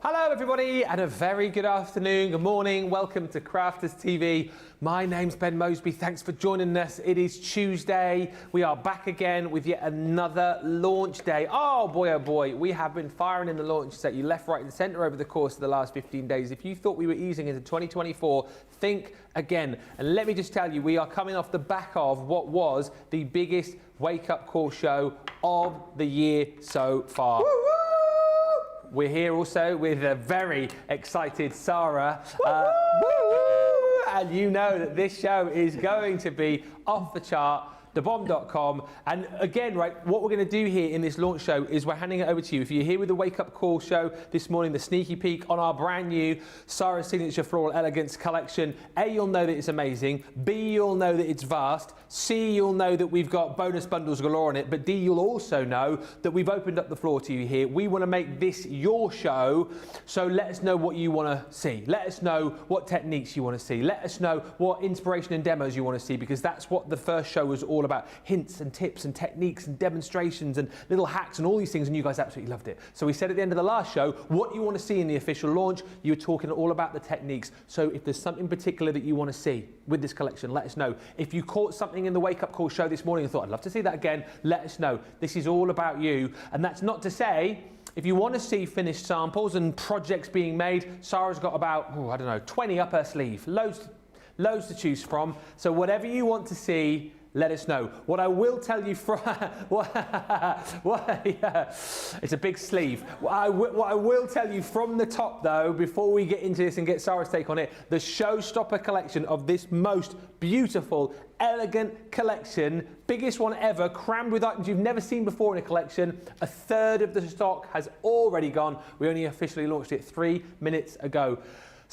Hello everybody and a very good afternoon, good morning, welcome to Crafters TV. My name's Ben Moseby, thanks for joining us. It is Tuesday, we are back again with yet another launch day. Oh boy, we have been firing in the launch set, you left, right and centre over the course of the last 15 days. If you thought we were easing into 2024, think again. And let me just tell you, we are coming off the back of what was the biggest wake-up call show of the year so far. Woo-woo! We're here also with a very excited Sara. And you know that this show is going to be off the chart, thebomb.com. And again, right, what we're going to do here in this launch show is we're handing it over to you. If you're here with the Wake Up Call show this morning, the sneaky peek on our brand new Sara Signature Floral Elegance collection, A, you'll know that it's amazing. B, you'll know that it's vast. C, you'll know that we've got bonus bundles galore on it. But D, you'll also know that we've opened up the floor to you here. We want to make this your show. So let us know what you want to see. Let us know what techniques you want to see. Let us know what inspiration and demos you want to see, because that's what the first show was all about. Hints and tips and techniques and demonstrations and little hacks and all these things, and you guys absolutely loved it. So we said at the end of the last show, what you want to see in the official launch. You were talking all about the techniques. So if there's something particular that you want to see with this collection, let us know. If you caught something in the Wake Up Call show this morning and thought, I'd love to see that again, let us know. This is all about you. And that's not to say, if you want to see finished samples and projects being made, Sara's got about, I don't know, 20 up her sleeve. Loads to choose from. So whatever you want to see, let us know. What I will tell you from, it's a big sleeve. What I will tell you from the top though, before we get into this and get Sara's take on it, the showstopper collection of this most beautiful, elegant collection, biggest one ever, crammed with items you've never seen before in a collection. A third of the stock has already gone. We only officially launched it 3 minutes ago.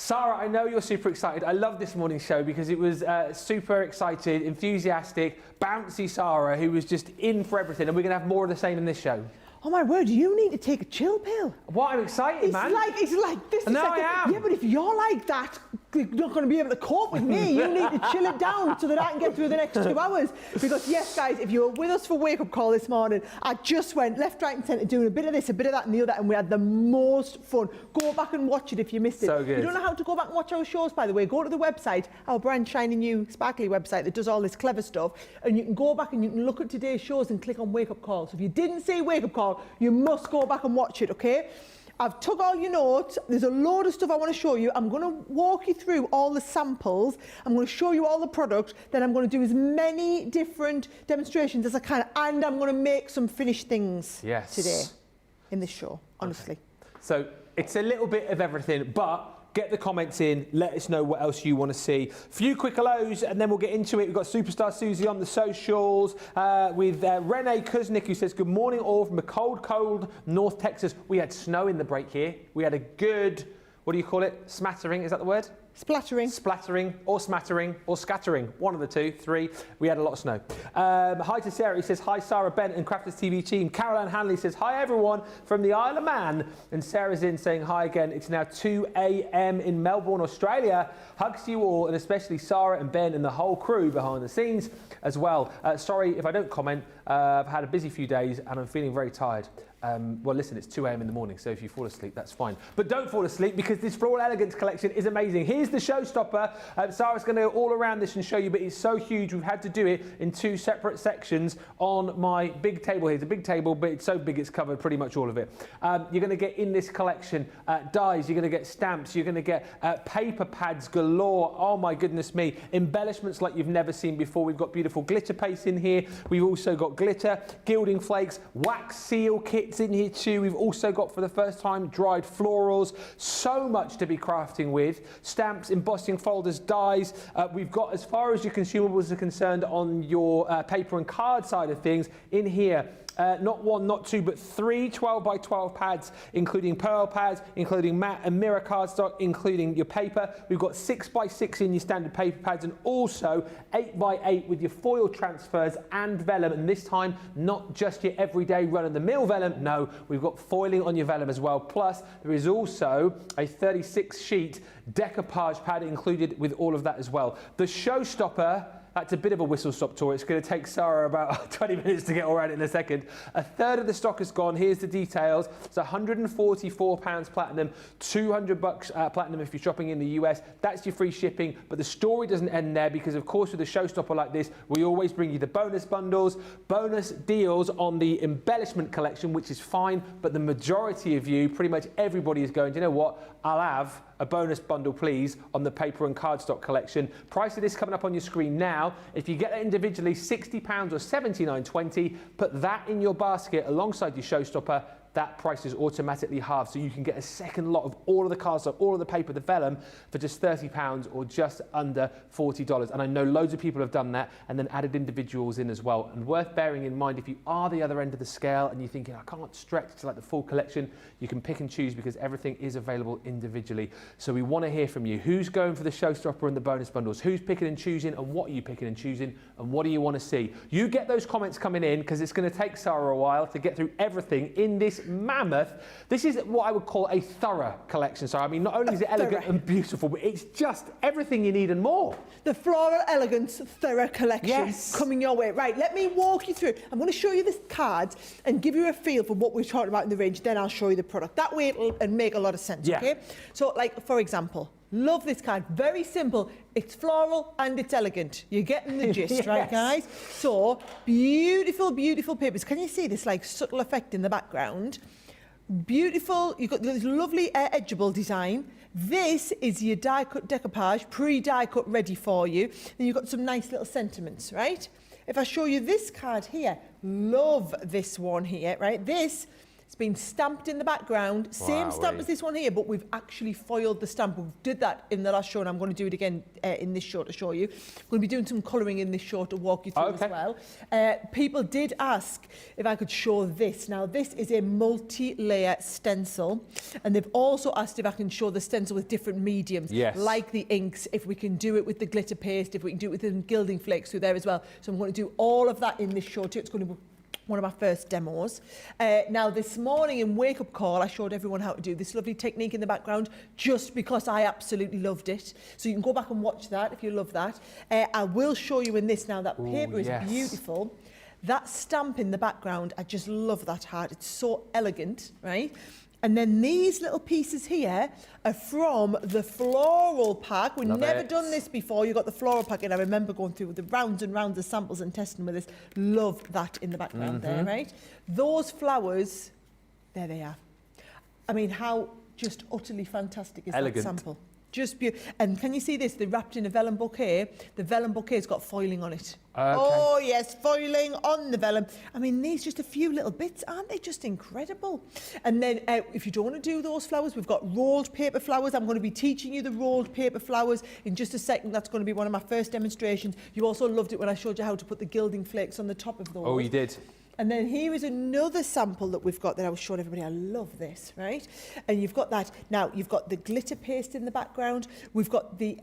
Sara, I know you're super excited. I love this morning's show because it was super excited, enthusiastic, bouncy Sara who was just in for everything, and we're going to have more of the same in this show. Oh my word, you need to take a chill pill. What? I'm excited, man. It's like this. No, I am. Yeah, but if you're like that, you're not going to be able to cope with me. You need to chill it down so that I can get through the next 2 hours. Because yes, guys, if you were with us for Wake Up Call this morning, I just went left, right and centre doing a bit of this, a bit of that and the other, and we had the most fun. Go back and watch it if you missed it. So good. You don't know how to go back and watch our shows, by the way. Go to the website, our brand shiny new sparkly website that does all this clever stuff, and you can go back and you can look at today's shows and click on Wake Up Call. So if you didn't see Wake Up Call, you must go back and watch it, okay? I've took all your notes. There's a load of stuff I want to show you. I'm going to walk you through all the samples. I'm going to show you all the products. Then I'm going to do as many different demonstrations as I can. And I'm going to make some finished things today in this show, honestly. Okay. So it's a little bit of everything, but get the comments in, let us know what else you want to see. A few quick hellos and then we'll get into it. We've got Superstar Susie on the socials with Renee Kuznick, who says, good morning all from a cold North Texas. We had snow in the break here. We had a good, what do you call it? Smattering, is that the word? Splattering. Splattering, or smattering, or scattering. One of the two, 3. We had a lot of snow. Hi to Sarah, he says, hi Sara, Ben and Crafters TV team. Caroline Hanley says, hi everyone from the Isle of Man. And Sarah's in saying hi again. It's now 2 a.m. in Melbourne, Australia. Hugs to you all, and especially Sara and Ben and the whole crew behind the scenes as well. Sorry if I don't comment. I've had a busy few days and I'm feeling very tired. Well, listen, it's 2 a.m. in the morning, so if you fall asleep, that's fine. But don't fall asleep because this Floral Elegance collection is amazing. Here's the showstopper. Sara's going to go all around this and show you, but it's so huge, we've had to do it in 2 separate sections on my big table here. It's a big table, but it's so big it's covered pretty much all of it. You're going to get in this collection dies, you're going to get stamps, you're going to get paper pads galore. Oh my goodness me. Embellishments like you've never seen before. We've got beautiful glitter paste in here. We've also got glitter, gilding flakes, wax seal kits in here too. We've also got, for the first time, dried florals. So much to be crafting with. Stamps, embossing folders, dies. We've got, as far as your consumables are concerned, on your paper and card side of things, in here, not 1, not 2, but 3 12 by 12 pads, including pearl pads, including matte and mirror cardstock, including your paper. We've got 6 by 6 in your standard paper pads, and also 8 by 8 with your foil transfers and vellum. And this time, not just your everyday run-of-the-mill vellum. No, we've got foiling on your vellum as well. Plus, there is also a 36 sheet decoupage pad included with all of that as well. The showstopper That's a bit of a whistle-stop tour. It's going to take Sarah about 20 minutes to get all around it in a second. A third of the stock is gone. Here's the details. It's £144 platinum, $200 platinum if you're shopping in the US. That's your free shipping, but the story doesn't end there because, of course, with a showstopper like this, we always bring you the bonus bundles, bonus deals on the embellishment collection, which is fine, but the majority of you, pretty much everybody is going, do you know what? I'll have a bonus bundle, please, on the paper and cardstock collection. Price of this coming up on your screen now. If you get that individually, £60 or $79.20, put that in your basket alongside your showstopper. That price is automatically halved, so you can get a second lot of all of the cardstock, all of the paper, the vellum, for just £30 or just under $40. And I know loads of people have done that and then added individuals in as well. And worth bearing in mind, if you are the other end of the scale and you're thinking, I can't stretch to like the full collection, you can pick and choose because everything is available individually. So we want to hear from you. Who's going for the showstopper and the bonus bundles? Who's picking and choosing, and what are you picking and choosing, and what do you want to see? You get those comments coming in because it's going to take Sarah a while to get through everything in this mammoth. This is what I would call a thorough collection. So I mean, not only is it elegant and beautiful, but it's just everything you need and more. The Floral Elegance thorough collection, yes, coming your way. Right, let me walk you through. I'm going to show you this card and give you a feel for what we're talking about in the range. Then I'll show you the product. That way it'll make a lot of sense. Yeah. Okay. So, like for example, love this card. Very simple. It's floral and it's elegant. You're getting the gist, yes, right, guys? So beautiful, beautiful papers. Can you see this like subtle effect in the background? Beautiful. You've got this lovely edgeable design. This is your die cut decoupage, pre-die cut ready for you. Then you've got some nice little sentiments, right? If I show you this card here, love this one here, right? This, it's been stamped in the background, same stamp as this one here, but we've actually foiled the stamp. We did that in the last show, and I'm going to do it again in this show to show you. I'm going to be doing some colouring in this show to walk you through as well. People did ask if I could show this. Now, this is a multi-layer stencil, and they've also asked if I can show the stencil with different mediums, like the inks, if we can do it with the glitter paste, if we can do it with the gilding flakes through there as well. So I'm going to do all of that in this show too. It's going to be one of my first demos. Now, this morning in Wake Up Call, I showed everyone how to do this lovely technique in the background just because I absolutely loved it. So you can go back and watch that if you love that. I will show you in this now. That paper is beautiful. That stamp in the background, I just love that heart. It's so elegant, right? And then these little pieces here are from the Floral pack. We've never done this before. You've got the Floral pack, and I remember going through the rounds and rounds of samples and testing with this. Love that in the background there, right? Those flowers, there they are. I mean, how just utterly fantastic is that sample? Just beautiful. And can you see this? They're wrapped in a vellum bouquet. The vellum bouquet's got foiling on it. Oh, yes, foiling on the vellum. I mean, these just a few little bits, aren't they just incredible? And then if you don't want to do those flowers, we've got rolled paper flowers. I'm going to be teaching you the rolled paper flowers in just a second. That's going to be one of my first demonstrations. You also loved it when I showed you how to put the gilding flakes on the top of those. Oh, you did. And then here is another sample that we've got that I was showing everybody. I love this, right? And you've got that. Now, you've got the glitter paste in the background. We've got the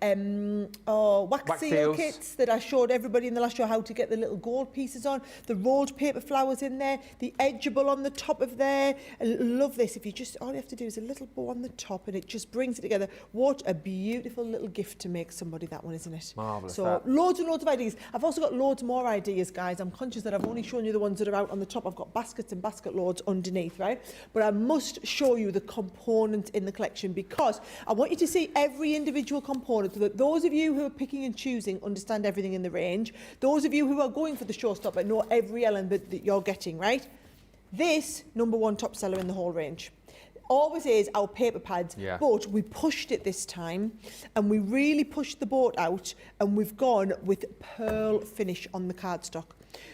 wax seal kits that I showed everybody in the last show how to get the little gold pieces on. The rolled paper flowers in there. The edgeable on the top of there. I love this. If you just, all you have to do is a little bow on the top and it just brings it together. What a beautiful little gift to make somebody, that one, isn't it? Marvellous. So loads and loads of ideas. I've also got loads more ideas, guys. I'm conscious that I've only shown you the ones that are out on the top. I've got baskets and basket loads underneath, right? But I must show you the components in the collection because I want you to see every individual component so that those of you who are picking and choosing understand everything in the range. Those of you who are going for the showstopper know every element that you're getting, right? This, #1 top seller in the whole range. Always is our paper pads, but we pushed it this time and we really pushed the boat out and we've gone with pearl finish on the cardstock.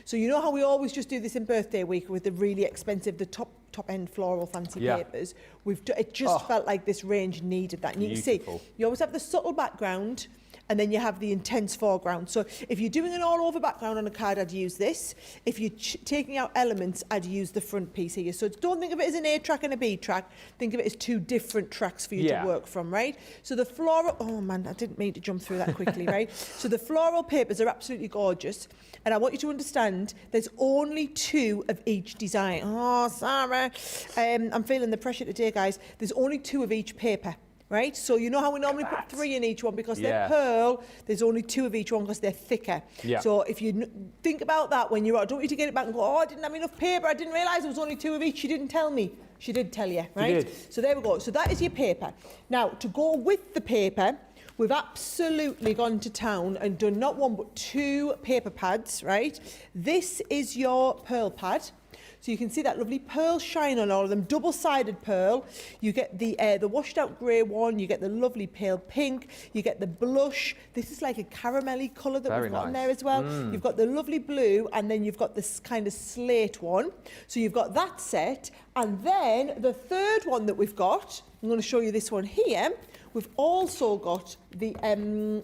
So you know how we always just do this in birthday week with the really expensive, the top end floral fancy papers? It just felt like this range needed that. And you can see, you always have the subtle background and then you have the intense foreground. So if you're doing an all-over background on a card, I'd use this. If you're taking out elements, I'd use the front piece here. So don't think of it as an A track and a B track. Think of it as two different tracks for you to work from, right? So the floral... Oh, man, I didn't mean to jump through that quickly, right? So the floral papers are absolutely gorgeous. And I want you to understand there's only 2 of each design. Oh, Sarah. I'm feeling the pressure today, guys. There's only 2 of each paper. right? So you know how we normally put 3 in each one because Yeah. they're pearl, there's only 2 of each one because they're thicker. Yeah. So if you think about that when you're out, I don't want you to get it back and go, oh, I didn't have enough paper, I didn't realise there was only 2 of each, she didn't tell me. She did tell you, right? did. So there we go. So that is your paper. Now, to go with the paper, we've absolutely gone to town and done not 1 but 2 paper pads, right? This is your pearl pad. So you can see that lovely pearl shine on all of them, double-sided pearl. You get the washed-out grey one, you get the lovely pale pink, you get the blush. This is like a caramelly colour that Very we've got in nice. there as well. You've got the lovely blue, and then you've got this kind of slate one. So you've got that set. And then the third one that we've got, I'm going to show you this one here. We've also got the,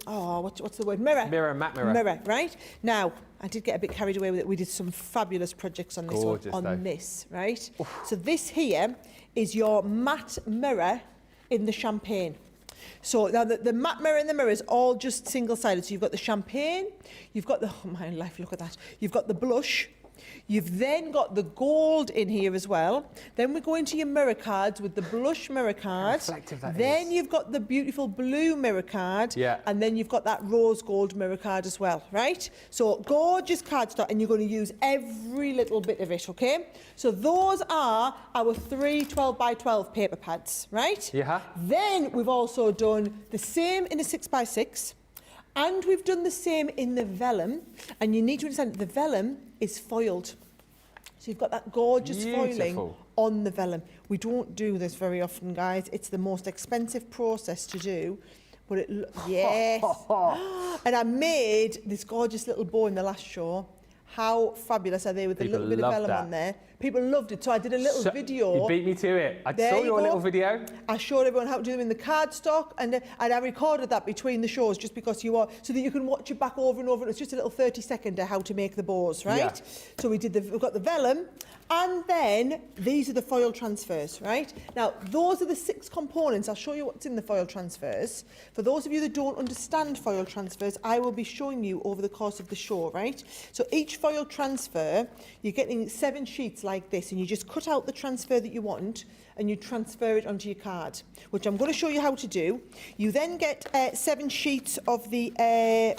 what's the word? Mirror, matte mirror. Mirror, right? Now, I did get a bit carried away with it. We did some fabulous projects on this Gorgeous, one, though. on this, right? Oof. So this here is your matte mirror in the champagne. So now the matte mirror and the mirror is all just single-sided. So you've got the champagne, you've got the, oh my life, look at that. You've got the blush. You've then got the gold in here as well. Then we go into your mirror cards with the blush mirror card. Reflective that then is. you've got the beautiful blue mirror card. Yeah. And then you've got that rose gold mirror card as well, right? So gorgeous cardstock, and you're going to use every little bit of it, okay? So those are our 3 12 by 12 paper pads, right? Yeah. Then we've also done the same in a 6 by 6. And we've done the same in the vellum. And you need to understand that the vellum is foiled. So you've got that gorgeous foiling Beautiful. on the vellum. We don't do this very often, guys. It's the most expensive process to do. But it, yes. And I made this gorgeous little bow in the last show. How fabulous are they with People a little bit of loved vellum that. on there? People loved it. So I did a little video. You beat me to it. I There saw you your go. little video. I showed everyone how to do them in the cardstock, and I recorded that between the shows just because so that you can watch it back over and over. It's just a little 30-seconder how to make the bows, right? Yeah. So we've got the vellum, and then these are the foil transfers, right? Now, those are the 6 components. I'll show you what's in the foil transfers. For those of you that don't understand foil transfers, I will be showing you over the course of the show, right? So each foil transfer, you're getting 7 sheets like this, and you just cut out the transfer that you want, and you transfer it onto your card, which I'm going to show you how to do. You then get 7 sheets of the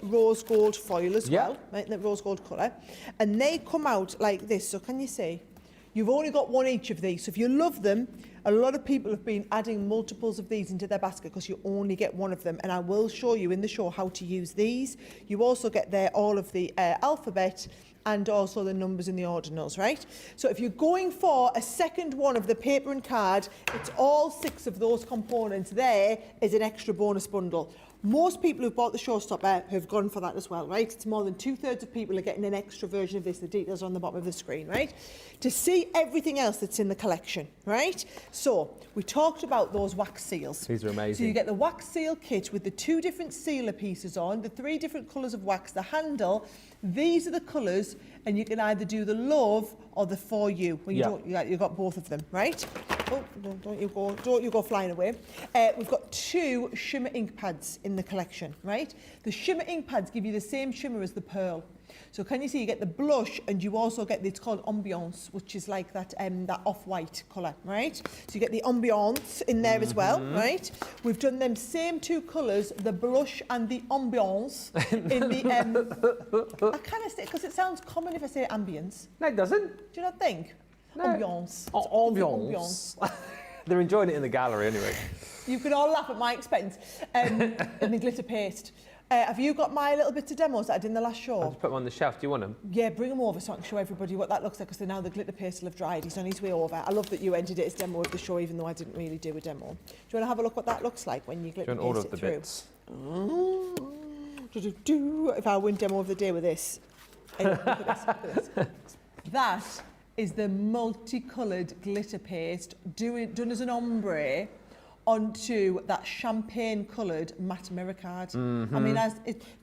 rose gold foil as well, right, in the rose gold colour, and they come out like this. So can you see? You've only got 1 each of these. So if you love them, a lot of people have been adding multiples of these into their basket because you only get 1 of them. And I will show you in the show how to use these. You also get there all of the alphabet and also the numbers in the ordinals, right? So if you're going for a second one of the paper and card, it's all 6 of those components there as an extra bonus bundle. Most people who've bought the showstopper have gone for that as well, right? It's more than 2/3 of people are getting an extra version of this. The details are on the bottom of the screen, right? To see everything else that's in the collection, right? So we talked about those wax seals. These are amazing. So you get the wax seal kit with the 2 different sealer pieces on, the 3 different colours of wax, the handle. These are the colours, and you can either do the love or the for you. When you've got both of them, right? Oh, don't you go flying away. We've got 2 shimmer ink pads in the collection, right? The shimmer ink pads give you the same shimmer as the pearl. So can you see you get the blush, and you also get, it's called ambiance, which is like that off-white colour, right? So you get the ambiance in there as well, right? We've done them same 2 colours, the blush and the ambiance in the, I kind of say, because it sounds common if I say ambience. No, it doesn't. Do you not think? No. Ambiance. Ambiance. They're enjoying it in the gallery anyway. You can all laugh at my expense. And the glitter paste. Have you got my little bits of demos that I did in the last show? I'll just put them on the shelf. Do you want them? Yeah, bring them over so I can show everybody what that looks like, because now the glitter paste will have dried. He's on his way over. I love that you entered it as demo of the show, even though I didn't really do a demo. Do you want to have a look what that looks like when you glitter Do you want all paste of it the through? bits? If I win demo of the day with this. Anyway, look at this. That is the multicoloured glitter paste done as an ombre onto that champagne coloured matte mirror card. I mean,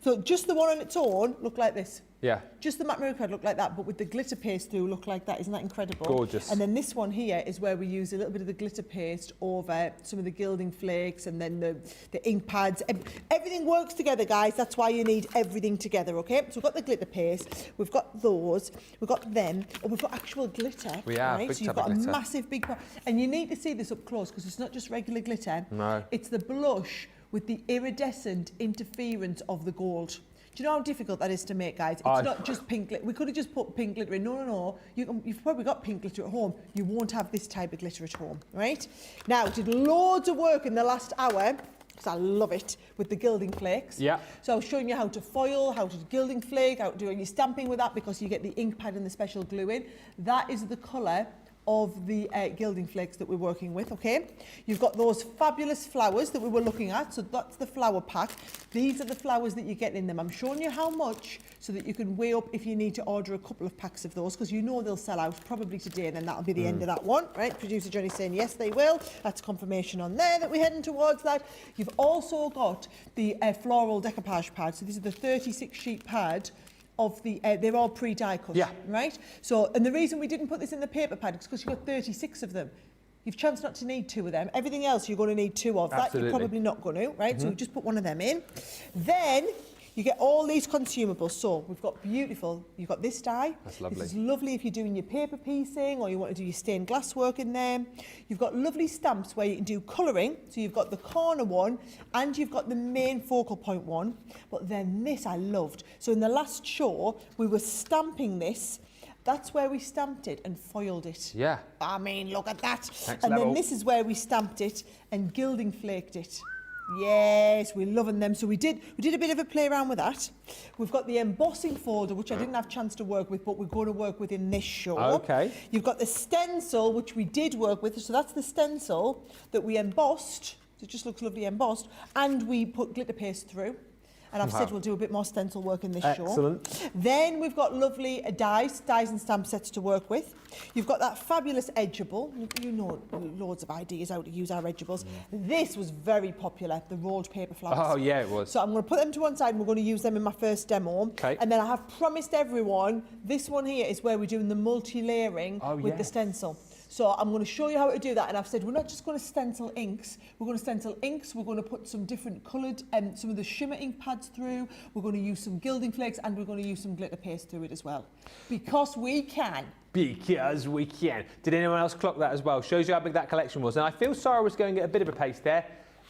so just the one on its own looked like this. Yeah. Just the matte mirror card look like that, but with the glitter paste through look like that. Isn't that incredible? Gorgeous. And then this one here is where we use a little bit of the glitter paste over some of the gilding flakes and then the ink pads. Everything works together, guys. That's why you need everything together, okay? So we've got the glitter paste, we've got those, we've got them, and we've got actual glitter. We have, right? big So you've tub of got a glitter. massive big... And you need to see this up close because it's not just regular glitter. No. It's the blush with the iridescent interference of the gold. Do you know how difficult that is to make, guys? It's not just pink glitter. We could have just put pink glitter in. No. You've probably got pink glitter at home. You won't have this type of glitter at home, right? Now, did loads of work in the last hour, because I love it, with the gilding flakes. Yeah. So I was showing you how to foil, how to gilding flake, how to do your stamping with that because you get the ink pad and the special glue in. That is the colour of the gilding flakes that we're working with, okay? You've got those fabulous flowers that we were looking at, so that's the flower pack. These are the flowers that you get in them. I'm showing you how much so that you can weigh up if you need to order a couple of packs of those because you know they'll sell out probably today and then that'll be the end of that one, right? Producer Johnny saying yes, they will. That's confirmation on there that we're heading towards that. You've also got the floral decoupage pad. So this is the 36 sheet pad of the, they're all pre-die cut, right? So, and the reason we didn't put this in the paper pad is because you've got 36 of them. You've chanced not to need 2 of them. Everything else you're going to need 2 of. Absolutely. That you're probably not going to, right? So we just put one of them in. Then you get all these consumables. So we've got beautiful, you've got this die. That's lovely. This is lovely if you're doing your paper piecing or you want to do your stained glass work in there. You've got lovely stamps where you can do colouring. So you've got the corner one and you've got the main focal point one. But then this I loved. So in the last show, we were stamping this. That's where we stamped it and foiled it. Yeah. I mean, look at that. Next and level. then this is where we stamped it and gilding flaked it. Yes, we're loving them. So we did a bit of a play around with that. We've got the embossing folder, which I didn't have a chance to work with, but we're going to work with in this show. Okay. You've got the stencil, which we did work with. So that's the stencil that we embossed. It just looks lovely embossed. And we put glitter paste through. And I've said we'll do a bit more stencil work in this show. Excellent. Then we've got lovely dies and stamp sets to work with. You've got that fabulous edgeable. You know loads of ideas how to use our edgeables. This was very popular, the rolled paper flowers. Oh, yeah, it was. So I'm going to put them to one side and we're going to use them in my first demo. Okay. And then I have promised everyone, this one here is where we're doing the multi-layering with the yes. stencil. So I'm going to show you how to do that. And I've said we're not just going to stencil inks. We're going to stencil inks. We're going to put some different coloured, some of the shimmer ink pads through. We're going to use some gilding flakes and we're going to use some glitter paste through it as well. Because we can. Because we can. Did anyone else clock that as well? Shows you how big that collection was. And I feel Sarah was going at a bit of a pace there.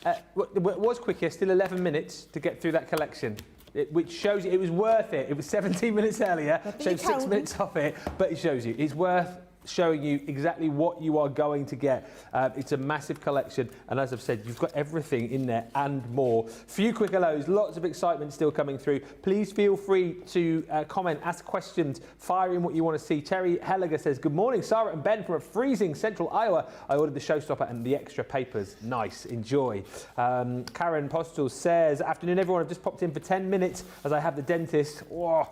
It was quicker, still 11 minutes to get through that collection. Which shows you it was worth it. It was 17 minutes earlier, showed 6 minutes off it, but it shows you it's worth showing you exactly what you are going to get. It's a massive collection, and as I've said, you've got everything in there and more. Few quick hellos, lots of excitement still coming through. Please feel free to comment, ask questions, fire in what you want to see. Terry Helliger says, good morning, Sarah and Ben from a freezing central Iowa. I ordered the showstopper and the extra papers. Nice, enjoy. Karen Postal says, afternoon everyone, I've just popped in for 10 minutes as I have the dentist. Oh.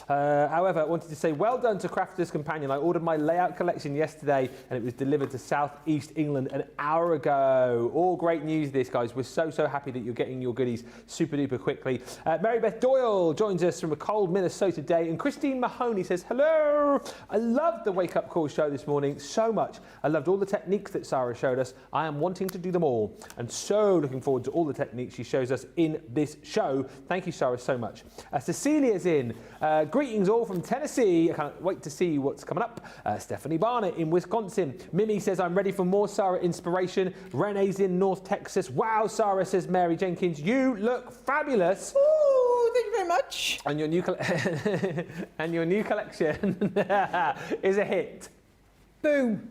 However, I wanted to say well done to Crafter's Companion. I ordered my layout collection yesterday and it was delivered to South East England an hour ago. All great news this, guys. We're so happy that you're getting your goodies super duper quickly. Mary Beth Doyle joins us from a cold Minnesota day, and Christine Mahoney says hello. I loved the wake up call show this morning so much. I loved all the techniques that Sarah showed us. I am wanting to do them all and so looking forward to all the techniques she shows us in this show. Thank you, Sarah, so much. Cecilia's in. Greetings all from Tennessee. I can't wait to see what's coming up. Stephanie Barnett in Wisconsin. Mimi says, I'm ready for more Sarah inspiration. Renee's in North Texas. Wow, Sarah, says Mary Jenkins. You look fabulous. Ooh, thank you very much. And your new, and your new collection is a hit. Boom.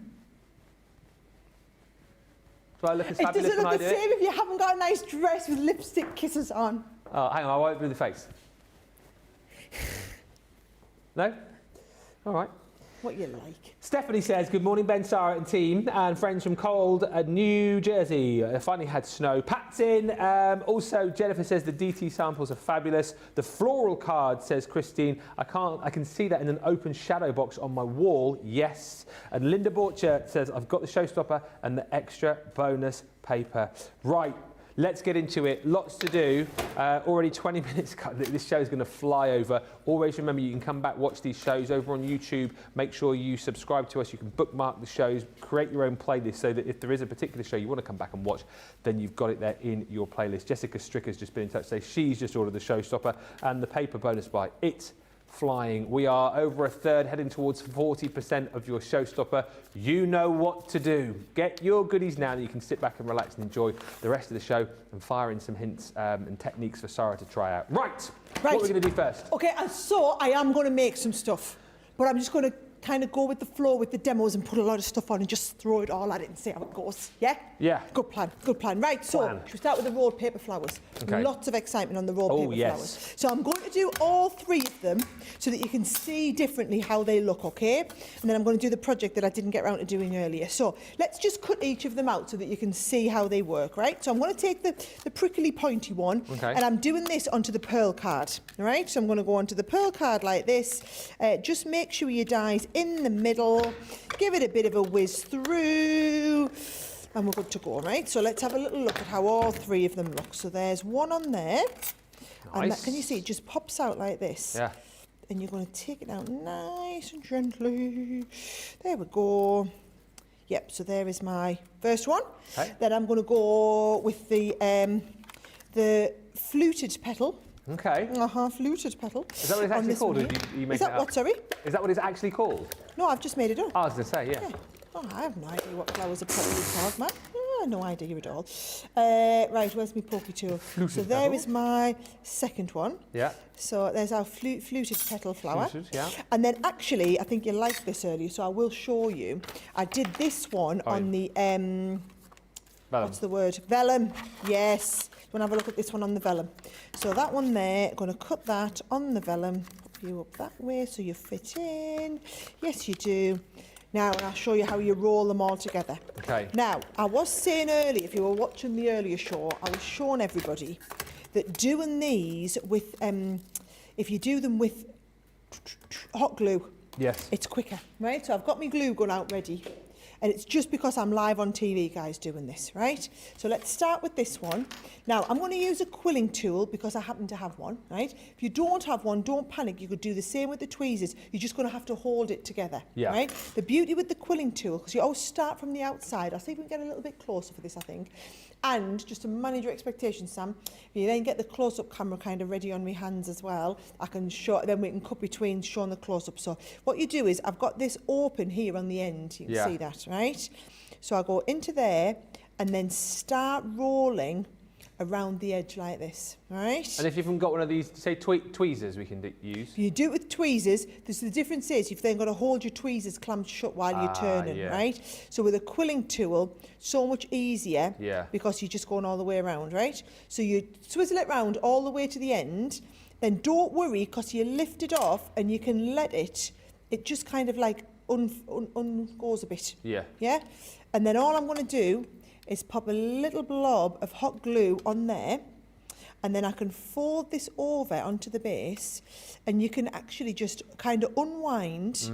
Do I look as It fabulous doesn't when I look do the same it? if you haven't got a nice dress with lipstick kisses on. Oh, hang on, I won't do the face. No? All right. What you like. Stephanie says, good morning, Ben, Sarah and team, and friends from cold New Jersey. I finally had snow. Pat's in. Also, Jennifer says the DT samples are fabulous. The floral card, says Christine. I can see that in an open shadow box on my wall. Yes. And Linda Borcher says, I've got the showstopper and the extra bonus paper. Right. Let's get into it. Lots to do. Already 20 minutes. This show is going to fly over. Always remember, you can come back, watch these shows over on YouTube. Make sure you subscribe to us. You can bookmark the shows, create your own playlist so that if there is a particular show you want to come back and watch, then you've got it there in your playlist. Jessica Stricker's just been in touch to say she's just ordered the Showstopper and the paper bonus buy. It's flying. We are over a third, heading towards 40% of your Showstopper. You know what to do. Get your goodies now and you can sit back and relax and enjoy the rest of the show and fire in some hints and techniques for Sara to try out. Right. What are we going to do first? Okay, so I am going to make some stuff, but I'm just going to kind of go with the flow with the demos and put a lot of stuff on and just throw it all at it and see how it goes. Yeah? Yeah. Good plan, good plan. Right, so should we start with the rolled paper flowers? Okay. Lots of excitement on the rolled paper flowers. So I'm going to do all 3 of them so that you can see differently how they look, okay? And then I'm going to do the project that I didn't get around to doing earlier. So let's just cut each of them out so that you can see how they work, right? So I'm going to take the prickly pointy one, and I'm doing this onto the pearl card, all right? So I'm going to go onto the pearl card like this. Just make sure your die's in the middle, give it a bit of a whiz through, and we're good to go, right? So let's have a little look at how all 3 of them look. So there's one on there, and that, can you see it just pops out like this? Yeah. And you're going to take it out nice and gently. There we go. Yep, so there is my first one. Okay. Then I'm going to go with the fluted petal. Okay. Fluted petal. Is that what it's actually called? Or did you make Is that what, sorry? Is that what it's actually called? No, I've just made it up. I was going to say, yeah. Oh, I have no idea what flowers are probably called, man. No idea at all. Right, where's my pokey tool? So there is my second one. Yeah. So there's our fluted petal flower. Fluted, yeah. And then actually, I think you liked this earlier, so I will show you. I did this one on the, what's the word? Vellum, yes. You want to have a look at this one on the vellum. So that one there, going to cut that on the vellum. Pop you up that way so you fit in. Yes, you do. Now, and I'll show you how you roll them all together. Okay. Now, I was saying earlier, if you were watching the earlier show, I was showing everybody that doing these with, if you do them with hot glue, yes, it's quicker, right? So I've got my glue gun out ready. And it's just because I'm live on TV, guys, doing this, right? So let's start with this one. Now, I'm going to use a quilling tool because I happen to have one, right? If you don't have one, don't panic. You could do the same with the tweezers. You're just going to have to hold it together, right? The beauty with the quilling tool, because you always start from the outside. I'll see if we can get a little bit closer for this, I think. And just to manage your expectations, Sam, if you then get the close-up camera kind of ready on my hands as well, I can show, then we can cut between showing the close-up. So what you do is, I've got this open here on the end. You can see that, right? So I'll go into there and then start rolling around the edge like this, all right? And if you haven't got one of these, say, tweezers we can use? If you do it with tweezers, the difference is you've then got to hold your tweezers clamped shut while you're turning, right? So with a quilling tool, so much easier because you're just going all the way around, right? So you swizzle it round all the way to the end, then don't worry because you lift it off and you can let it just kind of like goes a bit. Yeah. Yeah? And then all I'm going to do is pop a little blob of hot glue on there, and then I can fold this over onto the base, and you can actually just kind of unwind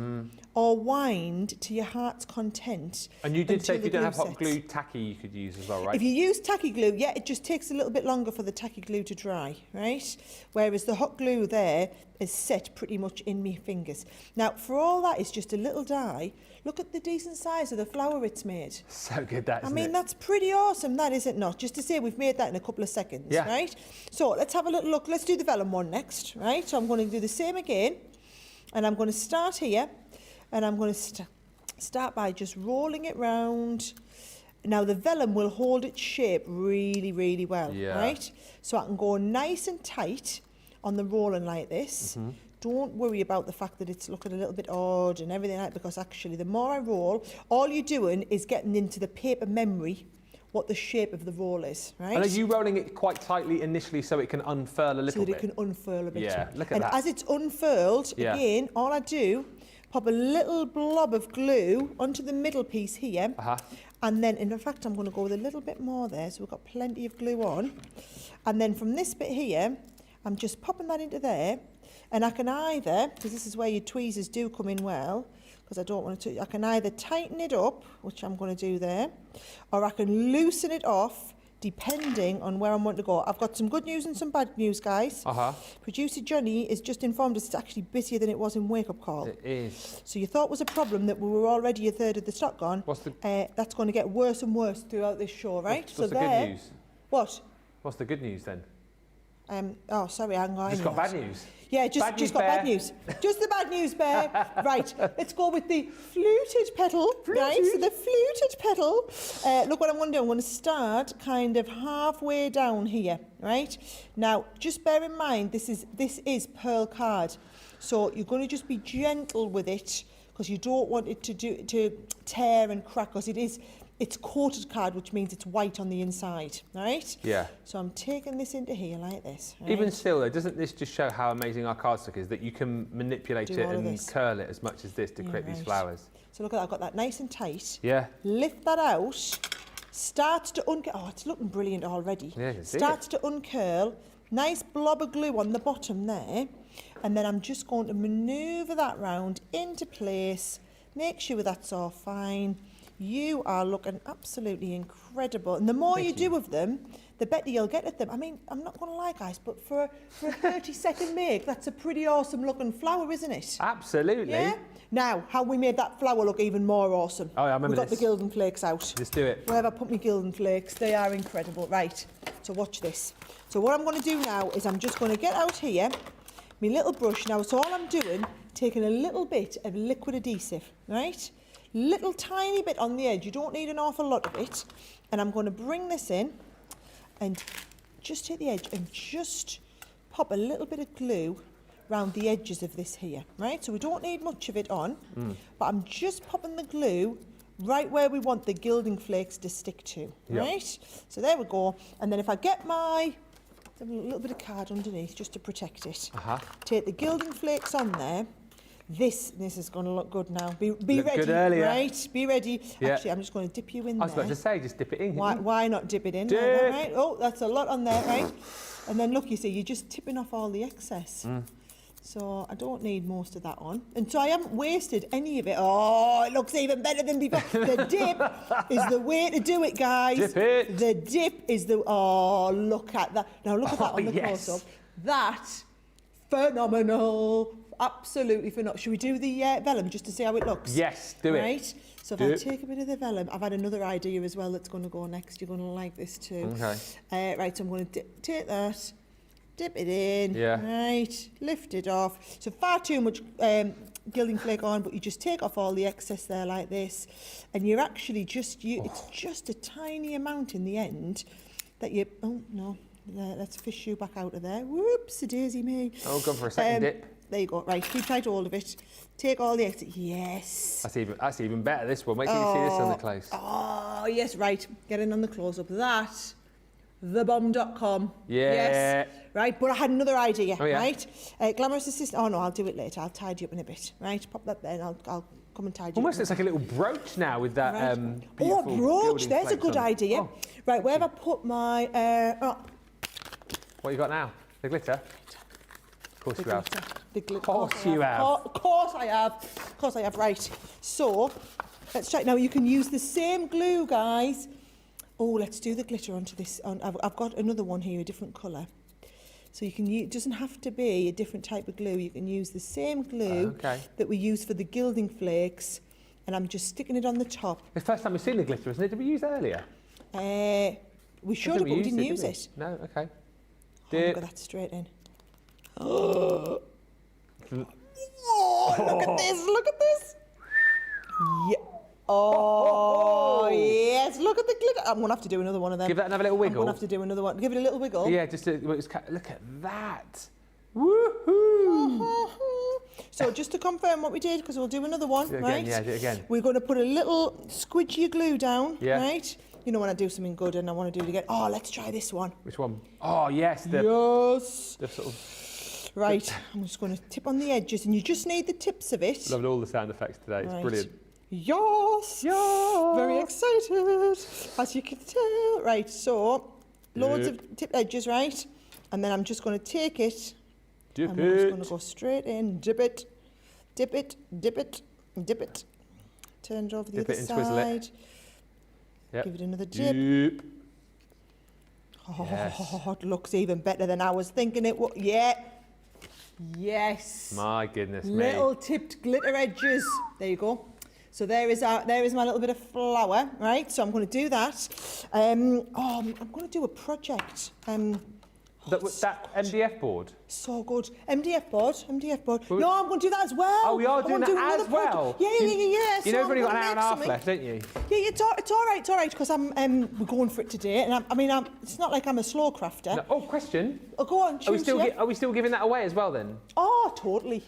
or wind to your heart's content. And you did say if you don't have hot glue, tacky you could use as well, right? If you use tacky glue, yeah, it just takes a little bit longer for the tacky glue to dry, right? Whereas the hot glue there is set pretty much in my fingers. Now, for all that is just a little die, look at the decent size of the flower it's made. So good, that, isn't it? I mean, that's pretty awesome, that, is it not? Just to say we've made that in a couple of seconds, right? So let's have a little look. Let's do the vellum one next, right? So I'm going to do the same again, and I'm going to start here, and I'm going to start by just rolling it round. Now, the vellum will hold its shape really, really well, right? So I can go nice and tight on the rolling like this. Don't worry about the fact that it's looking a little bit odd and everything like that, because actually the more I roll, all you're doing is getting into the paper memory what the shape of the roll is, right? And are you rolling it quite tightly initially so it can unfurl a little bit? So that it can unfurl a bit. Yeah, look at that. And as it's unfurled, again, all I do, pop a little blob of glue onto the middle piece here. And then, in fact, I'm going to go with a little bit more there, so we've got plenty of glue on. And then from this bit here, I'm just popping that into there. And I can either, because this is where your tweezers do come in well, because I don't want I can either tighten it up, which I'm going to do there, or I can loosen it off depending on where I want to go. I've got some good news and some bad news, guys. Producer Johnny has just informed us it's actually busier than it was in Wake Up Call. It is. So you thought was a problem that we were already a third of the stock gone. That's going to get worse and worse throughout this show, right? What's the good news? What? What's the good news then? Oh, sorry, hang on. Just got bad news. Yeah, just got bad news. Just the bad news, Bear. Right, let's go with the fluted petal. Right, so the fluted petal. Look what I'm going to do. I'm going to start kind of halfway down here. Right, now just bear in mind this is pearl card, so you're going to just be gentle with it because you don't want it to tear and crack because it's coated card, which means it's white on the inside, right? Yeah. So I'm taking this into here like this. Right? Even still, though, doesn't this just show how amazing our cardstock is, that you can manipulate it and curl it as much as this to create these flowers? So look at that, I've got that nice and tight. Yeah. Lift that out, starts to uncurl. Oh, it's looking brilliant already. Yeah, I can see starts to uncurl. Nice blob of glue on the bottom there. And then I'm just going to manoeuvre that round into place. Make sure that's all fine. You are looking absolutely incredible. And the more you do of them, the better you'll get at them. I mean, I'm not going to lie, guys, but for a 30-second make, that's a pretty awesome looking flower, isn't it? Absolutely. Yeah? Now, how we made that flower look even more awesome. Oh, yeah, I remember We got the Gilding flakes out. Let's do it. Where have I put my Gilding flakes? They are incredible. Right, so watch this. So what I'm going to do now is I'm just going to get out here, my little brush. Now, so all I'm doing, taking a little bit of liquid adhesive, right? Little tiny bit on the edge. You don't need an awful lot of it. And I'm going to bring this in and just take the edge and just pop a little bit of glue around the edges of this here, right? So we don't need much of it on, but I'm just popping the glue right where we want the Gilding flakes to stick to, right? So there we go. And then if I get a little bit of card underneath just to protect it, take the Gilding flakes on there. This is going to look good now. Be ready, right? Be ready. Yeah. Actually, I'm just going to dip you in there. I was about to say, just dip it in. Why not dip it in? Dip. Right? Oh, that's a lot on there, right? And then look, you see, you're just tipping off all the excess. So I don't need most of that on. And so I haven't wasted any of it. Oh, it looks even better than before. The dip is the way to do it, guys. Dip it. The dip is the... Oh, look at that. Now look at that on the close-up. That's phenomenal. Absolutely phenomenal. Should we do the vellum just to see how it looks? Yes, do it. Right. So if I take a bit of the vellum, I've had another idea as well that's going to go next. You're going to like this too. Okay. Right, so I'm going to take that, dip it in, right, lift it off. So far too much Gilding flake on, but you just take off all the excess there like this, and you're actually just, it's just a tiny amount in the end that you, oh no, let's fish you back out of there. Whoops-a-daisy me. Oh, go for a second dip. There you go. Right, keep tight hold of it. Take all the extra. Yes. That's even better, this one. Wait till you see this on the close. Oh, yes, right. Get in on the close-up. That, thebomb.com. Yeah. Yes. Right, but I had another idea, oh, yeah. right? Glamorous Assistant. Oh, no, I'll do it later. I'll tidy you up in a bit, right? Pop that there and I'll come and tidy you Almost looks like a little brooch now with that Oh, beautiful brooch. There's a good on. idea. Oh, right, where have I put my... What you got now? The glitter? Of course you have. Of course you have. Of course I have. Of course I have. Right. So, let's try. Now, you can use the same glue, guys. Oh, let's do the glitter onto this. I've got another one here, a different colour. So you can use, it doesn't have to be a different type of glue. You can use the same glue that we use for the Gilding flakes. And I'm just sticking it on the top. It's the first time we've seen the glitter, isn't it? Did we use it earlier? We should have, but we didn't use it. No, okay. Oh, look at that straight in. Oh, look at this, look at this. Yeah. Oh, yes, look at the glitter. I'm going to have to do another one of them. Give that another little wiggle. I'm going to have to do another one. Give it a little wiggle. Yeah, just look at that. Woohoo! So just to confirm what we did, because we'll do another one, right? Yeah, do it again. We're going to put a little squidgy glue down, right? You know when I do something good and I want to do it again. Oh, let's try this one. Which one? Oh, yes. Yes. The sort of... Right, I'm just going to tip on the edges, and you just need the tips of it. Loved all the sound effects today. It's brilliant. Yes! Yes! Very excited, as you can tell. Right, so loads of tip edges, right? And then I'm just going to take it. Dip and it. we're just going to go straight in, dip it, dip it, dip it, dip it. Turn it over the other side. Yep. Give it another dip. Oh, Yes. it looks even better than I was thinking it would. Yeah. Yes. My goodness me. Little tipped glitter edges. There you go. So there is my little bit of flower, right? So I'm going to do that. I'm going to do a project. That MDF board? So good. MDF board. Well, No, I'm going to do that as well. Oh, we are doing that as well? Yeah. You So know, I'm we've only got gonna an hour and make a half something. left, don't you? Yeah, it's all right, because we're going for it today. And it's not like I'm a slow crafter. No. Oh, question. Oh, go on, choose, Are we still giving that away as well then? Oh, totally.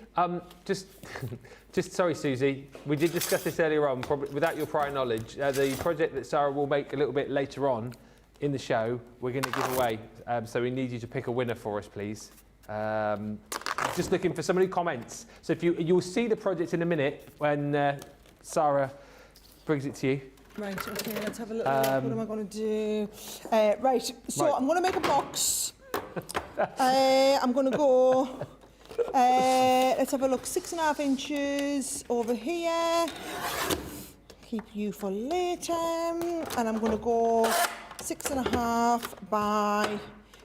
Just sorry, Susie. We did discuss this earlier on, probably without your prior knowledge. The project that Sarah will make a little bit later on in the show, we're going to give away. So we need you to pick a winner for us, please. Just looking for somebody who comments. So if you'll see the project in a minute when Sarah brings it to you. Right, okay, let's have a little look. What am I going to do? Right, so I'm going to make a box. I'm going to go, let's have a look, 6.5 inches over here. Keep you for later. And I'm going to go 6.5 by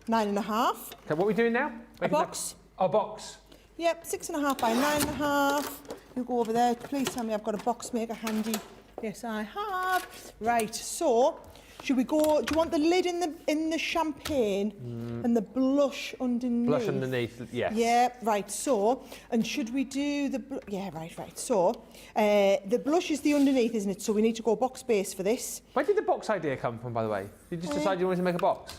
9.5. Okay, what are we doing now? A box. A box. Yep, 6.5 by 9.5. You go over there. Please tell me I've got a box maker handy. Yes, I have. Right, so should we go? Do you want the lid in the champagne and the blush underneath? Blush underneath, yes. Yeah, right. So, and should we do the? Yeah, right. So, the blush is the underneath, isn't it? So we need to go box base for this. Where did the box idea come from, by the way? Did you just decide you wanted to make a box?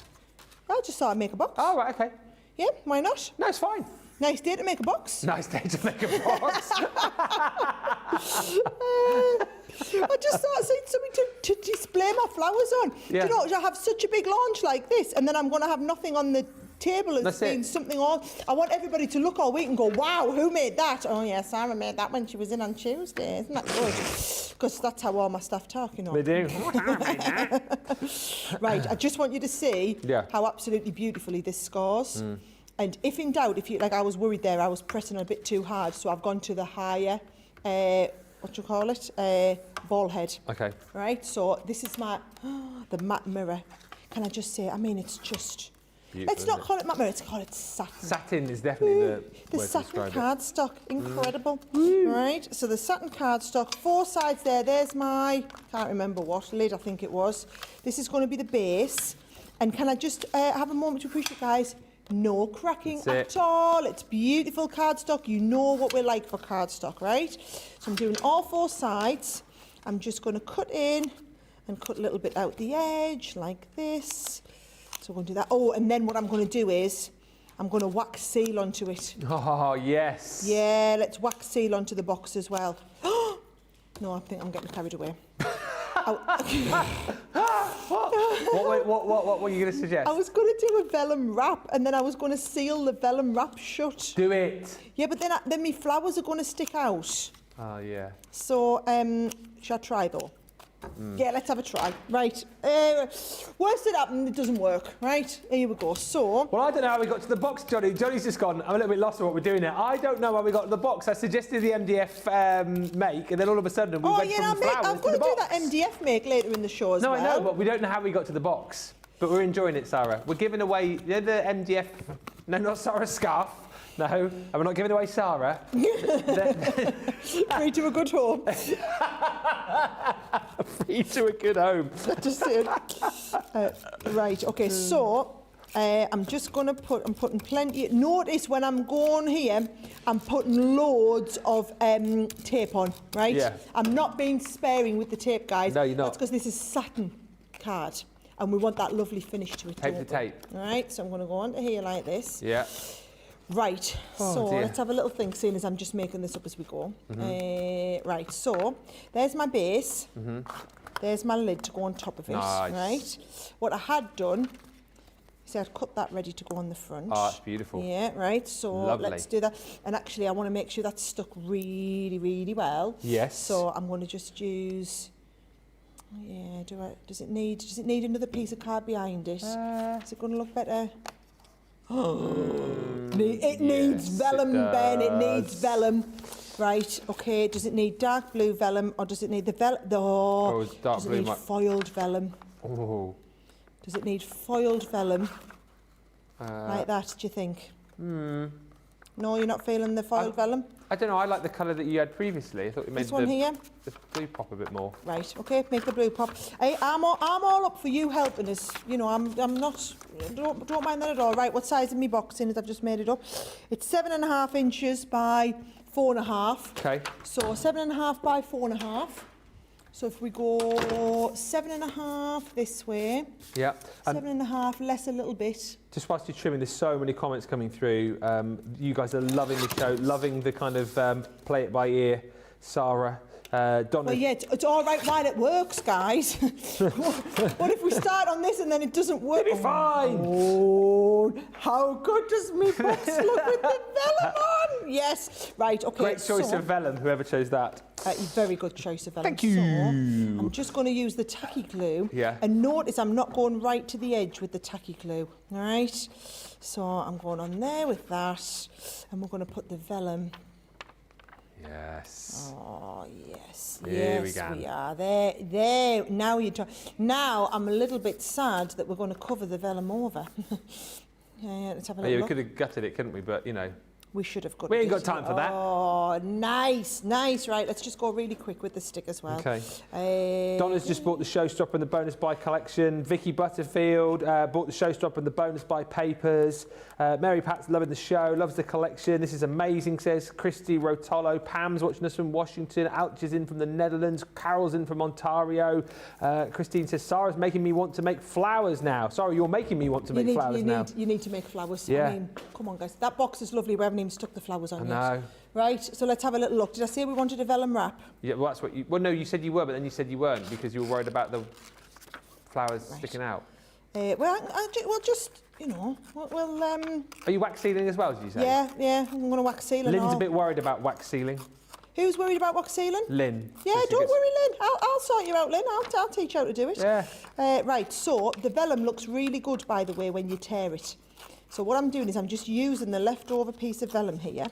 I just thought I'd make a box. Oh, right, okay. Yeah, why not? No, it's fine. Nice day to make a box. Nice day to make a box. I just thought I'd seen something to display my flowers on. Yeah. Do you know, I have such a big launch like this, and then I'm going to have nothing on the table as That's being it. something on. I want everybody to look all week and go, wow, who made that? Oh, yeah, Sarah made that when she was in on Tuesday. Isn't that good? Because that's how all my staff talk, you know. They do. Right, I just want you to see Yeah. how absolutely beautifully this scores. And if in doubt, I was worried there, I was pressing a bit too hard, so I've gone to the higher, what do you call it? Ball head. Okay. Right, so this is my, the matte mirror. Can I just say, I mean, it's just, Beautiful, let's not isn't call it matte mirror, let's call it satin. Satin is definitely the The word to satin describe it. cardstock, incredible. Right, so the satin cardstock, 4 sides there. There's my, can't remember what, lid I think it was. This is going to be the base. And can I just have a moment to appreciate, guys? No cracking That's at all. It's beautiful cardstock. You know what we're like for cardstock, right? So I'm doing all 4 sides. I'm just going to cut in and cut a little bit out the edge like this. So I'm going to do that. Oh, and then what I'm going to do is I'm going to wax seal onto it. Oh, yes. Yeah, let's wax seal onto the box as well. No, I think I'm getting carried away. What were you going to suggest? I was going to do a vellum wrap, and then I was going to seal the vellum wrap shut. Do it. Yeah, but then my flowers are going to stick out. Oh, yeah. So, shall I try though? Yeah, let's have a try. Right. Worst that happened, it doesn't work. Right, here we go. So, Well, I don't know how we got to the box, Johnny. Johnny's just gone, I'm a little bit lost on what we're doing here. I don't know how we got to the box. I suggested the MDF make, and then all of a sudden we went from flowers I'm to going the to do box. that MDF make later in the show as No, well. I know, but we don't know how we got to the box. But we're enjoying it, Sarah. We're giving away the MDF... No, not Sarah's scarf. No, and we're not giving away Sarah. Free to a good home. Free to a good home. Just saying. Right, okay, so I'm just going to I'm putting plenty. Notice when I'm going here, I'm putting loads of tape on, right? Yeah. I'm not being sparing with the tape, guys. No, you're not. That's because this is satin card, and we want that lovely finish to it. Tape don't to we? tape. All right, so I'm going to go onto here like this. Yeah. Right, Oh, so dear. let's have a little think, seeing as I'm just making this up as we go. Right, so there's my base. There's my lid to go on top of it. Nice. Right. What I had done is I'd cut that ready to go on the front. Oh, that's beautiful. Yeah, right. So Lovely. let's do that. And actually, I want to make sure that's stuck really, really well. Yes. So I'm going to just use. Yeah. Does it need another piece of card behind it? Is it going to look better? It needs Yes, vellum, it Ben. It needs does. vellum. Right, okay. Does it need dark blue vellum or does it need the vellum? Oh, dark does it blue need might- foiled vellum? Oh. Does it need foiled vellum? Like that, do you think? No, you're not feeling the foiled vellum? I don't know, I like the colour that you had previously. I thought you made This one here? the blue pop a bit more. Right, okay, make the blue pop. Hey, I'm all up for you helping us. You know, I'm not, don't mind that at all. Right, what size is my box in it? I've just made it up. It's 7.5 inches by 4.5. Okay. So 7.5 by 4.5. So if we go 7.5 this way, Yeah. 7.5 less a little bit. Just whilst you're trimming, there's so many comments coming through. You guys are loving the show, loving the kind of play it by ear. Sarah, Donna. Well, yeah, it's all right while it works, guys. What if we start on this and then it doesn't work? It'll be fine. Oh, how good does me box look with the vellum on? Yes. Right, okay. Great choice of vellum, whoever chose that. Very good choice of vellum. Thank you. So, I'm just going to use the tacky glue. Yeah. And notice I'm not going right to the edge with the tacky glue. All right. So I'm going on there with that. And we're going to put the vellum. Yes. Oh, yes. Here yes, we are. There. Now you're talking. Now I'm a little bit sad that we're going to cover the vellum over. Yeah, let's have a Yeah, we look. could have gutted it, couldn't we? But, you know. We should have got We ain't this. got time for that. Oh, nice. Right, let's just go really quick with the stick as well. Okay. Donna's just bought the Showstopper and the Bonus Buy collection. Vicky Butterfield bought the Showstopper and the Bonus Buy papers. Mary Pat's loving the show, loves the collection. This is amazing, says Christy Rotolo. Pam's watching us from Washington. Ouch is in from the Netherlands. Carol's in from Ontario. Christine says, Sarah's making me want to make flowers now. Sorry, you're making me want to make flowers now. You need to make flowers. Yeah. I mean, come on, guys. That box is lovely. We haven't even stuck the flowers on yet. I know. Right, so let's have a little look. Did I say we wanted a vellum wrap? Yeah, well, that's what you... Well, no, you said you were, but then you said you weren't because you were worried about the flowers sticking out. Well, just, you know, Are you wax sealing as well, did you say? Yeah, I'm going to wax seal and Lynn's all. a bit worried about wax sealing. Who's worried about wax sealing? Lynn. Yeah, says she don't gets- worry, Lynn. I'll sort you out, Lynn. I'll teach you how to do it. Yeah. Right, so the vellum looks really good, by the way, when you tear it. So what I'm doing is I'm just using the leftover piece of vellum here,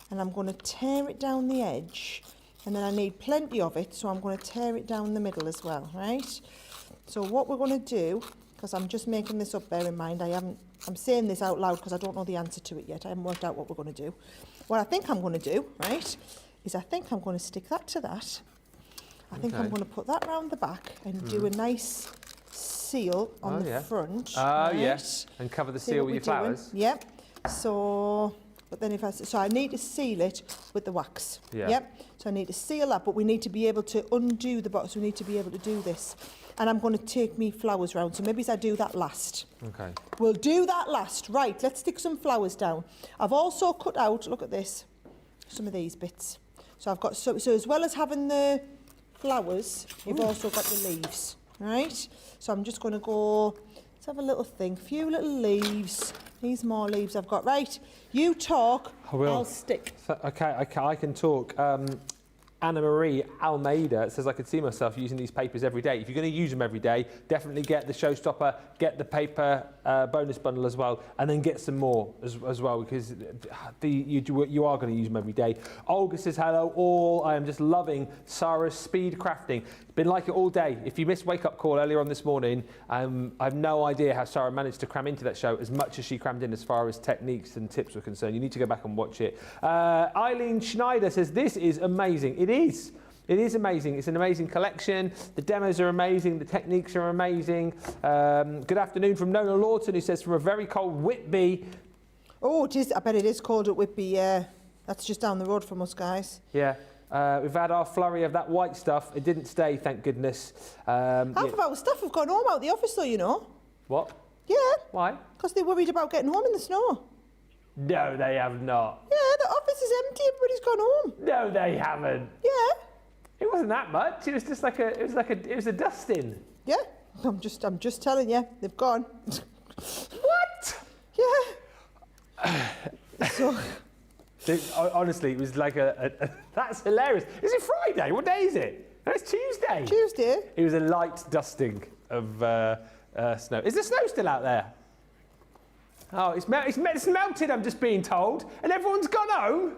and I'm going to tear it down the edge, and then I need plenty of it, so I'm going to tear it down the middle as well, right? So what we're going to do, because I'm just making this up, bear in mind, I'm saying this out loud because I don't know the answer to it yet. I haven't worked out what we're going to do. What I think I'm going to do, right, is I think I'm going to stick that to that. I think I'm going to put that round the back and do a nice seal on the front. Oh, right? yes. And cover the See seal what with your we're doing? flowers. Yep. So, but then so I need to seal it with the wax. Yeah. Yep. So I need to seal that, but we need to be able to undo the box. We need to be able to do this. And I'm going to take me flowers round. So maybe I do that last. Okay. We'll do that last. Right, let's stick some flowers down. I've also cut out, look at this, some of these bits. So I've got, so as well as having the flowers, you've also got the leaves, right? So I'm just going to go, let's have a little thing, few little leaves. These more leaves I've got. Right, you talk, I will. I'll stick. So, okay, I can talk. Anna Marie Almeida says, I could see myself using these papers every day. If you're going to use them every day, definitely get the Showstopper, get the paper bonus bundle as well, and then get some more as well, because you are going to use them every day. Olga says, hello all. I am just loving Sarah's speed crafting. Been like it all day. If you missed Wake Up Call earlier on this morning, I have no idea how Sarah managed to cram into that show as much as she crammed in as far as techniques and tips were concerned. You need to go back and watch it. Eileen Schneider says, this is amazing. It is. It is amazing. It's an amazing collection. The demos are amazing. The techniques are amazing. Good afternoon from Nona Lawton, who says, from a very cold Whitby. Oh, it is. I bet it is cold at Whitby. That's just down the road from us, guys. Yeah. We've had our flurry of that white stuff. It didn't stay, thank goodness. Half of our staff have gone home out the office, though, you know. What? Yeah. Why? Because they're worried about getting home in the snow. No, they have not. Yeah, the office is empty. Everybody's gone home. No, they haven't. Yeah. It wasn't that much. It was just like it was a dusting. Yeah. I'm just telling you, they've gone. What? Yeah. So. Honestly, it was like that's hilarious. Is it Friday? What day is it? No, it's Tuesday. Tuesday. It was a light dusting of snow. Is the snow still out there? Oh, it's melted, I'm just being told. And everyone's gone home?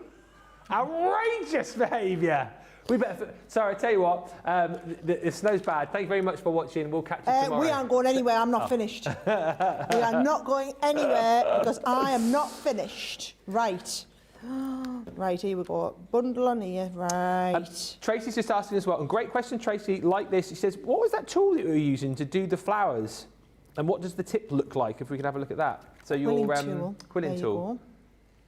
Outrageous behaviour. We better. Sorry, I tell you what, the snow's bad. Thank you very much for watching. We'll catch you tomorrow. We aren't going anywhere. I'm not finished. We are not going anywhere because I am not finished. Right. Right, here we go. Bundle on here. Right. Tracy's just asking as well, and great question, Tracy. Like this, she says, what was that tool that you were using to do the flowers? And what does the tip look like? If we can have a look at that. So your quilling tool.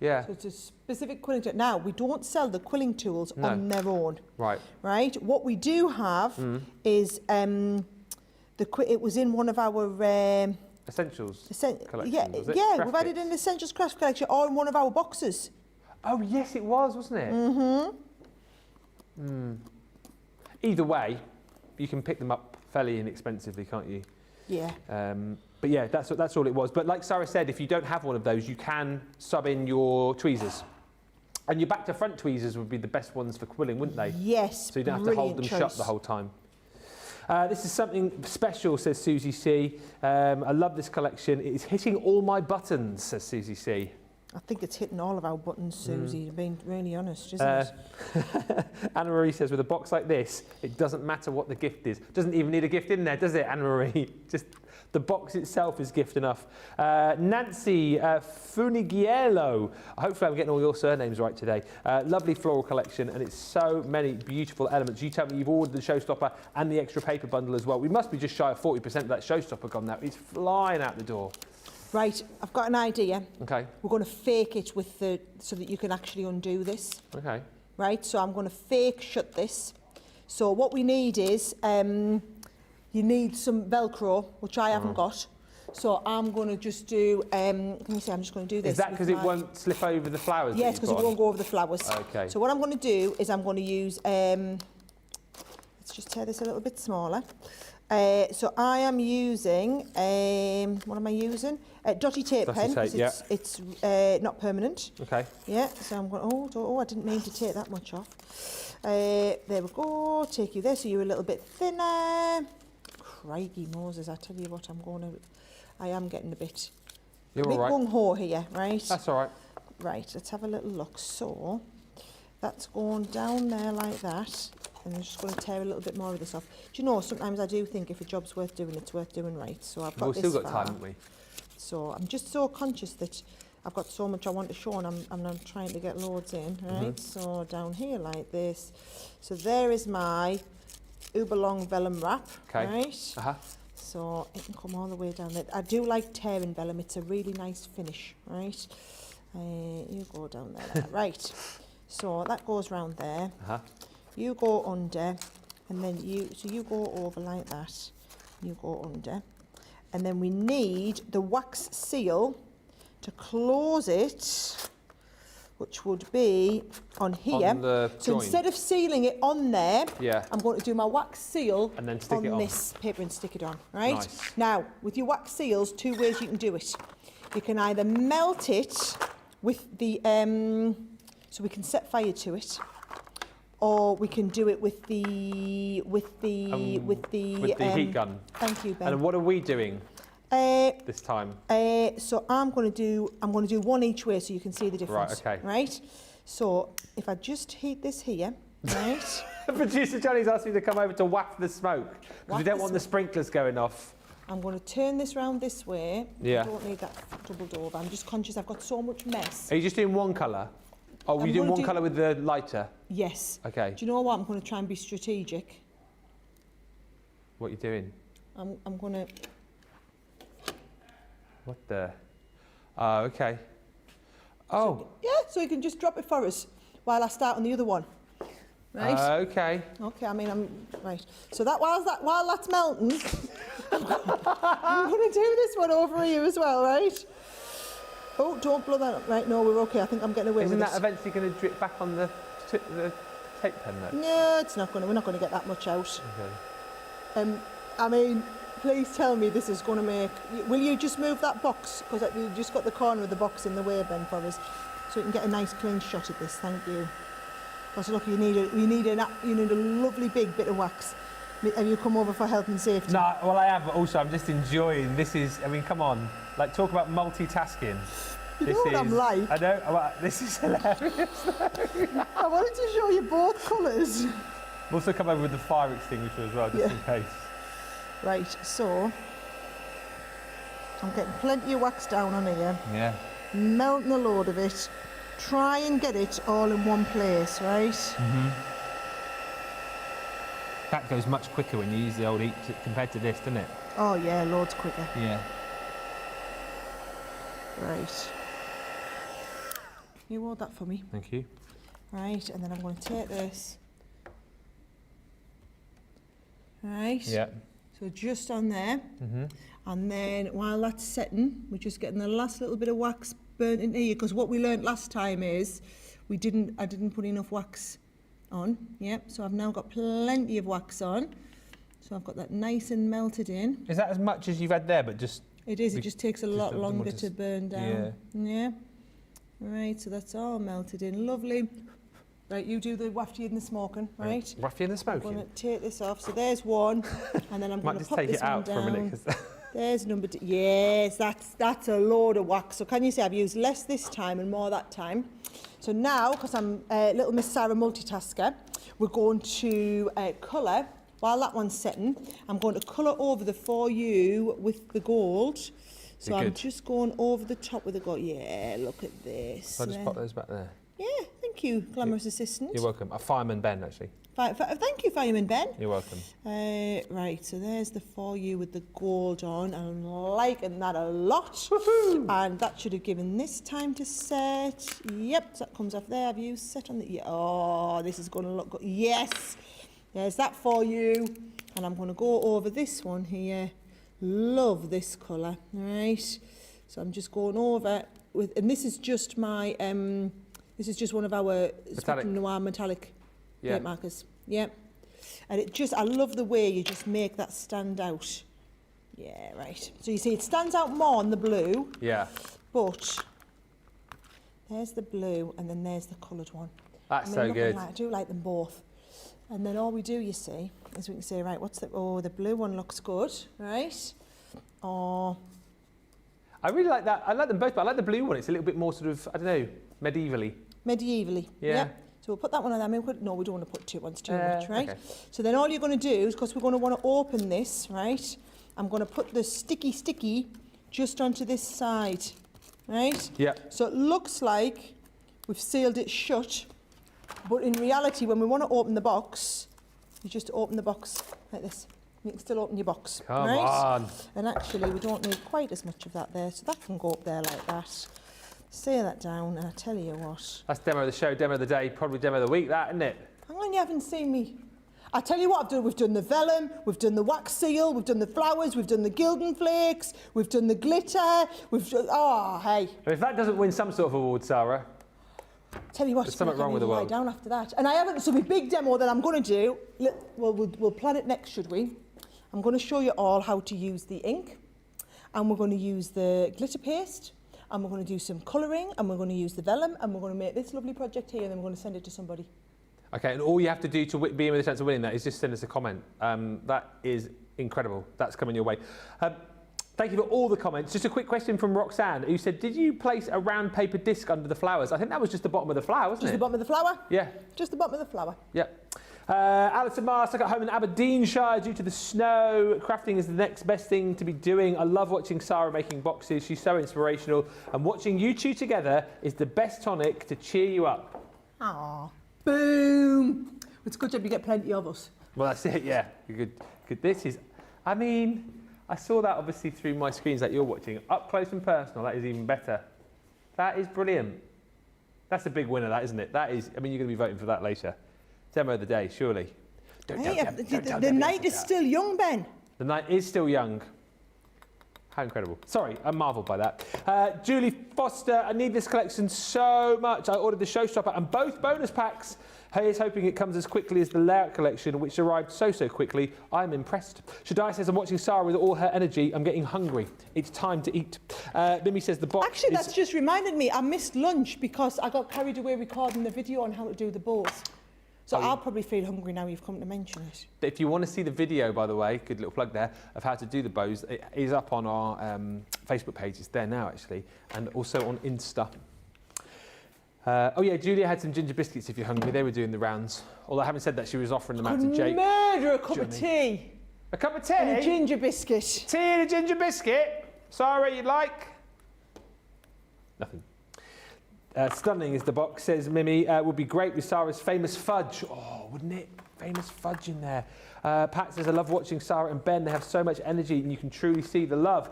Yeah. So it's a specific quilling tool. Now, we don't sell the quilling tools on their own. Right. Right. What we do have is it was in one of our Essentials collection, yeah, was it? yeah, Craft we've had it kits? in the Essentials Craft collection or in one of our boxes. Oh yes, it was, wasn't it? Either way, you can pick them up fairly inexpensively, can't you? Yeah. But yeah, that's all it was. But like Sarah said, if you don't have one of those, you can sub in your tweezers. And your back to front tweezers would be the best ones for quilling, wouldn't they? Yes. So you don't have to hold them shut the whole time. This is something special, says Susie C. I love this collection. It is hitting all my buttons, says Susie C. I think it's hitting all of our buttons, Susie, being really honest, isn't it? Anna Marie says, with a box like this, it doesn't matter what the gift is. Doesn't even need a gift in there, does it, Anna Marie? Just the box itself is gift enough. Nancy Funigiello. Hopefully I'm getting all your surnames right today. Lovely floral collection, and it's so many beautiful elements. You tell me you've ordered the showstopper and the extra paper bundle as well. We must be just shy of 40% of that showstopper gone now. It's flying out the door. Right, I've got an idea. Okay. We're going to fake it with so that you can actually undo this. Okay. Right, so I'm going to fake shut this. So what we need is, you need some Velcro, which I haven't got. So I'm going to just do, let me see, I'm just going to do this. Is that because it won't slip over the flowers? Yes, because it won't go over the flowers. Okay. So what I'm going to do is I'm going to use, let's just tear this a little bit smaller. So I am using, what am I using? Dotty tape pen, because it's not permanent. Okay. Yeah, so I'm going, oh, I didn't mean to take that much off. There we go, take you there, so you're a little bit thinner. Crikey Moses, I tell you what, I am getting a bit gung-ho here, right? That's all right. Right, let's have a little look. So, that's going down there like that. And I'm just going to tear a little bit more of this off. Do you know, sometimes I do think if a job's worth doing, it's worth doing right. So I've got We've still got time, haven't we? So I'm just so conscious that I've got so much I want to show, and I'm trying to get loads in, right? So down here like this. So there is my uber long vellum wrap, right? So it can come all the way down there. I do like tearing vellum. It's a really nice finish, right? You go down there, like that. Right. So that goes round there. You go under, and then you go over like that. You go under. And then we need the wax seal to close it, which would be on here. On the so joint. Instead of sealing it on there, Yeah. I'm going to do my wax seal And then stick it on this paper and stick it on, right? Nice. Now, with your wax seals, two ways you can do it. You can either melt it with the, so we can set fire to it, or we can do it with the heat gun. Thank you, Ben. And what are we doing this time? So I'm going to do one each way so you can see the difference. Right, okay. Right? So if I just heat this here, right? Producer Johnny's asked me to come over to waft the smoke because we don't want the sprinklers going off. I'm going to turn this round this way. Yeah. I don't need that doubled over. I'm just conscious I've got so much mess. Are you just doing one colour? Oh, you're doing one colour with the lighter? Yes. Okay. Do you know what? I'm going to try and be strategic. What are you doing? I'm going to... What the? Oh, okay. Oh. So, yeah, so you can just drop it for us while I start on the other one. Right? Okay. Okay, I mean, I'm... Right. So while that's melting, I'm going to do this one over here as well, right? Oh, don't blow that up. Right, no, we're okay. I think I'm getting away with it. Isn't that eventually going to drip back on the tape pen though? No, it's not going to. We're not going to get that much out. Okay. I mean, please tell me this is going to make... Will you just move that box? Because you've just got the corner of the box in the way, Ben, for us. So we can get a nice clean shot at this. Thank you. Because look, you need a lovely big bit of wax. Have you come over for health and safety? No, well I have, but also I'm just enjoying. This is, I mean, come on. Like, talk about multitasking. You know what I'm like. I know. This is hilarious. I wanted to show you both colours. We'll also come over with the fire extinguisher as well, just in case. Right, so I'm getting plenty of wax down on here. Yeah. Melting a load of it. Try and get it all in one place, right? Mm-hmm. That goes much quicker when you use the old heat compared to this, doesn't it? Oh yeah, loads quicker. Yeah. Right. You hold that for me. Thank you. Right, and then I'm going to take this. Right. Yeah. So just on there. Mm-hmm. And then while that's setting, we're just getting the last little bit of wax burnt into here, because what we learnt last time is I didn't put enough wax on. Yep, so I've now got plenty of wax on. So I've got that nice and melted in. Is that as much as you've had there, but just... It is, it just takes a lot longer to burn down. Yeah. Right, so that's all melted in, lovely. Right, you do the wafty and the smoking, right? Wafty and the smoking? I'm going to take this off. So there's one, and then I'm going to pop this one down. Might just take it out for a minute. There's number two. Yes, that's a load of wax. So can you see I've used less this time and more that time. So now, because I'm little Miss Sarah multitasker, we're going to colour. While that one's setting, I'm going to colour over the For You with the gold. So I'm just going over the top with the gold. Yeah, look at this. I'll just pop those back there. Yeah, thank you, glamorous assistant. You're welcome. Fireman Ben, actually. Thank you, Fireman Ben. You're welcome. Right, so there's the For You with the gold on. I'm liking that a lot. Woohoo! And that should have given this time to set. Yep, so that comes off there. Have you set on the... Yeah. Oh, this is going to look good. Yes! There's that For You. And I'm going to go over this one here. Love this colour, right? So I'm just going over with... And this is just my... this is just one of our Spectrum Noir metallic paint markers. Yeah. And it just, I love the way you just make that stand out. Yeah, right. So you see it stands out more on the blue. Yeah. But there's the blue and then there's the coloured one. That's so good. I do like them both. And then all we do, you see, is we can say, right, what's the... Oh, the blue one looks good, right? Oh. I really like that. I like them both, but I like the blue one. It's a little bit more sort of, I don't know, medievally. Medievally. Yeah. Yep. So we'll put that one on there. I mean, no, we don't want to put two ones too much, right? Okay. So then all you're going to do is, because we're going to want to open this, right? I'm going to put the sticky just onto this side, right? Yeah. So it looks like we've sealed it shut, but in reality, when we want to open the box, you just open the box like this. You can still open your box, Come right? on. And actually, we don't need quite as much of that there, so that can go up there like that. Seal that down, and I tell you what. That's demo of the show, demo of the day, probably demo of the week, that, isn't it? Hang on, you haven't seen me. I tell you what I've done. We've done the vellum, we've done the wax seal, we've done the flowers, we've done the Gilding flakes, we've done the glitter, we've done... Oh, hey. If that doesn't win some sort of award, Sarah. Tell you what, there's something wrong with the world. Lie down after that. And I haven't... So my big demo that I'm going to do... We'll plan it next, should we? I'm going to show you all how to use the ink. And we're going to use the glitter paste. And we're going to do some colouring, and we're going to use the vellum, and we're going to make this lovely project here, and then we're going to send it to somebody. Okay, and all you have to do to be in with a chance of winning that is just send us a comment. That is incredible. That's coming your way. Thank you for all the comments. Just a quick question from Roxanne, who said, did you place a round paper disc under the flowers? I think that was just the bottom of the flower, wasn't it? Just the bottom of the flower? Yeah. Just the bottom of the flower. Yeah. Alison Mars, I got home in Aberdeenshire due to the snow. Crafting is the next best thing to be doing. I love watching Sarah making boxes. She's so inspirational. And watching you two together is the best tonic to cheer you up. Aww. Boom. It's a good job you get plenty of us. Well, that's it, yeah. Good. This is, I mean, I saw that obviously through my screens that you're watching. Up close and personal, that is even better. That is brilliant. That's a big winner, that, isn't it? That is, I mean, you're going to be voting for that later. Demo of the day, surely. The night is still young, Ben. The night is still young. How incredible. Sorry, I'm marvelled by that. Julie Foster, I need this collection so much. I ordered the showstopper and both bonus packs. Here's hoping it comes as quickly as the layout collection, which arrived so quickly. I'm impressed. Shadai says, I'm watching Sarah with all her energy. I'm getting hungry. It's time to eat. Mimi says the box Actually, that's just reminded me. I missed lunch because I got carried away recording the video on how to do the bows. So I'll probably feel hungry now you've come to mention it. If you want to see the video, by the way, good little plug there, of how to do the bows, it is up on our Facebook page. It's there now, actually, and also on Insta. Oh yeah, Julia had some ginger biscuits if you're hungry. They were doing the rounds. Although having said that, she was offering them out to Jake. Murder a cup of tea. A cup of tea? And a ginger biscuit. Tea and a ginger biscuit? Sarah, you'd like? Nothing. Stunning is the box, says Mimi. Would be great with Sarah's famous fudge. Oh, wouldn't it? Famous fudge in there. Pat says, I love watching Sarah and Ben. They have so much energy and you can truly see the love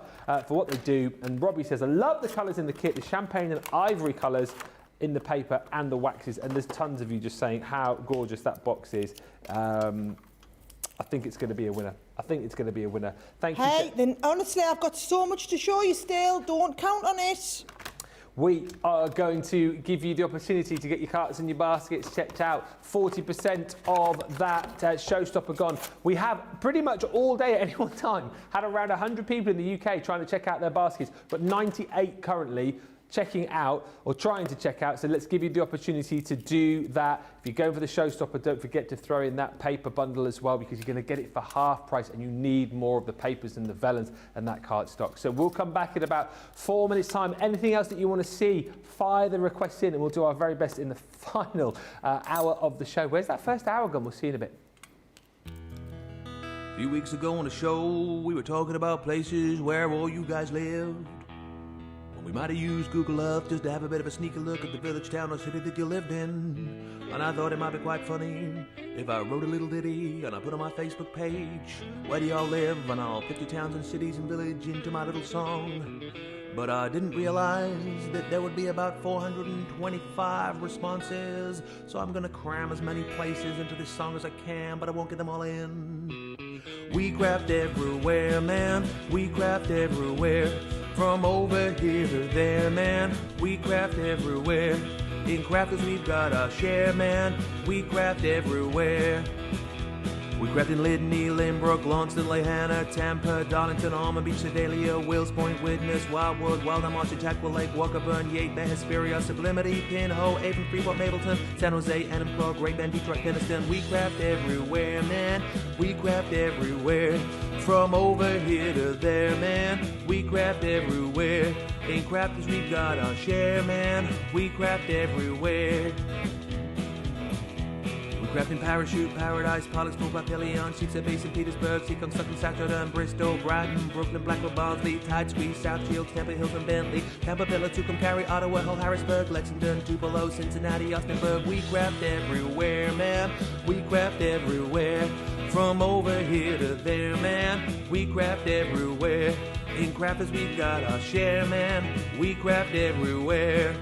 for what they do. And Robbie says, I love the colours in the kit, the champagne and ivory colours in the paper and the waxes. And there's tons of you just saying how gorgeous that box is. I think it's going to be a winner. I think it's going to be a winner. Thank you. Hey, then honestly, I've got so much to show you still. Don't count on it. We are going to give you the opportunity to get your carts and your baskets checked out. 40% of that showstopper gone. We have pretty much all day at any one time had around 100 people in the UK trying to check out their baskets, but 98 currently checking out or trying to check out. So let's give you the opportunity to do that. If you're going for the showstopper, don't forget to throw in that paper bundle as well, because you're going to get it for half price and you need more of the papers and the vellums and that card stock. So we'll come back in about 4 minutes time. Anything else that you want to see, fire the requests in and we'll do our very best in the final hour of the show. Where's that first hour gone? We'll see you in a bit. A few weeks ago on the show, we were talking about places where all you guys lived. We might have used Google Earth just to have a bit of a sneaky look at the village, town, or city that you lived in. And I thought it might be quite funny if I wrote a little ditty and I put on my Facebook page, where do y'all live? And I'll put your towns and cities and village into my little song. But I didn't realize that there would be about 425 responses. So I'm gonna cram as many places into this song as I can, but I won't get them all in. We craft everywhere, man. We craft everywhere. From over here to there, man, we craft everywhere. In crafters we've got our share, man, we craft everywhere. We craft in Lydney, Lynbrook, Launceston, Lehana, Tampa, Darlington, Almond Beach, Sedalia, Wills Point, Widnes, Wildwood, Wildham, Marsh, Chatswood Lake, Walkerburn, Yate, Bay, Hesperia, Sublimity, Pinhole, Avon, Freeport, Mapleton, San Jose, Enniscorp, Great Bend, Detroit, Keniston. We craft everywhere, man, we craft everywhere. From over here to there, man, we craft everywhere. In crafters we've got our share, man, we craft everywhere. Crafting Parachute, Paradise, Pollux, Papillion, Sheepshead Bay, St. Petersburg, Seacon, Sutton, Saturday, Bristol, Brighton, Brooklyn, Blackwell, Barnsley, Tide Squeeze, South Shields, Temple Hills and Bentley, Tampa, Villa, Tucumcari, Cary, Ottawa, Hull, Harrisburg, Lexington, Tupelo, Cincinnati, Austinburg. We craft everywhere, man. We craft everywhere. From over here to there, man. We craft everywhere. In crafters we've got our share, man. We craft everywhere.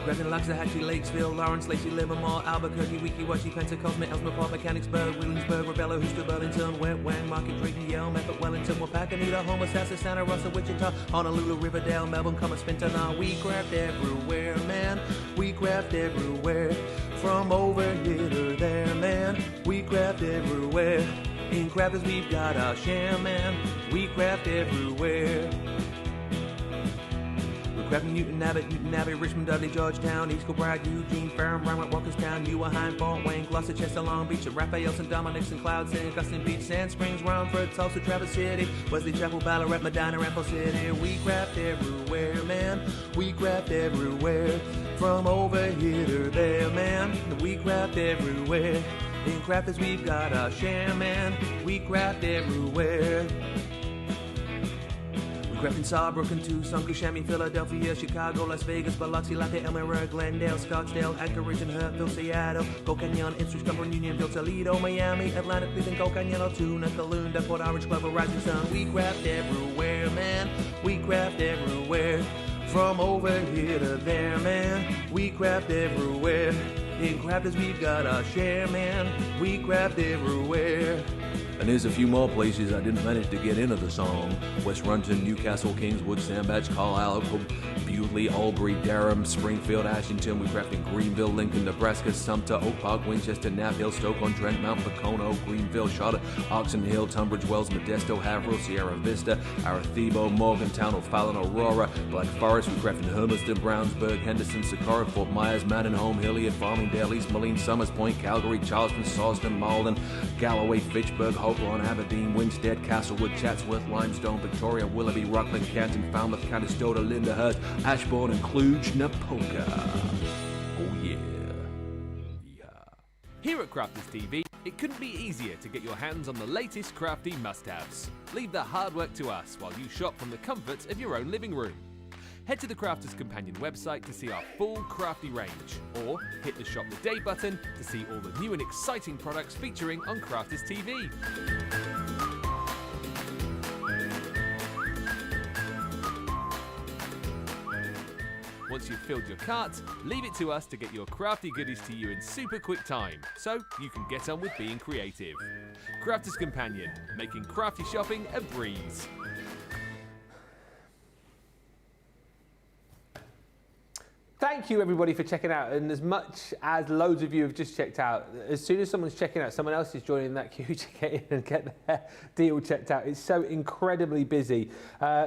Crafting Loxahatchee, Lakesville, Lawrence, Lacey, Livermore, Albuquerque, Weeki-Wachee, Pensacola, Elsmere, Mechanicsburg, Williamsburg, Rebella, Houston, Burlington, Wet Wang, Market, Drayton, Yale, Memphis, Wellington, Wapakoneta, Homer, Sassa, Santa Rosa, Wichita, Honolulu, Riverdale, Melbourne, Commerce, Spinton. We craft everywhere, man. We craft everywhere. From over here to there, man. We craft everywhere. In crafters we've got our share, man. We craft everywhere. Crafting Newton Abbey, Richmond, Dudley, Georgetown, East Kilbride, Eugene, Ferrum, Rhinewood, Walkerstown, Newarheim, Fort Wayne, Gloucester, Chester, Long Beach, Raphael, St. Dominic's, St. Cloud, St. Augustine Beach, Sand Springs, Romford, Tulsa, Traverse City, Wesley Chapel, Ballarat, Medina, Rampo City. We craft everywhere, man. We craft everywhere. From over here to there, man. We craft everywhere. In crafters we've got our share, man. We craft everywhere. Crafting Sawbrook and Tucson, Kissimmee, Philadelphia, Chicago, Las Vegas, Biloxi, Latte, Elmira, Glendale, Scottsdale, Anchorage and Hurtville, Seattle, Gold Canyon, Ipswich, Cumberland, Unionville, Toledo, Miami, Atlanta, Cleveland, Gold Canyon, Altoona, Calounda, Port Orange, Glover, Rising Sun. We craft everywhere, man. We craft everywhere. From over here to there, man. We craft everywhere. In crafters we've got our share, man. We craft everywhere. And there's a few more places I didn't manage to get into the song. West Runton, Newcastle, Kingswood, Sandbach, Carlisle, Bewley, Albury, Durham, Springfield, Ashington. We crafted Greenville, Lincoln, Nebraska, Sumter, Oak Park, Winchester, Knapp Hill, Stoke-on-Trent, Mount Pocono, Greenville, Charlotte, Oxon Hill, Tunbridge Wells, Modesto, Haverhill, Sierra Vista, Arecibo, Morgantown, O'Fallon, Aurora, Black Forest. We crafted Hermiston, Brownsburg, Henderson, Socorro, Fort Myers, Mandenholm, Hilliard, Farmingdale, East Moline, Summers Point, Calgary, Charleston, Sawston, Malden, Galloway, Fitchburg, Hopewell, Aberdeen, Winstead, Castlewood, Chatsworth, Limestone, Victoria, Willoughby, Rockland, Canton, Falmouth, Conestoga, Lyndhurst, Ashbourne, and Cluj-Napoca. Oh yeah. Here at Crafters TV, it couldn't be easier to get your hands on the latest crafty must-haves. Leave the hard work to us while you shop from the comforts of your own living room. Head to the Crafters Companion website to see our full crafty range, or hit the Shop the Day button to see all the new and exciting products featuring on Crafters TV. Once you've filled your cart, leave it to us to get your crafty goodies to you in super quick time, so you can get on with being creative. Crafters Companion, making crafty shopping a breeze. Thank you everybody for checking out, and as much as loads of you have just checked out, as soon as someone's checking out, someone else is joining that queue to get in and get their deal checked out. It's so incredibly busy.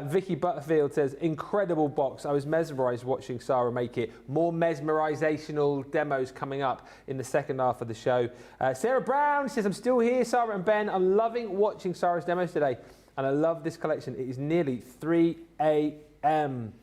Vicky Butterfield says, incredible box. I was mesmerised watching Sara make it. More mesmerisational demos coming up in the second half of the show. Sarah Brown says, I'm still here, Sara and Ben. I'm loving watching Sara's demos today, and I love this collection. It is nearly 3 a.m.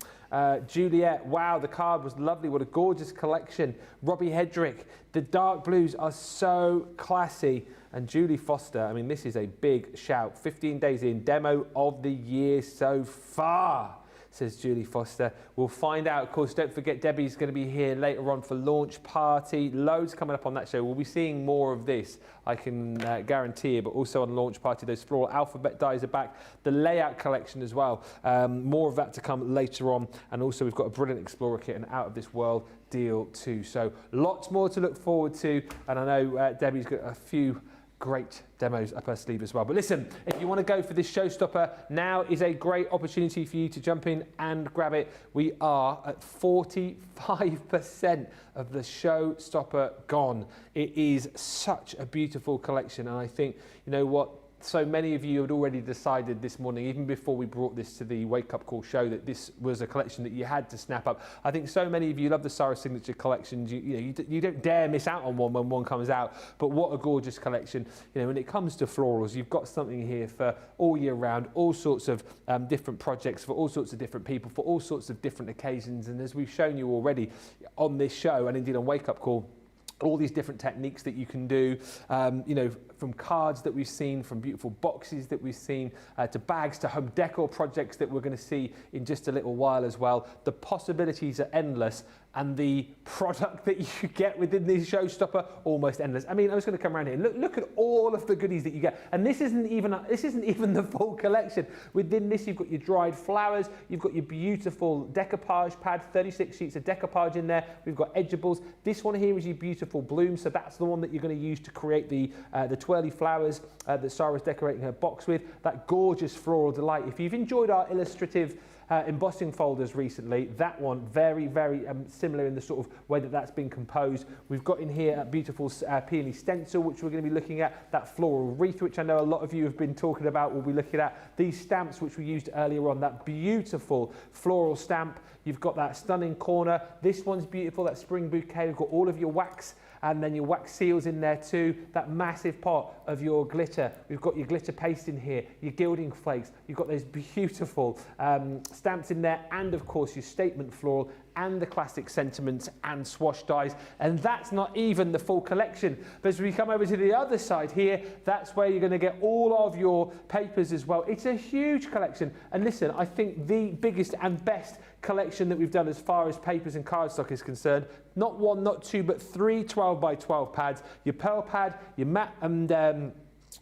Juliet, wow, the card was lovely. What a gorgeous collection. Robbie Hedrick, the dark blues are so classy. And Julie Foster, I mean, this is a big shout. 15 days in, demo of the year so far, says Julie Foster. We'll find out. Of course, don't forget, Debbie's going to be here later on for launch party. Loads coming up on that show. We'll be seeing more of this, I can guarantee you, but also on launch party, those floral alphabet dies are back. The layout collection as well. More of that to come later on. And also we've got a brilliant Explorer kit and out of this world deal too. So lots more to look forward to. And I know Debbie's got a few great demos up her sleeve as well. But listen, if you want to go for this showstopper, now is a great opportunity for you to jump in and grab it. We are at 45% of the showstopper gone. It is such a beautiful collection, and I think, you know what, so many of you had already decided this morning, even before we brought this to the Wake Up Call show, that this was a collection that you had to snap up. I think so many of you love the Sara Signature collections. You don't dare miss out on one when one comes out. But what a gorgeous collection. You know, when it comes to florals, you've got something here for all year round, all sorts of different projects, for all sorts of different people, for all sorts of different occasions. And as we've shown you already on this show, and indeed on Wake Up Call, all these different techniques that you can do, you know, from cards that we've seen, from beautiful boxes that we've seen, to bags, to home decor projects that we're going to see in just a little while as well. The possibilities are endless, and the product that you get within this showstopper, almost endless. I mean, I was going to come around here. Look at all of the goodies that you get, and this isn't even the full collection. Within this, you've got your dried flowers, you've got your beautiful decoupage pad, 36 sheets of decoupage in there. We've got edgeables. This one here is your beautiful bloom, so that's the one that you're going to use to create the twirly flowers that Sara's decorating her box with. That gorgeous floral delight. If you've enjoyed our illustrative embossing folders recently, that one very, very similar in the sort of way that that's been composed. We've got in here a beautiful peony stencil, which we're going to be looking at. That floral wreath, which I know a lot of you have been talking about, we'll be looking at. These stamps, which we used earlier on, that beautiful floral stamp. You've got that stunning corner. This one's beautiful, that spring bouquet. We've got all of your wax, and then your wax seals in there too. That massive pot of your glitter. We've got your glitter paste in here, your gilding flakes. You've got those beautiful stamps in there, and of course your statement floral and the classic sentiments and swash dies. And that's not even the full collection. But as we come over to the other side here, that's where you're going to get all of your papers as well. It's a huge collection. And listen, I think the biggest and best collection that we've done as far as papers and cardstock is concerned. Not one, not two, but 3 12x12 pads. Your pearl pad, your matte and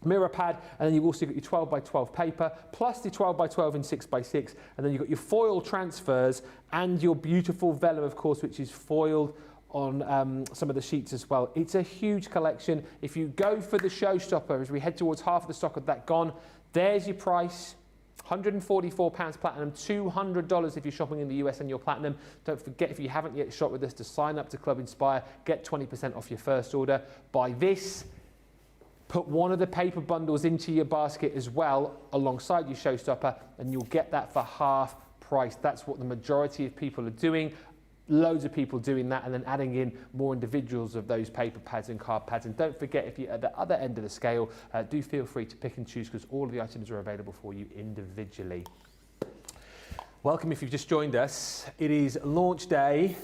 mirror pad, and then you've also got your 12x12 paper, plus the 12x12 and 6x6, and then you've got your foil transfers and your beautiful vellum, of course, which is foiled on some of the sheets as well. It's a huge collection. If you go for the showstopper, as we head towards half of the stock of that gone, there's your price. £144 platinum, $200 if you're shopping in the US and you're platinum. Don't forget, if you haven't yet shopped with us, to sign up to Club Inspire, get 20% off your first order. Buy this, put one of the paper bundles into your basket as well, alongside your showstopper, and you'll get that for half price. That's what the majority of people are doing. Loads of people doing that, and then adding in more individuals of those paper pads and card pads. And don't forget, if you're at the other end of the scale, do feel free to pick and choose, because all of the items are available for you individually. Welcome if you've just joined us. It is launch day,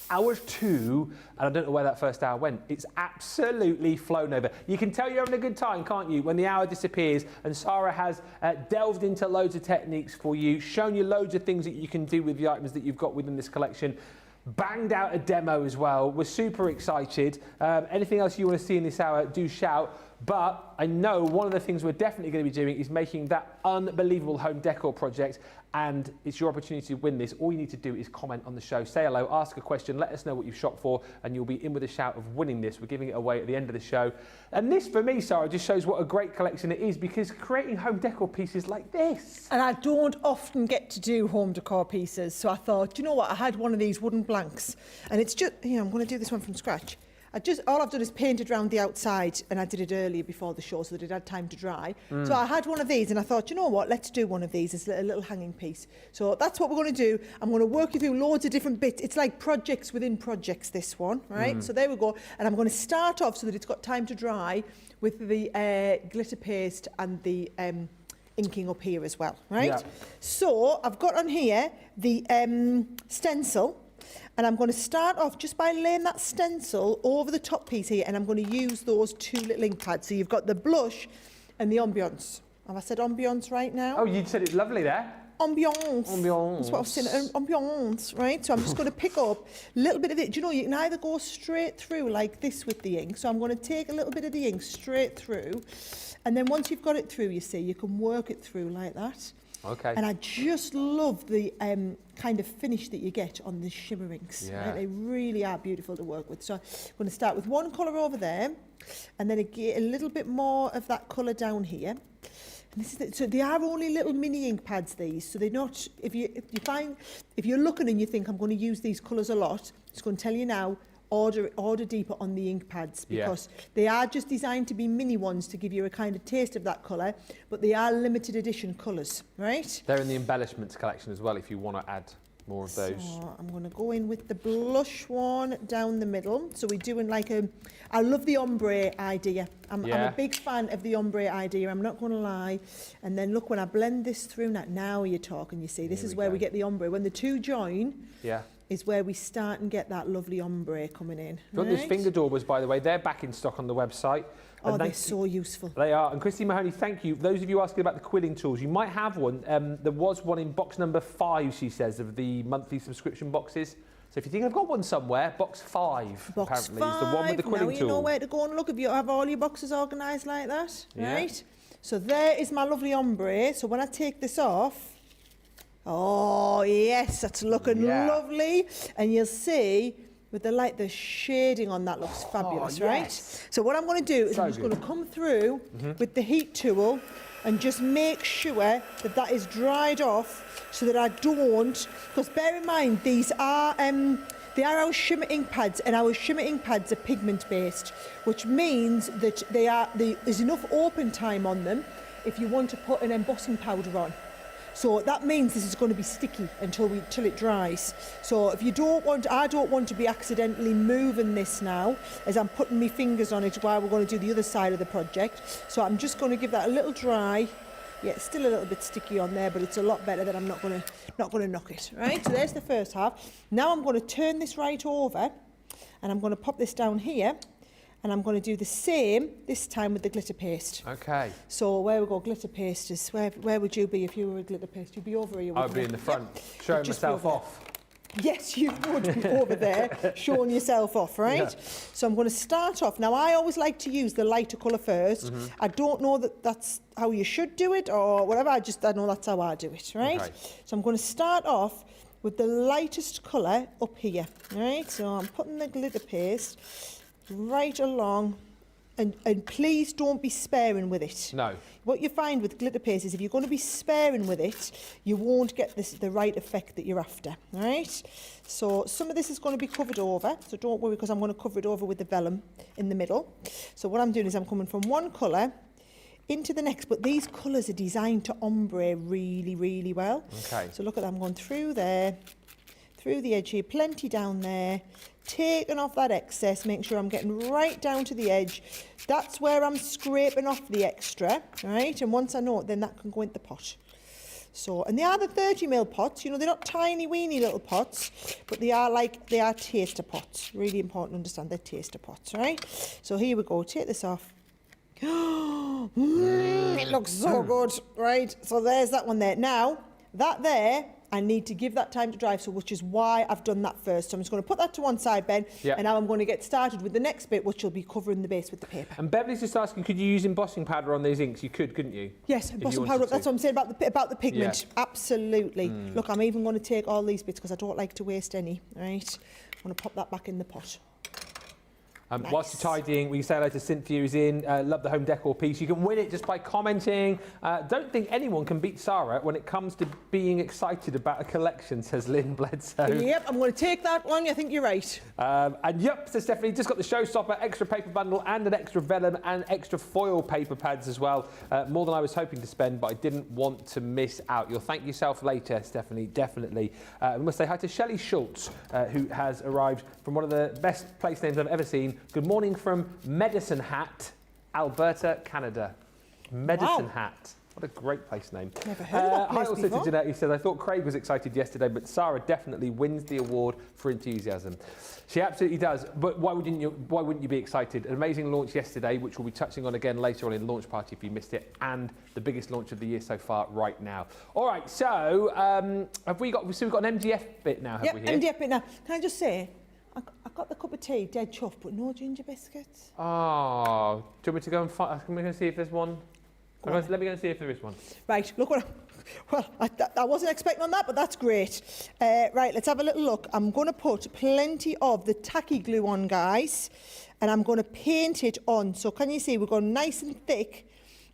hour 2, and I don't know where that first hour went. It's absolutely flown over. You can tell you're having a good time, can't you, when the hour disappears, and Sara has delved into loads of techniques for you, shown you loads of things that you can do with the items that you've got within this collection. Banged out a demo as well. We're super excited. Anything else you want to see in this hour, do shout. But I know one of the things we're definitely going to be doing is making that unbelievable home decor project, and it's your opportunity to win this. All you need to do is comment on the show, say hello, ask a question, let us know what you've shopped for, and you'll be in with a shout of winning this. We're giving it away at the end of the show. And this, for me, Sara, just shows what a great collection it is, because creating home decor pieces like this. And I don't often get to do home decor pieces, so I thought, you know what, I had one of these wooden blanks, and it's just, I'm going to do this one from scratch. All I've done is painted around the outside, and I did it earlier before the show so that it had time to dry. So I had one of these, and I thought, you know what, let's do one of these as a little hanging piece. So that's what we're going to do. I'm going to work you through loads of different bits. It's like projects within projects, this one, right? So there we go. And I'm going to start off so that it's got time to dry with the glitter paste and the inking up here as well, right? Yeah. So I've got on here the stencil. And I'm going to start off just by laying that stencil over the top piece here, and I'm going to use those 2 little ink pads. So you've got the blush and the ambiance. Have I said ambiance right now? Oh, you said it lovely there. Ambiance. Ambiance. That's what I was saying, ambiance, right? So I'm just going to pick up a little bit of it. Do you know, you can either go straight through like this with the ink. So I'm going to take a little bit of the ink straight through. And then once you've got it through, you see, you can work it through like that. Okay. And I just love the kind of finish that you get on the shimmer inks. Yeah. Right? They really are beautiful to work with. So I'm going to start with one colour over there, and then a little bit more of that colour down here. And this is so they are only little mini ink pads, these. So they're not. If you're looking and you think I'm going to use these colours a lot, it's going to tell you now. Order deeper on the ink pads, because they are just designed to be mini ones to give you a kind of taste of that colour, but they are limited edition colours, right? They're in the embellishments collection as well, if you want to add more of those. So I'm going to go in with the blush one down the middle. So we're doing like I love the ombre idea. I'm a big fan of the ombre idea, I'm not going to lie. And then look, when I blend this through, now you're talking, you see. This is where we get the ombre. When the two join, is where we start and get that lovely ombre coming in. Got those finger daubers, by the way. They're back in stock on the website. Oh, they're so useful. They are. And Christine Mahoney, thank you. Those of you asking about the quilling tools, you might have one. There was one in box number 5, she says, of the monthly subscription boxes. So if you think I've got one somewhere, box 5 apparently is the one with the quilling tool. Now you know where to go and look if you have all your boxes organised like that, right? So there is my lovely ombre. So when I take this off, oh yes, that's looking lovely, and you'll see with the light, the shading on that looks fabulous, right? So what I'm going to do is I'm just going to come through with the heat tool and just make sure that that is dried off, so that I don't, because bear in mind these are they are our shimmer ink pads, and our shimmer ink pads are pigment based, which means that there's enough open time on them if you want to put an embossing powder on. So that means this is going to be sticky until it dries. So if you don't want, I don't want to be accidentally moving this now as I'm putting my fingers on it while we're going to do the other side of the project. So I'm just going to give that a little dry. Yeah, it's still a little bit sticky on there, but it's a lot better that I'm not going to knock it. Right. So there's the first half. Now I'm going to turn this right over, and I'm going to pop this down here. And I'm going to do the same this time with the glitter paste. Okay. So where we go, glitter paste is, where would you be if you were a glitter paste? You'd be over here. I would be in the front, showing myself off. Yes, you would be over there, showing yourself off, right? Yeah. So I'm going to start off. Now, I always like to use the lighter colour first. I don't know that that's how you should do it or whatever. I know that's how I do it, right? Okay. So I'm going to start off with the lightest colour up here, right? So I'm putting the glitter paste right along, and please don't be sparing with it. No. What you find with glitter paste is if you're going to be sparing with it, you won't get the right effect that you're after, right? So some of this is going to be covered over, so don't worry, because I'm going to cover it over with the vellum in the middle. So what I'm doing is I'm coming from one colour into the next, but these colours are designed to ombre really, really well. Okay. So look at that, I'm going through there, through the edge here, plenty down there, taking off that excess, make sure I'm getting right down to the edge. That's where I'm scraping off the extra, right? And once I know it, then that can go into the pot. So, and they are the 30ml pots, you know, they're not tiny, weeny little pots, but they are taster pots. Really important to understand, they're taster pots, right? So here we go, take this off. It looks so good, right? So there's that one there. Now, that there, I need to give that time to dry, so which is why I've done that first. So I'm just going to put that to one side, Ben, and now I'm going to get started with the next bit, which will be covering the base with the paper. And Beverly's just asking, could you use embossing powder on these inks? You could, couldn't you? Yes, embossing powder, that's what I'm saying about the pigment. Yeah. Absolutely. Look, I'm even going to take all these bits because I don't like to waste any, right? I'm going to pop that back in the pot. Nice. Whilst you're tidying, we say hello to Cynthia who's in. Love the home decor piece. You can win it just by commenting. Don't think anyone can beat Sarah when it comes to being excited about a collection, says Lynn Bledsoe. Yep, I'm going to take that one. I think you're right. And yep, says Stephanie, just got the showstopper, extra paper bundle and an extra vellum and extra foil paper pads as well. More than I was hoping to spend, but I didn't want to miss out. You'll thank yourself later, Stephanie, definitely. We must say hi to Shelley Schultz, who has arrived from one of the best place names I've ever seen. Good morning from Medicine Hat, Alberta, Canada. Medicine Hat. What a great place name. Never heard of that place Hi also before. to Jeanette, who said, I thought Craig was excited yesterday, but Sarah definitely wins the award for enthusiasm. She absolutely does. But why wouldn't you be excited? An amazing launch yesterday, which we'll be touching on again later on in Launch Party if you missed it, and the biggest launch of the year so far right now. All right, so we've got an MDF bit now, have we here? MDF bit now. Can I just say, I got the cup of tea, dead chuffed, but no ginger biscuits. Oh, do you want me to go and find? I'm going to see if there's one. Let me go and see if there is one. Right, look what I wasn't expecting on that, but that's great. Right, let's have a little look. I'm going to put plenty of the tacky glue on, guys, and I'm going to paint it on. So can you see, we're going nice and thick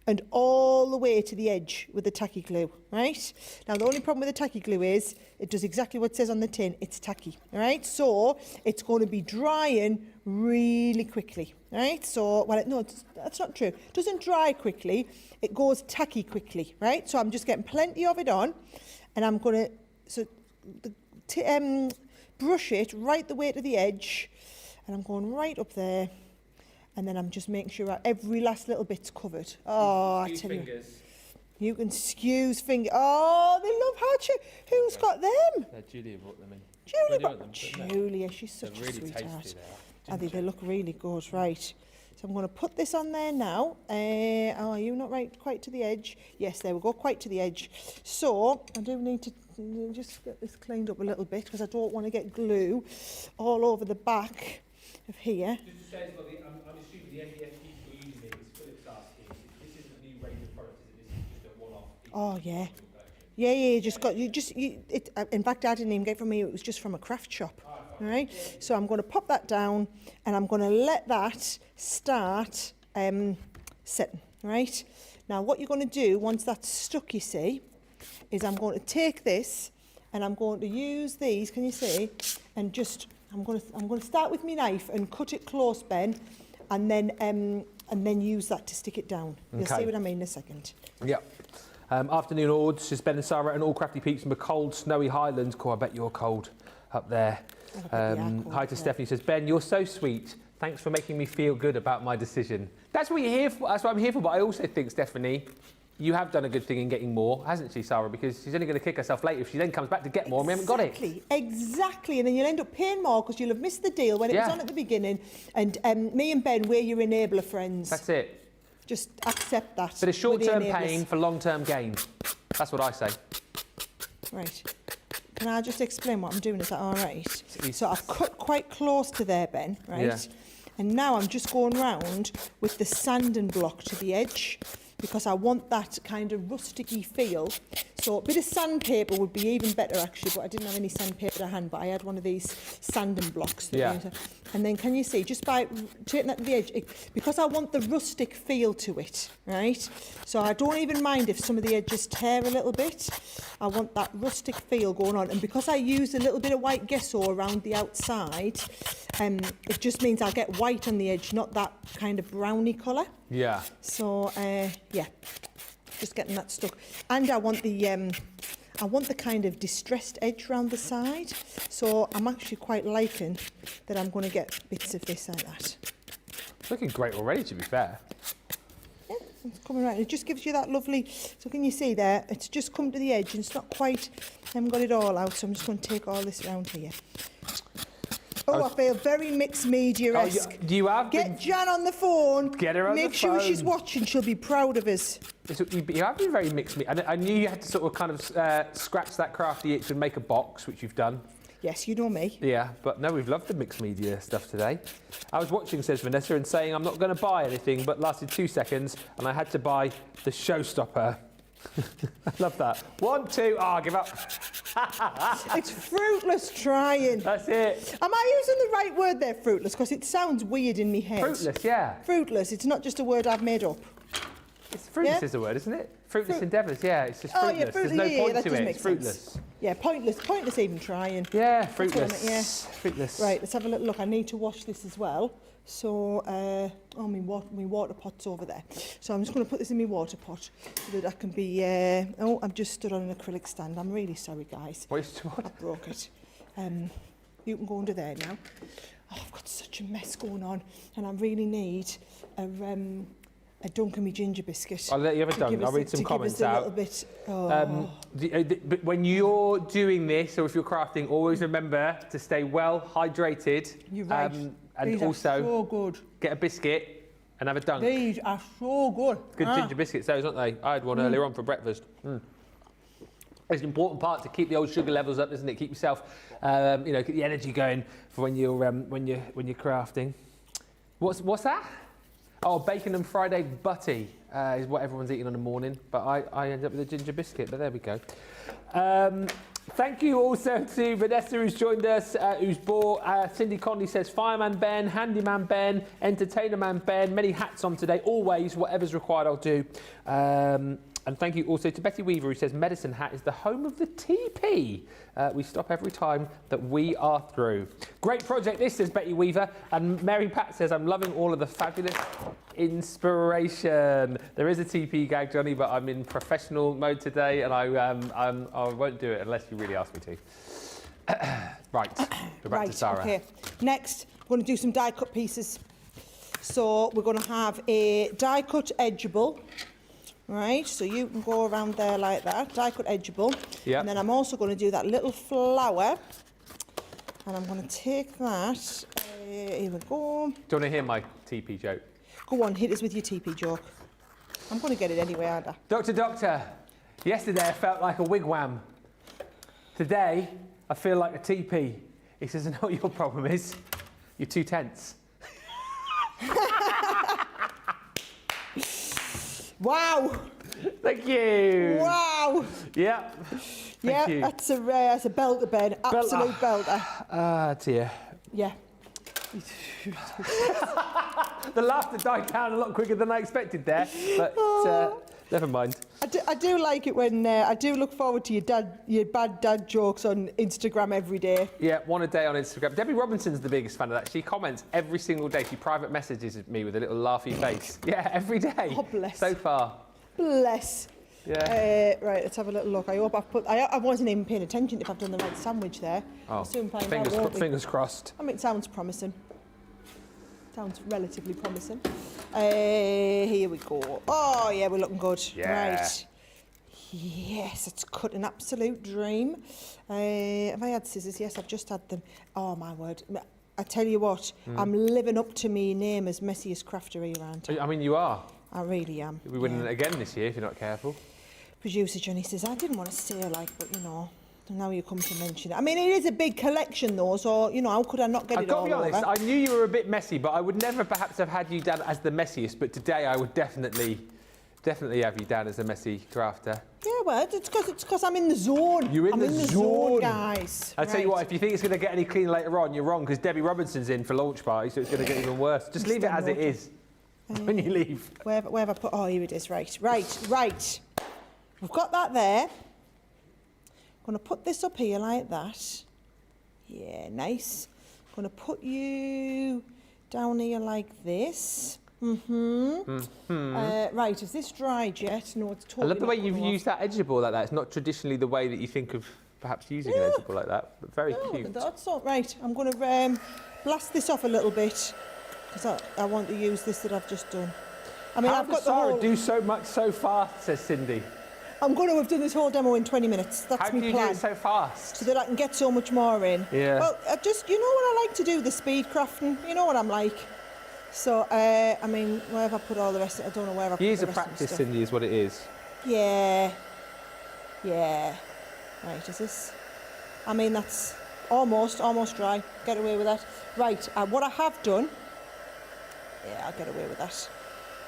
and all the way to the edge with the tacky glue, right? Now, the only problem with the tacky glue is it does exactly what it says on the tin. It's tacky, right? So it's going to be drying really quickly, right? So, well, no, that's not true. It doesn't dry quickly. It goes tacky quickly, right? So I'm just getting plenty of it on, and I'm going to brush it right the way to the edge, and I'm going right up there. And then I'm just making sure every last little bit's covered. Oh, I tell you. You can excuse fingers. Oh, they love heart shape. Who's got them? Julia brought them in. Julia, she's such a sweetheart. They look really good, right. So I'm going to put this on there now. Oh, are you not right quite to the edge? Yes, there we go, quite to the edge. So I do need to just get this cleaned up a little bit because I don't want to get glue all over the back of here. Just to say as well, I'm assuming the MDF piece you're using here is Philip's asking. This isn't a new range of products, is it? This is just a one-off. Oh, yeah. Yeah, in fact, I didn't even get it from me, it was just from a craft shop. All right, so I'm going to pop that down and I'm going to let that start setting, right? Now, what you're going to do once that's stuck, you see, is I'm going to take this and I'm going to use these, can you see, and just, I'm going to start with my knife and cut it close, Ben, and then use that to stick it down. You'll see what I mean in a second. Yeah. Afternoon ords, just Ben and Sarah and all crafty peeps from the cold, snowy Highlands. Cool, I bet you're cold up there. Hi to Stephanie, says, Ben, you're so sweet. Thanks for making me feel good about my decision. That's what you're here for. That's what I'm here for. But I also think, Stephanie, you have done a good thing in getting more, hasn't she, Sarah? Because she's only going to kick herself later if she then comes back to get more and we haven't got it. Exactly. And then you'll end up paying more because you'll have missed the deal when it was on at the beginning. And me and Ben, we're your enabler friends. That's it. Just accept that. But a short-term pain for long-term gain. That's what I say. Right. Can I just explain what I'm doing? Is that all right? So I've cut quite close to there, Ben, right? Yeah. And now I'm just going round with the sanding block to the edge. because I want that kind of rusticy feel. So a bit of sandpaper would be even better actually, but I didn't have any sandpaper to hand, but I had one of these sanding blocks. And then can you see, just by taking that to the edge, because I want the rustic feel to it, right? So I don't even mind if some of the edges tear a little bit. I want that rustic feel going on. And because I use a little bit of white gesso around the outside, it just means I'll get white on the edge, not that kind of browny colour. Yeah. So, yeah, just getting that stuck. And I want the kind of distressed edge around the side. So I'm actually quite liking that I'm going to get bits of this like that. It's looking great already, to be fair. Yeah, it's coming right. It just gives you that lovely, so can you see there? It's just come to the edge and it's not quite, I haven't got it all out, so I'm just going to take all this around here. Oh, I feel very mixed media-esque. Oh, you have Get Jan on the phone. Get her on the phone. Make sure she's watching. She'll be proud of us. You have been very mixed media. I knew you had to sort of kind of scratch that crafty itch and make a box, which you've done. Yes, you know me. Yeah, but no, we've loved the mixed media stuff today. I was watching, says Vanessa, and saying I'm not going to buy anything, but lasted 2 seconds, and I had to buy the showstopper. I love that. 1, 2, give up. It's fruitless trying. That's it. Am I using the right word there, fruitless? Because it sounds weird in me head. Fruitless, yeah. Fruitless. It's not just a word I've made up. It's fruitless is the word, isn't it? Fruitless endeavours, yeah. It's just fruitless. Yeah, There's no point to it. It's sense. fruitless. Yeah, pointless. Pointless even trying. Yeah, That's what I fruitless. meant, yeah. Fruitless. Right, let's have a little look. I need to wash this as well. So, my water pot's over there. So I'm just going to put this in my water pot so that I can be... I've just stood on an acrylic stand. I'm really sorry, guys. What is what? I broke it. You can go under there now. Oh, I've got such a mess going on, and I really need a dunk of my ginger biscuit. I'll let you have a dunk. I'll read some comments out. Bit, but when you're doing this, or if you're crafting, always remember to stay well hydrated. You're right. And These also are so good. get a biscuit and have a dunk. These are so good. Good ginger biscuits, those, aren't they? I had one earlier on for breakfast. It's an important part to keep the old sugar levels up, isn't it? Keep yourself, get the energy going for when you're crafting. What's that? Oh, bacon and fried egg butty is what everyone's eating in the morning, but I end up with a ginger biscuit. But there we go. Thank you also to Vanessa, who's joined us, who's bought. Cindy Conley says, Fireman Ben, Handyman Ben, Entertainer Man Ben, many hats on today. Always, whatever's required, I'll do. And thank you also to Betty Weaver, who says, Medicine Hat is the home of the TP. We stop every time that we are through. Great project this, says Betty Weaver. And Mary Pat says, I'm loving all of the fabulous inspiration. There is a TP gag, Johnny, but I'm in professional mode today, and I won't do it unless you really ask me to. Right, we're back to Sarah. Okay. Next, we're going to do some die cut pieces. So we're going to have a die cut edgeable. Right, so you can go around there like that, die cut edgeable. Yeah. And then I'm also going to do that little flower. And I'm going to take that. Here we go. Do you want to hear my TP joke? Go on, hit us with your TP joke. I'm going to get it anyway, aren't I? Doctor, yesterday I felt like a wigwam. Today, I feel like a TP. He says, I know what your problem is. You're too tense. Wow! Thank you. Wow! Yeah. Thank you. That's a belter, Ben. Absolute belter. Ah, dear. Yeah. The laughter died down a lot quicker than I expected there, but never mind. I do like it when I do look forward to your bad dad jokes on Instagram every day. Yeah, one a day on Instagram. Debbie Robinson's the biggest fan of that. She comments every single day. She private messages me with a little laughy face. Yeah, every day. Oh, bless. So far. Bless. Yeah. Right, let's have a little look. I hope I've put... I wasn't even paying attention if I've done the right sandwich there. Oh, I'll soon find out, won't we? fingers crossed. I mean, it sounds promising. Sounds relatively promising. Here we go. Oh, yeah, we're looking good. Yeah. Right. Yes, it's cut an absolute dream. Have I had scissors? Yes, I've just had them. Oh, my word. I tell you what, I'm living up to me name as messiest craftery around town. I mean, you are. I really am. You'll be winning it again this year if you're not careful. Producer Johnny says, I didn't want to say but now you come to mention it. I mean, it is a big collection though, so, how could I not get it all over? I've got to be honest, I knew you were a bit messy, but I would never perhaps have had you down as the messiest, but today I would definitely Definitely have you down as a messy crafter. Yeah, well, it's because I'm in the zone. You're in I'm the in the zone. guys. I'll tell you what, if you think it's going to get any cleaner later on, you're wrong, because Debbie Robinson's in for launch party, so it's going to get even worse. Just leave it as it is when you leave. Where have I put? Oh, here it is. Right. We've got that there. I'm going to put this up here like that. Yeah, nice. I'm going to put you down here like this. Right, is this dried yet? No, it's totally I love the way not you've coming off. used that edge board like that. It's not traditionally the way that you think of perhaps using an edge board like that, but very cute. That's all right. I'm going to blast this off a little bit because I want to use this that I've just done. I mean, How I've does got the Sarah whole... do so much so fast, says Cindy. I'm going to have done this whole demo in 20 minutes. That's How do my you do plan. it so fast? So that I can get so much more in. Yeah. Well, you know what I like to do, the speed crafting. You know what I'm like. So, I mean, where have I put all the rest of it? I don't know where I've put the Years rest of of practice, the stuff. Cindy, is what it is. Yeah. Right, is this? I mean, that's almost dry. Get away with that. Right, what I have done... Yeah, I'll get away with that.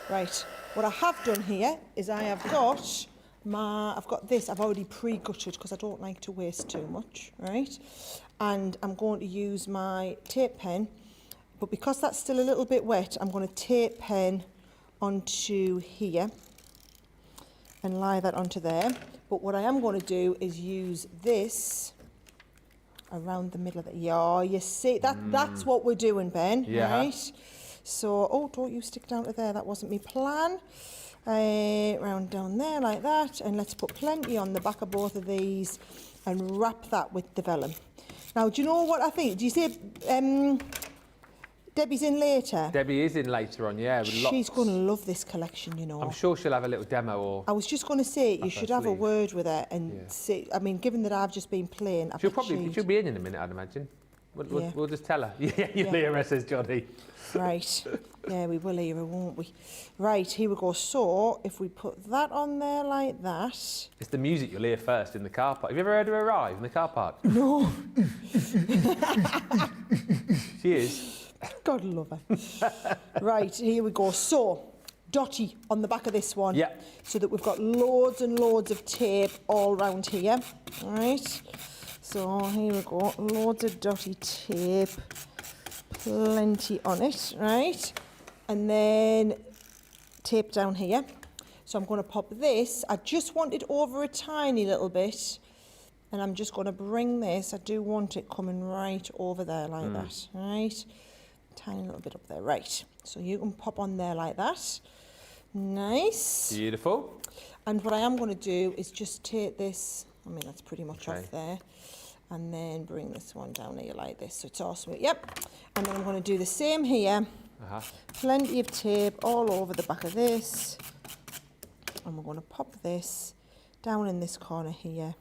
Right, what I have done here is I have got I've got this, I've already pre-gutted because I don't like to waste too much, right? And I'm going to use my tape pen, but because that's still a little bit wet, I'm going to tape pen onto here and lie that onto there. But what I am going to do is use this around the middle of it. Yeah, you see, that's what we're doing, Ben, right? So, oh, don't you stick down to there, that wasn't my plan. Round down there like that, and let's put plenty on the back of both of these and wrap that with the vellum. Now, do you know what I think? Do you see Debbie's in later? Debbie is in later on, yeah. With She's lots. going to love this collection, you know. I'm sure she'll have a little demo or... I was just going to say, you should have a sleeve. word with her and see, I mean, given that I've just been playing, She'll be in a minute, I'd imagine. We'll just tell her. Yeah, Yeah. Leah, says Johnny. Right. Yeah, we will hear her, won't we? Right, here we go. So, if we put that on there like that... It's the music you'll hear first in the car park. Have you ever heard her arrive in the car park? No. She is. God love her. Right, here we go. So, dotty on the back of this one. Yeah. So that we've got loads and loads of tape all round here. All right. So, here we go. Loads of dotty tape. Plenty on it, right? And then tape down here. So I'm going to pop this. I just want it over a tiny little bit. And I'm just going to bring this. I do want it coming right over there like that, right? Tiny little bit up there, right. So you can pop on there like that. Nice. Beautiful. And what I am going to do is just take this, I mean, that's pretty much off there. And then bring this one down here like this. So it's all sweet. Yep. And then I'm going to do the same here. Plenty of tape all over the back of this. And we're going to pop this down in this corner here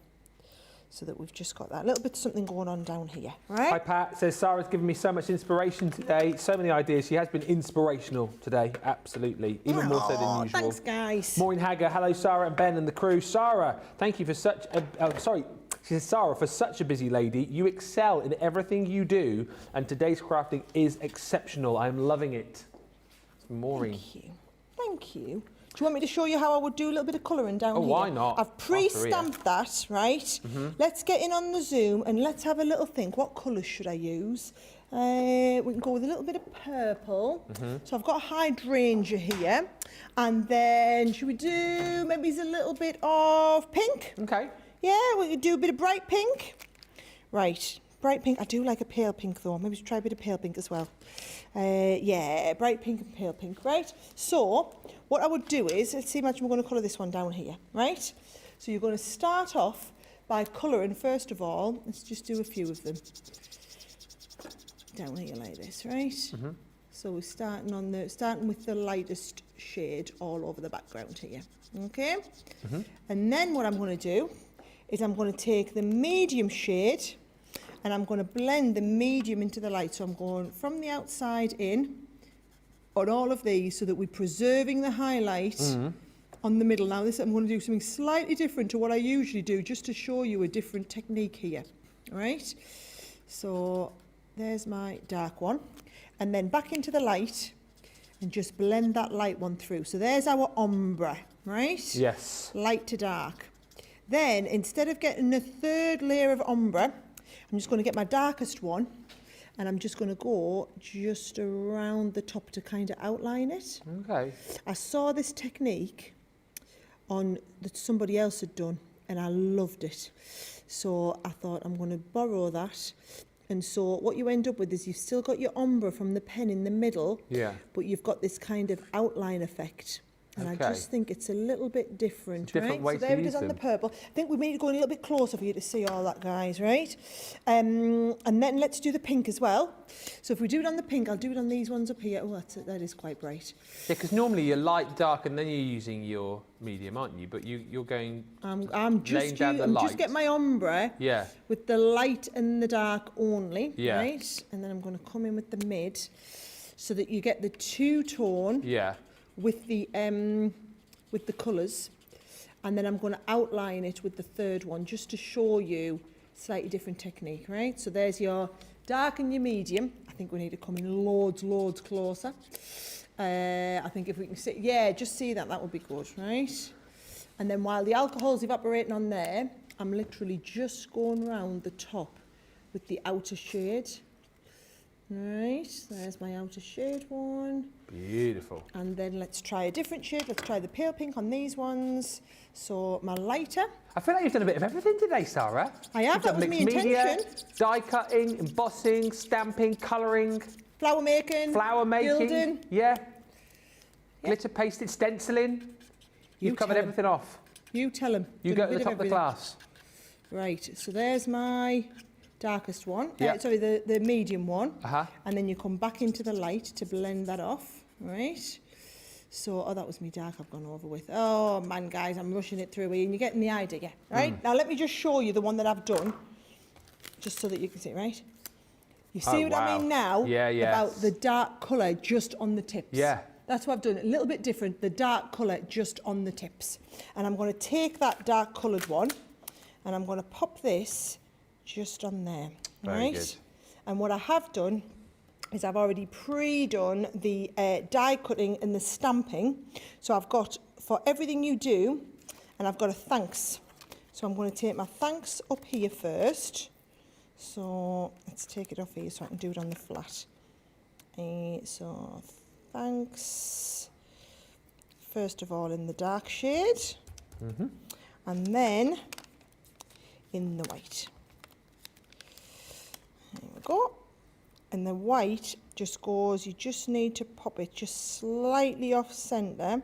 so that we've just got that little bit of something going on down here. Right? Hi, Pat. Says, Sarah's given me so much inspiration today. So many ideas. She has been inspirational today. Absolutely. Even more so than usual. Thanks, guys. Maureen Hagger. Hello, Sarah and Ben and the crew. Sarah, thank you for such a... She says, Sarah, for such a busy lady, you excel in everything you do, and today's crafting is exceptional. I'm loving it. It's Maureen. Thank you. Thank you. Do you want me to show you how I would do a little bit of colouring down here? Oh, why not? I've pre-stamped that, right? Let's get in on the Zoom and let's have a little think. What colours should I use? We can go with a little bit of purple. So I've got hydrangea here. And then should we do maybe a little bit of pink? Okay. Yeah, we could do a bit of bright pink. Right, bright pink. I do like a pale pink though. Maybe try a bit of pale pink as well. Yeah, bright pink and pale pink, right? So, what I would do is, let's see, imagine we're going to colour this one down here, right? So you're going to start off by colouring, first of all, let's just do a few of them. Down here like this, right? So we're starting with the lightest shade all over the background here, okay? And then what I'm going to do is I'm going to take the medium shade and I'm going to blend the medium into the light. So I'm going from the outside in on all of these so that we're preserving the highlight on the middle. Now this, I'm going to do something slightly different to what I usually do just to show you a different technique here. All right? So there's my dark one. And then back into the light and just blend that light one through. So there's our ombre. right? Yes. Light to dark. Then, instead of getting a third layer of ombre, I'm just going to get my darkest one, and I'm just going to go just around the top to kind of outline it. Okay. I saw this technique that somebody else had done, and I loved it. So I thought I'm going to borrow that. And so what you end up with is you've still got your ombre from the pen in the middle, Yeah. but you've got this kind of outline effect. And Okay. I just think it's a little bit different, It's a different right? way So to there it use is on the them. purple. I think we need to go in a little bit closer for you to see all that, guys, right? And then let's do the pink as well. So if we do it on the pink, I'll do it on these ones up here. Oh, that is quite bright. Yeah, because normally you're light, dark, and then you're using your medium, aren't you? But you're going. I'm just getting my ombre Yeah. with the light and the dark only, Yeah. right? And then I'm going to come in with the mid so that you get the two-tone Yeah. with the colours, and then I'm going to outline it with the third one just to show you slightly different technique, right? So there's your dark and your medium. I think we need to come in loads closer. I think if we can see, yeah, just see that would be good, right? And then while the alcohol's evaporating on there, I'm literally just going around the top with the outer shade. Right, there's my outer shade one. Beautiful. And then let's try a different shade. Let's try the pale pink on these ones. So my lighter. I feel like you've done a bit of everything today, Sarah. I have, You've that done was my mixed media, intention. die cutting, embossing, stamping, colouring, Flower making. flower making. Gilding. Yeah. Glitter pasted, stenciling. You You've covered tell 'em. everything off. You tell them. You go to the top of the class. Right, so there's my darkest one. Yeah. Sorry, the medium one. Uh-huh. And then you come back into the light to blend that off, right? So, oh, that was me dark I've gone over with. Oh, man, guys, I'm rushing it through here, and you're getting the idea, right? Now, let me just show you the one that I've done, just so that you can see, right? You see what I mean now? Yeah, yeah. About the dark colour just on the tips. Yeah. That's what I've done, a little bit different, the dark colour just on the tips. And I'm going to take that dark coloured one, and I'm going to pop this just on there, Very right? good. And what I have done is I've already pre-done the die cutting and the stamping. So I've got for everything you do, and I've got a thanks. So I'm going to take my thanks up here first. So let's take it off here so I can do it on the flat. So thanks, first of all in the dark shade, and then in the white. There we go. And the white just goes, you just need to pop it just slightly off centre,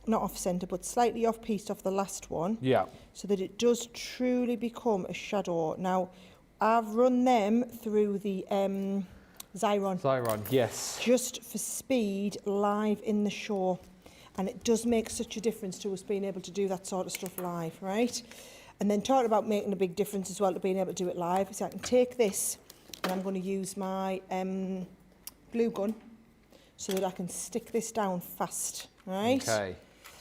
not off centre, but slightly off piece off the last one, Yeah. so that it does truly become a shadow. Now, I've run them through the Xyron, Xyron, yes. just for speed live in the show. And it does make such a difference to us being able to do that sort of stuff live, right? And then talking about making a big difference as well to being able to do it live, so I can take this and I'm going to use my glue gun so that I can stick this down fast, right? Okay.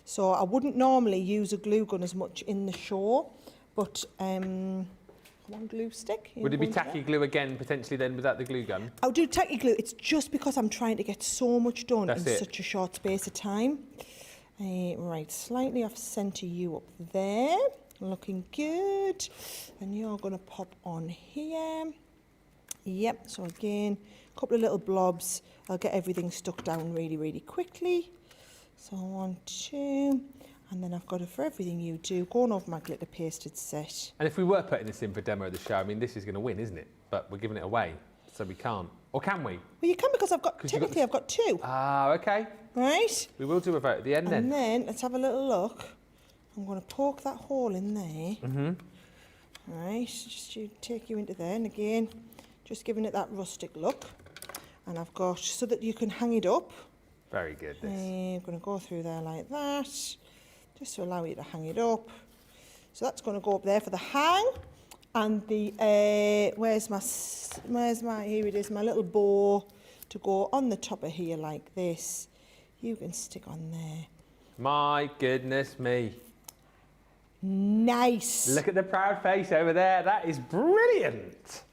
So I wouldn't normally use a glue gun as much in the show, but one glue stick. Would it be tacky glue again, potentially, then, without the glue gun? I'll do tacky glue. It's just because I'm trying to get so much done That's in it. such a short space of time. Right, slightly off centre you up there. Looking good. And you're going to pop on here. Yep, so again, a couple of little blobs. I'll get everything stuck down really, really quickly. So 1, 2, and then I've got it for everything you do, going over my glitter pasted set. And if we were putting this in for demo of the show, I mean, this is going to win, isn't it? But we're giving it away, so we can't. Or can we? Well, you can because I've got, 'Cause you've got technically I've got 2, Ah, okay. right? We will do a vote at the end And then. then, let's have a little look. I'm going to poke that hole in there. Right, just to take you into there, and again, just giving it that rustic look. And I've got, so that you can hang it up, Very good, this. I'm going to go through there like that, just to allow you to hang it up. So that's going to go up there for the hang. And the, where's my, here it is, my little bow to go on the top of here like this. You can stick on there. My goodness me. Nice. Look at the proud face over there. That is brilliant.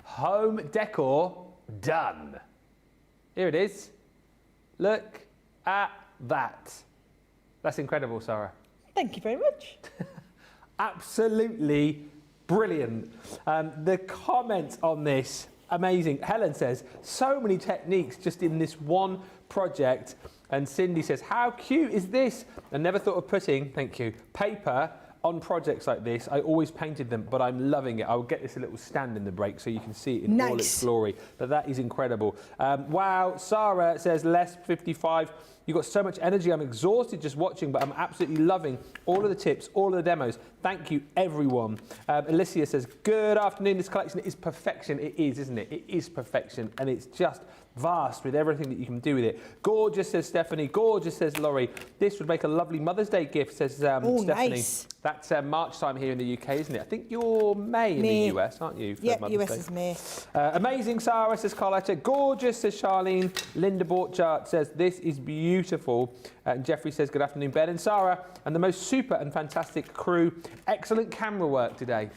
Home decor done. Here it is. Look at that. That's incredible, Sarah. Thank you very much. Absolutely brilliant. The comments on this, amazing. Helen says, so many techniques just in this one project. And Cindy says, how cute is this? I never thought of putting, thank you, paper on projects like this. I always painted them, but I'm loving it. I'll get this a little stand in the break so you can see it in all its glory. But that is incredible. Wow, Sarah says, less 55. You've got so much energy. I'm exhausted just watching, but I'm absolutely loving all of the tips, all of the demos. Thank you, everyone. Alicia says, good afternoon. This collection is perfection. It is, isn't it? It is perfection, and it's just vast with everything that you can do with it. Gorgeous, says Stephanie. Gorgeous, says Laurie. This would make a lovely Mother's Day gift, says Stephanie. Nice. That's March time here in the UK, isn't it? I think you're May in the US, aren't you? Yep, Mother's US Day? is May. Amazing, Sarah, says Carlotta. Gorgeous, says Charlene. Linda Borchardt says, this is beautiful. And Jeffrey says, good afternoon, Ben and Sarah. And the most super and fantastic crew. Excellent camera work today.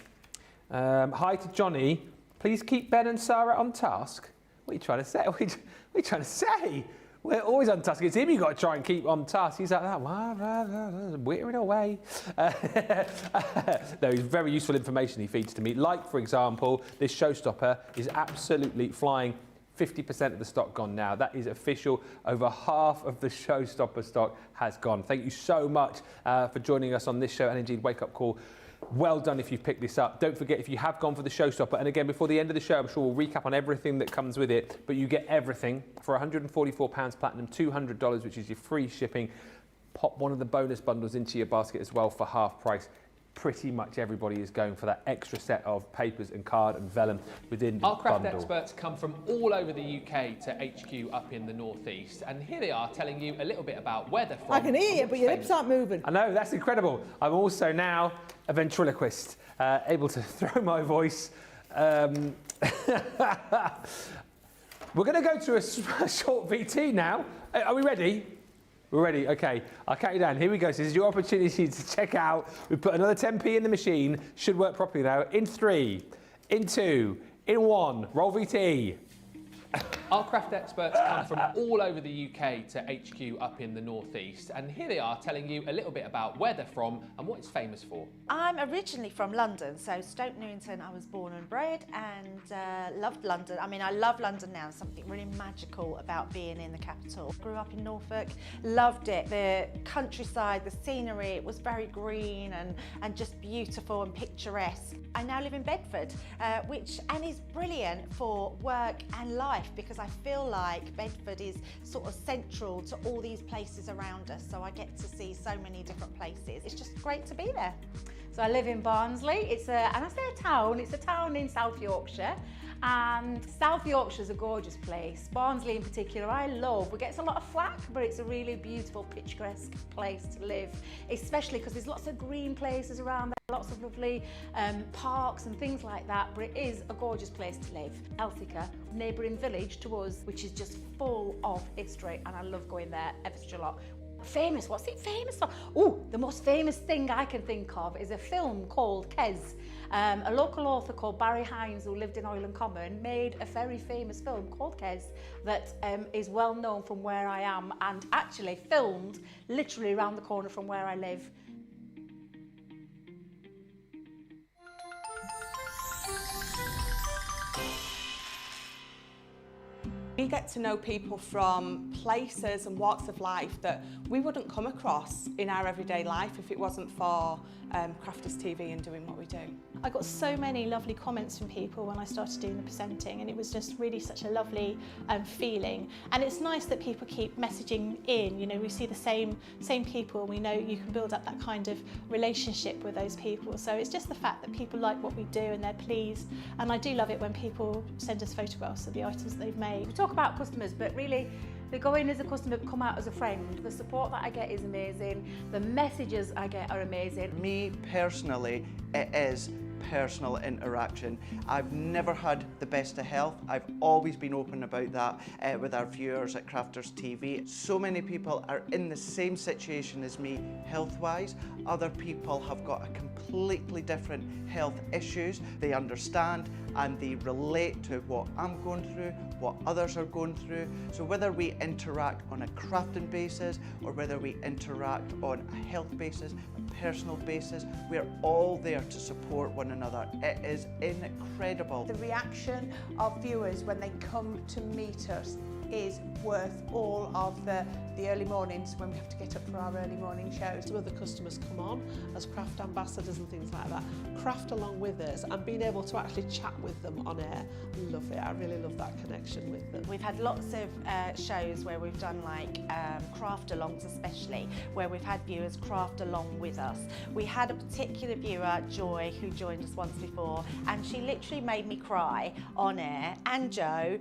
Hi to Johnny. Please keep Ben and Sarah on task. What are you trying to say? What are you trying to say? We're always on task. It's him you've got to try and keep on task. He's like that, whittering away. No, he's very useful information he feeds to me. Like, for example, this showstopper is absolutely flying. 50% of the stock gone now. That is official. Over half of the showstopper stock has gone. Thank you so much for joining us on this show and indeed Wake Up Call. Well done if you've picked this up. Don't forget, if you have gone for the showstopper, and again, before the end of the show, I'm sure we'll recap on everything that comes with it, but you get everything for £144 platinum, $200, which is your free shipping. Pop one of the bonus bundles into your basket as well for half price. Pretty much everybody is going for that extra set of papers and card and vellum within the Our craft bundle. experts come from all over the UK to HQ up in the northeast, and here they are telling you a little bit about where they're from. I can hear you, but your lips aren't moving. I know, that's incredible. I'm also now a ventriloquist, able to throw my voice. We're going to go to a short VT now. Are we ready? We're ready, okay. I'll count you down. Here we go. So this is your opportunity to check out. We put another 10p in the machine. Should work properly now. In 3, in 2, in 1. Roll VT. Our craft experts come from all over the UK to HQ up in the northeast, and here they are telling you a little bit about where they're from and what it's famous for. I'm originally from London, so Stoke Newington I was born and bred, and loved London. I mean, I love London now, something really magical about being in the capital. Grew up in Norfolk, loved it. The countryside, the scenery, it was very green and just beautiful and picturesque. I now live in Bedford, which is brilliant for work and life, because I feel like Bedford is sort of central to all these places around us, so I get to see so many different places. It's just great to be there. So I live in Barnsley. It's and I say a town, it's a town in South Yorkshire. And South Yorkshire's a gorgeous place. Barnsley in particular, I love. It gets a lot of flack, but it's a really beautiful, picturesque place to live, especially because there's lots of green places around there, lots of lovely parks and things like that, but it is a gorgeous place to live. Elthicka, neighbouring village to us, which is just full of history, and I love going there ever such a lot. Famous, what's it famous for? Oh, the most famous thing I can think of is a film called Kes. A local author called Barry Hines, who lived in Oiland Common, made a very famous film called Kes that is well known from where I am, and actually filmed literally around the corner from where I live. We get to know people from places and walks of life that we wouldn't come across in our everyday life if it wasn't for Crafters TV and doing what we do. I got so many lovely comments from people when I started doing the presenting, and it was just really such a lovely feeling. And it's nice that people keep messaging in. You know, we see the same people, and we know you can build up that kind of relationship with those people. So it's just the fact that people like what we do and they're pleased. And I do love it when people send us photographs of the items that they've made. We talk about customers, but really they go in as a customer, come out as a friend. The support that I get is amazing. The messages I get are amazing. Me personally, it is personal interaction. I've never had the best of health. I've always been open about that with our viewers at Crafters TV. So many people are in the same situation as me health-wise. Other people have got a completely different health issues. They understand and they relate to what I'm going through, what others are going through. So whether we interact on a crafting basis or whether we interact on a health basis, a personal basis, we're all there to support one another. It is incredible. The reaction of viewers when they come to meet us is worth all of the early mornings when we have to get up for our early morning shows. Some of the customers come on as craft ambassadors and things like that, craft along with us, and being able to actually chat with them on air. I love it. I really love that connection with them. We've had lots of shows where we've done like craft alongs, especially where we've had viewers craft along with us. We had a particular viewer, Joy, who joined us once before, and she literally made me cry on air, and Joe,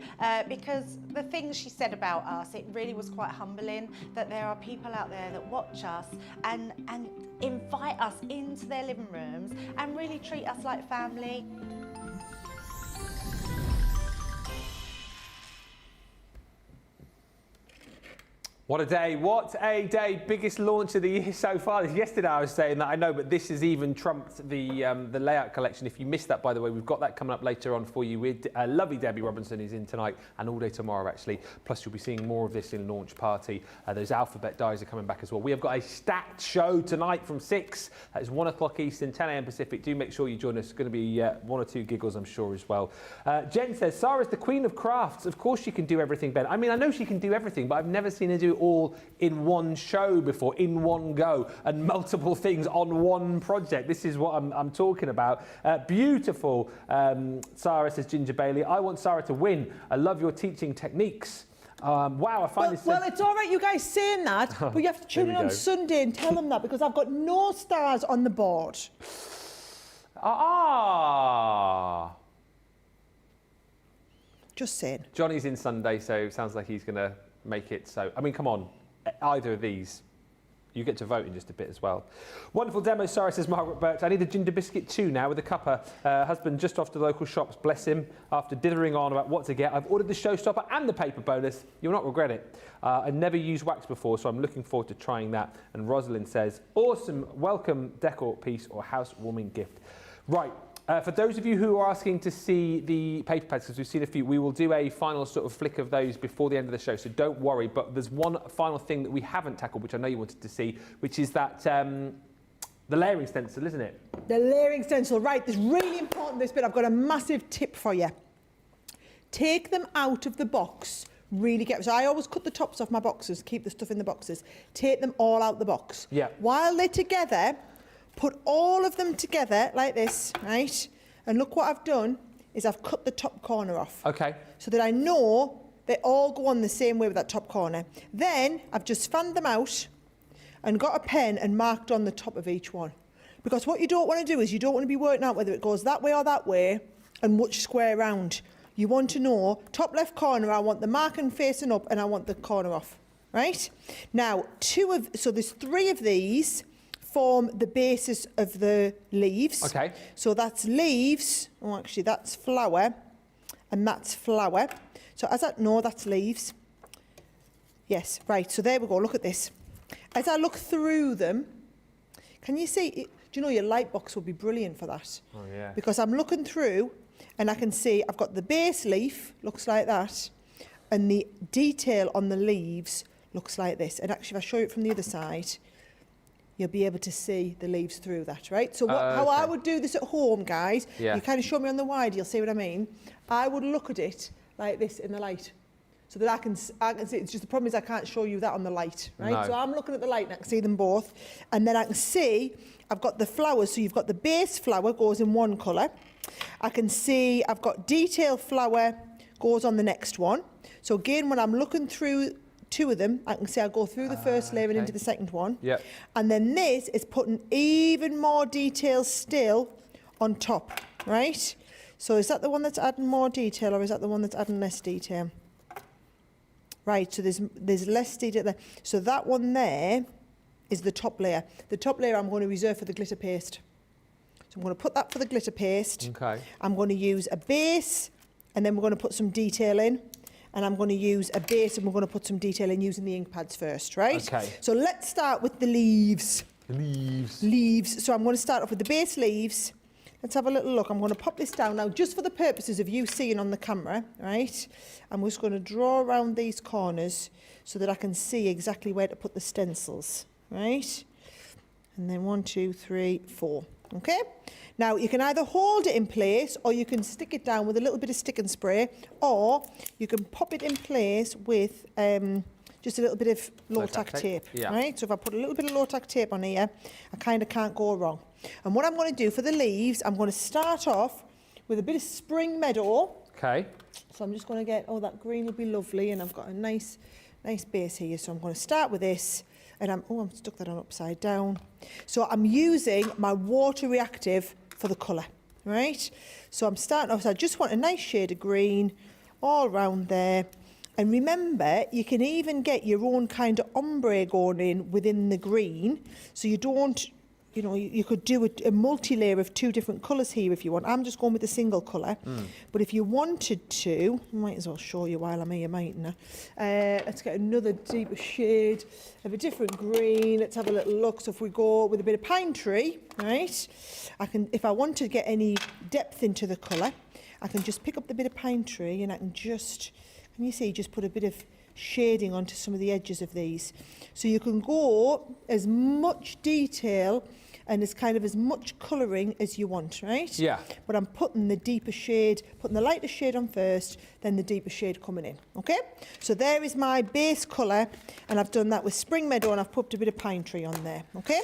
because the things she said about us, it really was quite humbling that there are people out there that watch us and invite us into their living rooms and really treat us like family. What a day, what a day. Biggest launch of the year so far. Yesterday I was saying that, I know, but this has even trumped the layout collection. If you missed that, by the way, we've got that coming up later on for you with lovely Debbie Robinson, who's in tonight and all day tomorrow, actually. Plus, you'll be seeing more of this in Launch Party. Those alphabet dies are coming back as well. We have got a stacked show tonight from 6. That is 1 o'clock Eastern, 10 a.m. Pacific. Do make sure you join us. It's going to be 1 or 2 giggles, I'm sure, as well. Jen says, Sara's the queen of crafts. Of course she can do everything, Ben. I mean, I know she can do everything, but I've never seen her do it all in one show before, in one go, and multiple things on one project. This is what I'm talking about. Beautiful. Sarah says, Ginger Bailey, I want Sarah to win. I love your teaching techniques. Wow, I find this... Well, it's all right, you guys saying that, but you have to tune in on Sunday and tell them that, because I've got no stars on the board. Just saying. Johnny's in Sunday, so it sounds like he's going to make it. So, I mean, come on. Either of these. You get to vote in just a bit as well. Wonderful demo, Sarah, says Margaret Birch. I need a ginger biscuit too now with a cuppa. Husband just off to the local shops, bless him. After dithering on about what to get, I've ordered the showstopper and the paper bonus. You'll not regret it. I've never used wax before, so I'm looking forward to trying that. And Rosalind says, awesome, welcome decor piece or housewarming gift. Right. For those of you who are asking to see the paper pads, because we've seen a few, we will do a final sort of flick of those before the end of the show, so don't worry. But there's one final thing that we haven't tackled, which I know you wanted to see, which is that the layering stencil, isn't it? The layering stencil, right. This is really important, this bit. I've got a massive tip for you. Take them out of the box. Really get... So I always cut the tops off my boxes, keep the stuff in the boxes. Take them all out the box. Yeah. While they're together... Put all of them together like this, right? And look what I've done is I've cut the top corner off. Okay. So that I know they all go on the same way with that top corner. Then I've just fanned them out and got a pen and marked on the top of each one. Because what you don't want to do is you don't want to be working out whether it goes that way or that way and which square round. You want to know, top left corner, I want the marking facing up and I want the corner off, right? Now, so there's 3 of these form the basis of the leaves. Okay. So that's leaves, oh actually that's flower, and that's flower. So that's leaves. Yes, right, so there we go, look at this. As I look through them, can you see, do you know your light box would be brilliant for that? Oh yeah. Because I'm looking through and I can see I've got the base leaf, looks like that, and the detail on the leaves looks like this. And actually if I show it from the other side, you'll be able to see the leaves through that, right? So how I would do this at home, guys, you kind of show me on the wide, you'll see what I mean. I would look at it like this in the light, so that I can see. It's just the problem is I can't show you that on the light, right? No. So I'm looking at the light and I can see them both, and then I can see I've got the flowers. So you've got the base flower goes in one colour. I can see I've got detail flower goes on the next one. So again, when I'm looking through 2 of them, I can see I'll go through the first layer and into the second one. Yep. And then this is putting even more detail still on top, right? So is that the one that's adding more detail or is that the one that's adding less detail? Right, so there's less detail there. So that one there is the top layer. The top layer I'm going to reserve for the glitter paste. So I'm going to put that for the glitter paste. Okay. I'm going to use a base, and then we're going to put some detail in. And I'm going to use a base, and we're going to put some detail in using the ink pads first, right? Okay. So let's start with the leaves. Leaves. So I'm going to start off with the base leaves. Let's have a little look. I'm going to pop this down now, just for the purposes of you seeing on the camera, right? I'm just going to draw around these corners so that I can see exactly where to put the stencils, right? And then 1, 2, 3, 4. Okay? Now, you can either hold it in place, or you can stick it down with a little bit of stick and spray, or you can pop it in place with just a little bit of low-tack tape, right? So if I put a little bit of low-tack tape on here, I kind of can't go wrong. And what I'm going to do for the leaves, I'm going to start off with a bit of spring meadow. Okay. So I'm just going to get, that green will be lovely, and I've got a nice base here. So I'm going to start with this, and I'm stuck that on upside down. So I'm using my water reactive for the colour, right? So I'm starting off, so I just want a nice shade of green all around there. And remember, you can even get your own kind of ombre going in within the green. So you don't, you could do a multi-layer of 2 different colours here if you want. I'm just going with a single colour. But if you wanted to, I might as well show you while I'm here, mightn't I? Let's get another deeper shade of a different green. Let's have a little look. So if we go with a bit of pine tree, right? If I want to get any depth into the colour, I can just pick up the bit of pine tree, and I can just... Can you see, just put a bit of shading onto some of the edges of these. So you can go as much detail and as much colouring as you want, right? Yeah. But I'm putting the deeper shade, putting the lighter shade on first, then the deeper shade coming in, okay? So there is my base colour, and I've done that with spring meadow, and I've put a bit of pine tree on there, okay?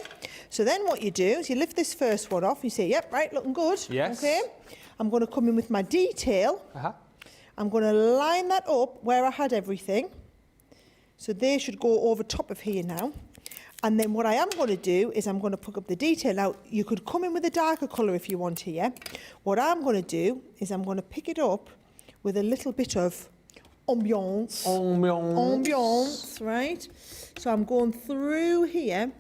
So then what you do is you lift this first one off, you say, yep, right, looking good. Yes. Okay? I'm going to come in with my detail. Uh-huh. I'm going to line that up where I had everything. So they should go over top of here now. And then what I am going to do is I'm going to pick up the detail. Now, you could come in with a darker colour if you want here. What I'm going to do is I'm going to pick it up with a little bit of ambiance. Ambiance, right? So I'm going through here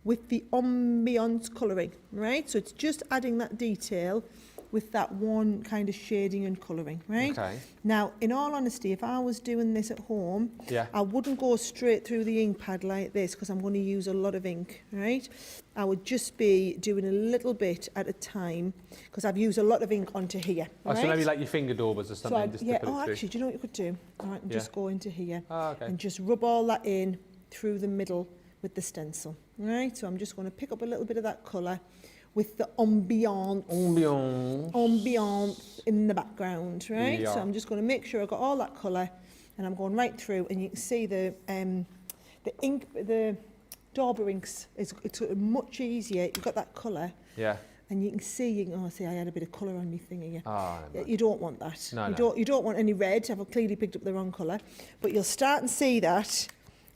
with the ambiance colouring, right? So it's just adding that detail with that one kind of shading and colouring, right? Okay. Now, in all honesty, if I was doing this at home, I wouldn't go straight through the ink pad like this, because I'm going to use a lot of ink, right? I would just be doing a little bit at a time, because I've used a lot of ink onto here. Right? So maybe like your finger daubers or something. So actually, do you know what you could do? All right, and just go into here and just rub all that in through the middle with the stencil, right? So I'm just going to pick up a little bit of that colour with the ambiance in the background, right? Yeah. So I'm just going to make sure I got all that colour, and I'm going right through, and you can see the ink, the dauber inks, it's much easier. You've got that colour. Yeah. And you can see, see, I had a bit of colour on my thing here. Oh, you don't want that. No, you don't want any red. I've clearly picked up the wrong colour. But you'll start and see that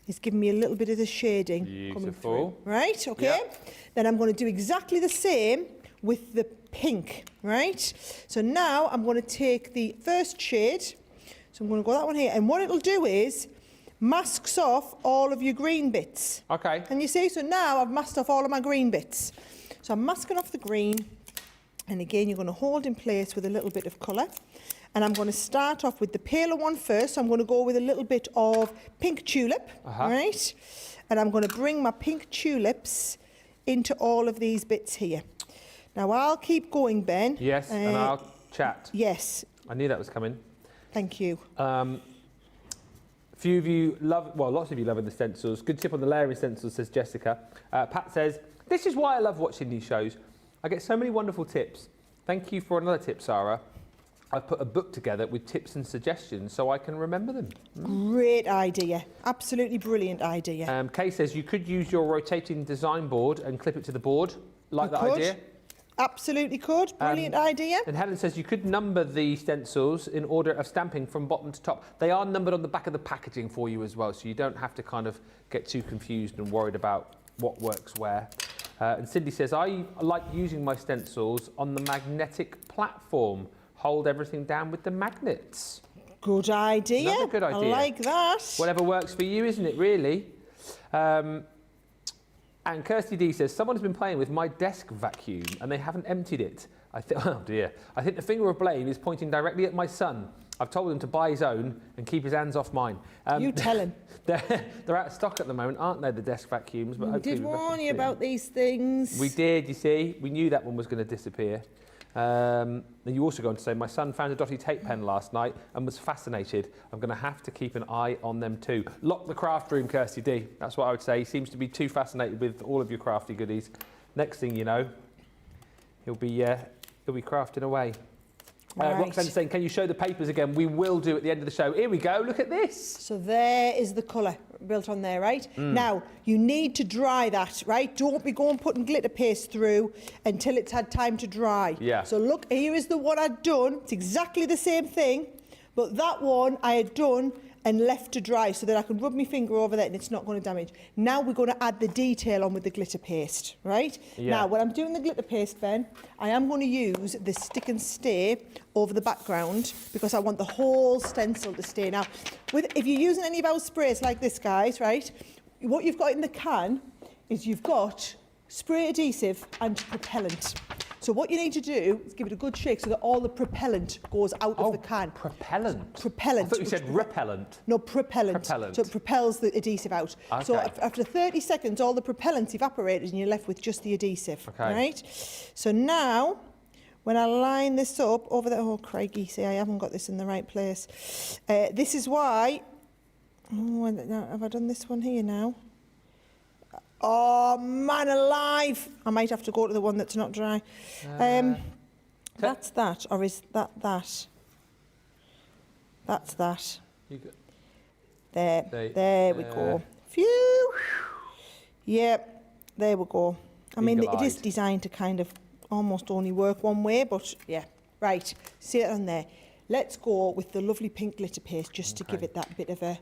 it's giving me a little bit of the shading coming through. Right, okay? Yep. Then I'm going to do exactly the same with the pink, right? So now I'm going to take the first shade. So I'm going to go that one here. And what it'll do is masks off all of your green bits. Okay. And you see, so now I've masked off all of my green bits. So I'm masking off the green. And again, you're going to hold in place with a little bit of colour. And I'm going to start off with the paler one first. So I'm going to go with a little bit of pink tulip, right? And I'm going to bring my pink tulips into all of these bits here. Now, I'll keep going, Ben. Yes, and I'll chat. Yes. I knew that was coming. Thank you. Few of you love, well, lots of you loving the stencils. Good tip on the layering stencils, says Jessica. Pat says, this is why I love watching these shows. I get so many wonderful tips. Thank you for another tip, Sarah. I've put a book together with tips and suggestions so I can remember them. Great idea. Absolutely brilliant idea. Kay says you could use your rotating design board and clip it to the board. Like that idea? Absolutely could. Brilliant idea. And Helen says you could number the stencils in order of stamping from bottom to top. They are numbered on the back of the packaging for you as well, so you don't have to kind of get too confused and worried about what works where. And Cindy says, I like using my stencils on the magnetic platform. Hold everything down with the magnets. Good idea. Another good idea. I like that. Whatever works for you, isn't it, really? And Kirsty D says, someone has been playing with my desk vacuum and they haven't emptied it. Oh dear. I think the finger of blame is pointing directly at my son. I've told him to buy his own and keep his hands off mine. You tell him. They're out of stock at the moment, aren't they, the desk vacuums? But We did warn you about these things. We did, you see. We knew that one was going to disappear. And you also go on to say, my son found a dotty tape pen last night and was fascinated. I'm going to have to keep an eye on them too. Lock the craft room, Kirsty D. That's what I would say. He seems to be too fascinated with all of your crafty goodies. Next thing you know, he'll be crafting away. Right. Roxanne's saying, can you show the papers again? We will do at the end of the show. Here we go, look at this. So there is the colour built on there, right? Now, you need to dry that, right? Don't be going putting glitter paste through until it's had time to dry. Yeah. So look, here is the one I'd done. It's exactly the same thing, but that one I had done and left to dry so that I can rub my finger over that and it's not going to damage. Now we're going to add the detail on with the glitter paste, right? Yeah. Now, when I'm doing the glitter paste, Ben, I am going to use the stick and stay over the background because I want the whole stencil to stay. Now, if you're using any of our sprays like this, guys, right, what you've got in the can is you've got spray adhesive and propellant. So what you need to do is give it a good shake so that all the propellant goes out of the can. Propellant? Propellant. I thought you said repellent. No, propellant. Propellant. So it propels the adhesive out. Okay. So after 30 seconds, all the propellant's evaporated and you're left with just the adhesive. Okay. Right? So now, when I line this up over there, oh, crikey, see, I haven't got this in the right place. This is why, have I done this one here now? Oh, man alive! I might have to go to the one that's not dry. That's that, or is that that? That's that. There we go. Phew! Yep, there we go. I mean, it is designed to kind of almost only work one way, but yeah. Right, see it on there. Let's go with the lovely pink glitter paste just to give it that bit of a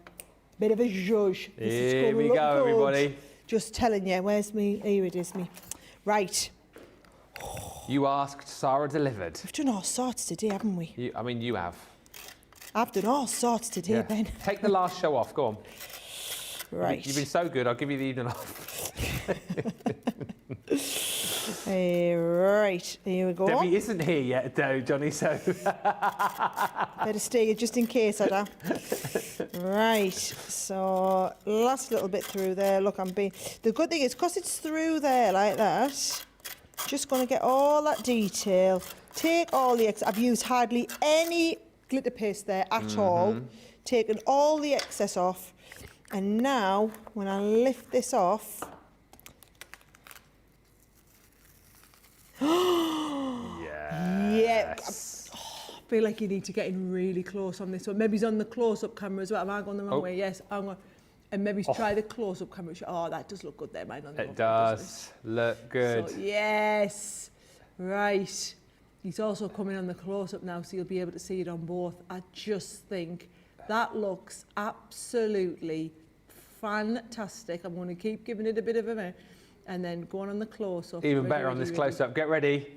zhuzh. Here we go, everybody. Just telling you, where's me? Here it is, me. Right. You asked, Sarah delivered. We've done all sorts today, haven't we? You have. I've done all sorts today, Ben. Take the last show off, go on. Right. You've been so good, I'll give you the evening off. Right, here we go. Debbie isn't here yet, though, Johnny, so... Better stay here just in case, Ada. Right, so last little bit through there. Look, the good thing is, because it's through there like that, just going to get all that detail. Take all the I've used hardly any glitter paste there at all. Taken all the excess off. And now, when I lift this off... Yes. I feel like you need to get in really close on this one. Maybe he's on the close-up camera as well. Am I going the wrong way? Yes, I'm going. And maybe try the close-up camera. Oh, that does look good there, mine. It does look good. So, yes. Right. He's also coming on the close-up now, so you'll be able to see it on both. I just think that looks absolutely fantastic. I'm going to keep giving it a bit of a... And then going on the close-up. Even better on this close-up. Get ready.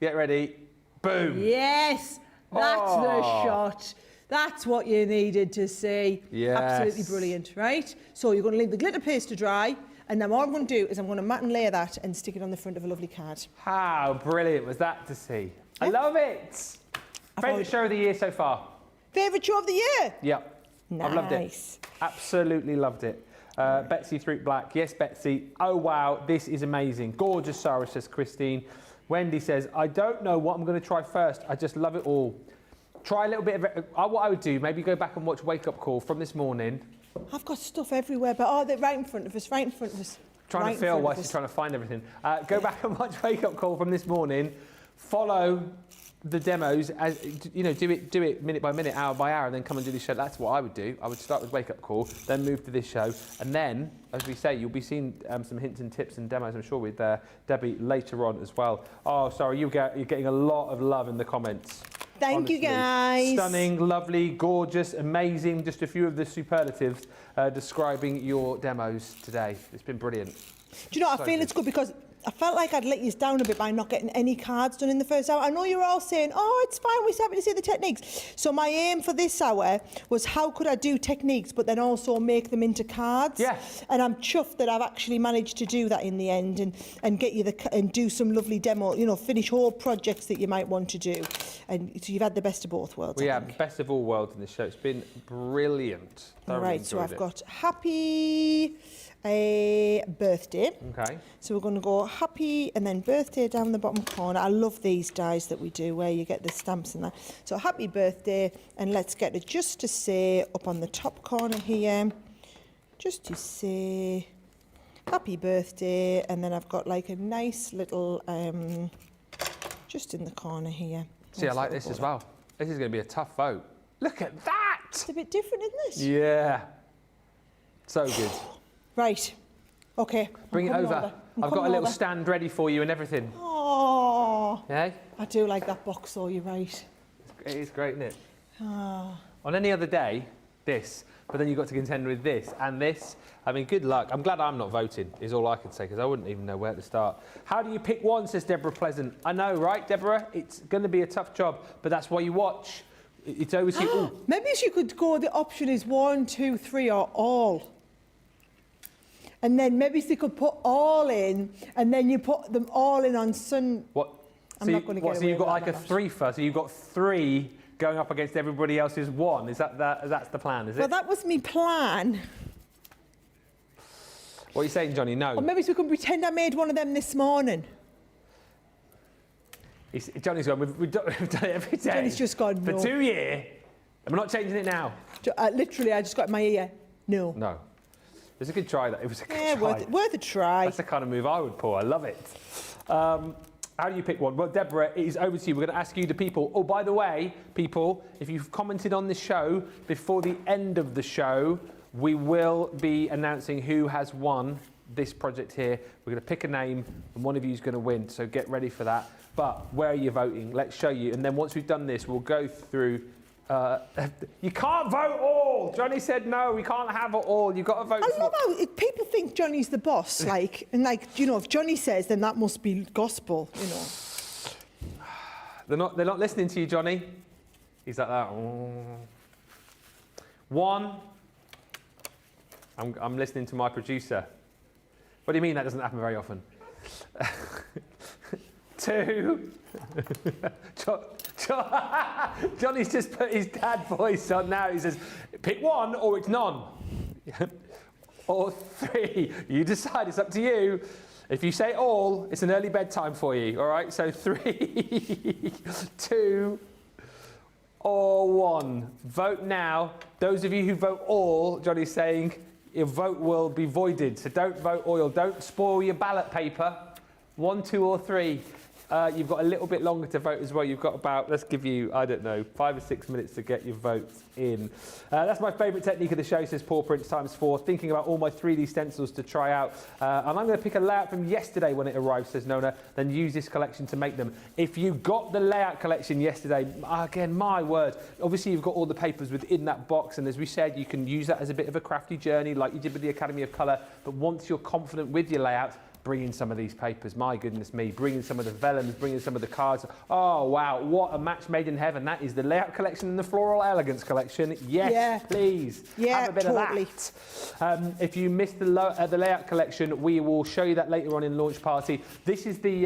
Get ready. Boom. Yes. That's the shot. That's what you needed to see. Yes. Absolutely brilliant, right? So you're going to leave the glitter paste to dry, and then what I'm going to do is I'm going to matte and layer that and stick it on the front of a lovely card. How brilliant was that to see? Yeah. I love it. Favourite show of the year so far? Favourite show of the year? Yep. Nice. I've loved it. Absolutely loved it. Betsy Throop Black. Yes, Betsy. Oh, wow. This is amazing. Gorgeous, Sarah, says Christine. Wendy says, I don't know what I'm going to try first. I just love it all. Try a little bit of it. What I would do, maybe go back and watch Wake Up Call from this morning. I've got stuff everywhere, but they're right in front of us, right in front of us. Trying to feel while she's trying to find everything. Go back and watch Wake Up Call from this morning. Follow the demos, as you know, do it minute by minute, hour by hour, and then come and do this show. That's what I would do. I would start with Wake Up Call, then move to this show, and then, as we say, you'll be seeing some hints and tips and demos, I'm sure, with Debbie later on as well. Oh, sorry, you're getting a lot of love in the comments. Thank you, guys. Stunning, lovely, gorgeous, amazing. Just a few of the superlatives describing your demos today. It's been brilliant. Do you know, I feel it's good because I felt like I'd let you down a bit by not getting any cards done in the first hour. I know you're all saying, oh, it's fine, we're happy to see the techniques. So my aim for this hour was how could I do techniques but then also make them into cards? Yeah. And I'm chuffed that I've actually managed to do that in the end and get you and do some lovely demo, you know, finish whole projects that you might want to do. And so you've had the best of both worlds. We have best of all worlds in this show. It's been brilliant. All right, so I've got happy birthday. Okay. So we're going to go happy and then birthday down the bottom corner. I love these dies that we do where you get the stamps and that. So happy birthday, and let's get it just to say up on the top corner here, just to say happy birthday, and then I've got like a nice little just in the corner here. See, I like this as well. This is going to be a tough vote. Look at that! It's a bit different, isn't it? Yeah. So good. Right. Okay. Bring it over. I've got a little stand ready for you and everything. Oh. Yeah? I do like that box though, you're right. It is great, isn't it? Oh. On any other day, this. But then you've got to contend with this and this. I mean, good luck. I'm glad I'm not voting, is all I can say, because I wouldn't even know where to start. How do you pick one, says Deborah Pleasant. I know, right, Deborah? It's going to be a tough job, but that's why you watch. It's over to you. Maybe you could go, the option is 1, 2, 3 or all. And then maybe you could put all in, and then you put them all in on Sun. What? I'm not going to get So away you've got with like a that. three-fer, so you've got 3 going up against everybody else's 1. Is that's the plan, is it? Well, that was my plan. What are you saying, Johnny? No. Or maybe we can pretend I made one of them this morning. Johnny's gone, we've done it every day. Johnny's just gone, no. For 2 years, and we're not changing it now. Literally, I just got in my ear. No. No. It was a good try. It was a good Yeah, try. worth a try. That's the kind of move I would pull. I love it. How do you pick one? Well, Deborah, it is over to you. We're going to ask you, the people. Oh, by the way, people, if you've commented on this show before the end of the show, we will be announcing who has won this project here. We're going to pick a name, and one of you is going to win. So get ready for that. But where are you voting? Let's show you. And then once we've done this, we'll go through. You can't vote all. Johnny said no. We can't have it all. You've got to vote. I love how people think Johnny's the boss, like, and like, you know, if Johnny says, then that must be gospel, you know. They're not listening to you, Johnny. He's like that. Oh. 1. I'm listening to my producer. What do you mean that doesn't happen very often? 2. Johnny's just put his dad voice on now. He says, pick 1 or it's none. Or 3. You decide. It's up to you. If you say all, it's an early bedtime for you. All right? So 3, 2, or 1. Vote now. Those of you who vote all, Johnny's saying, your vote will be voided. So don't vote all. Don't spoil your ballot paper. 1, 2, or 3. You've got a little bit longer to vote as well. You've got about, let's give you, I don't know, 5 or 6 minutes to get your votes in. That's my favourite technique of the show, says Paw Prints ×4. Thinking about all my 3D stencils to try out. And I'm going to pick a layout from yesterday when it arrived, says Nona, then use this collection to make them. If you got the layout collection yesterday, again, my word, obviously you've got all the papers within that box. And as we said, you can use that as a bit of a crafty journey like you did with the Academy of Colour. But once you're confident with your layout, bring in some of these papers, my goodness me, bring in some of the vellums, bring in some of the cards. Oh, wow, what a match made in heaven. That is the layout collection and the Floral Elegance collection. Yes, please, have a bit of that. If you missed the layout collection, we will show you that later on in Launch Party. This is the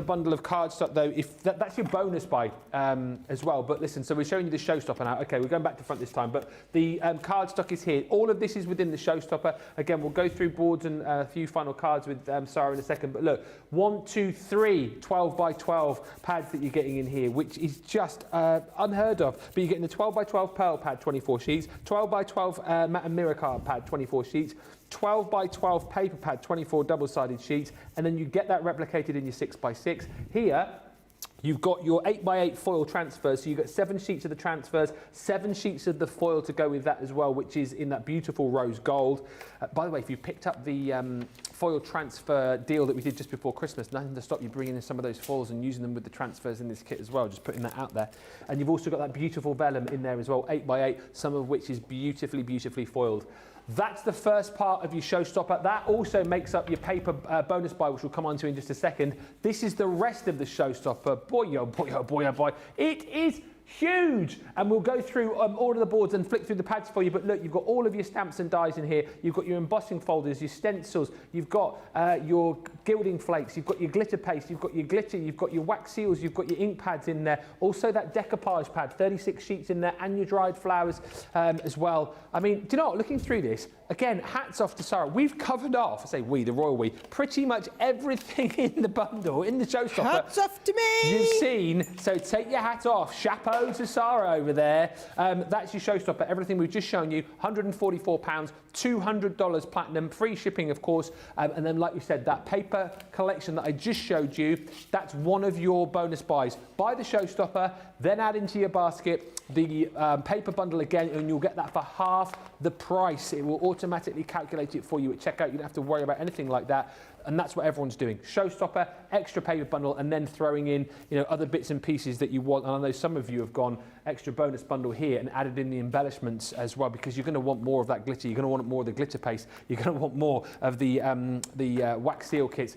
bundle of cardstock, though. If that's your bonus buy as well. But listen, so we're showing you the showstopper now. Okay, we're going back to front this time, but the cardstock is here. All of this is within the showstopper. Again, we'll go through boards and a few final cards with Sarah in a second, but look, 1, 2, 3 12 by 12 pads that you're getting in here, which is just unheard of. But you're getting the 12 by 12 pearl pad, 24 sheets, 12 by 12 matte and mirror card pad, 24 sheets, 12 by 12 paper pad, 24 double-sided sheets, and then you get that replicated in your 6 by 6. Here, you've got your 8 by 8 foil transfers, so you've got 7 sheets of the transfers, 7 sheets of the foil to go with that as well, which is in that beautiful rose gold. By the way, if you picked up the foil transfer deal that we did just before Christmas. Nothing to stop you bringing in some of those foils and using them with the transfers in this kit as well, just putting that out there. And you've also got that beautiful vellum in there as well, 8x8, some of which is beautifully, beautifully foiled. That's the first part of your showstopper. That also makes up your paper bonus buy, which we'll come on to in just a second. This is the rest of the showstopper. Boy, oh boy, oh boy, oh boy. It is huge, and we'll go through all of the boards and flick through the pads for you. But look, you've got all of your stamps and dies in here. You've got your embossing folders, your stencils, you've got your gilding flakes, you've got your glitter paste, you've got your glitter, you've got your wax seals, you've got your ink pads in there. Also that decoupage pad, 36 sheets in there, and your dried flowers as well. I mean, do you know what? Looking through this, again, hats off to Sarah. We've covered off, I say we, the royal we, pretty much everything in the bundle, in the showstopper. Hats off to me! You've seen, so take your hat off. Chapeau to Sarah over there. That's your showstopper. Everything we've just shown you, £144, $200 platinum, free shipping, of course. And then, like we said, that paper collection that I just showed you, that's one of your bonus buys. Buy the showstopper, then add into your basket the paper bundle again, and you'll get that for half the price. It will automatically calculate it for you at checkout. You don't have to worry about anything like that. And that's what everyone's doing. Showstopper, extra paper bundle, and then throwing in, you know, other bits and pieces that you want. And I know some of you have gone extra bonus bundle here and added in the embellishments as well, because you're going to want more of that glitter. You're going to want more of the glitter paste. You're going to want more of the wax seal kits.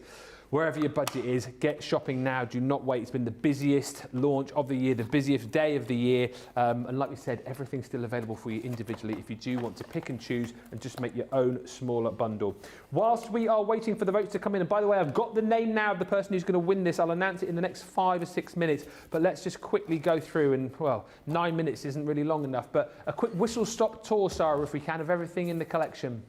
Wherever your budget is, get shopping now. Do not wait. It's been the busiest launch of the year, the busiest day of the year. And like we said, everything's still available for you individually if you do want to pick and choose and just make your own smaller bundle. Whilst we are waiting for the votes to come in, and by the way, I've got the name now of the person who's going to win this. I'll announce it in the next 5 or 6 minutes. But let's just quickly go through, and well, 9 minutes isn't really long enough, but a quick whistle-stop tour, Sarah, if we can, of everything in the collection.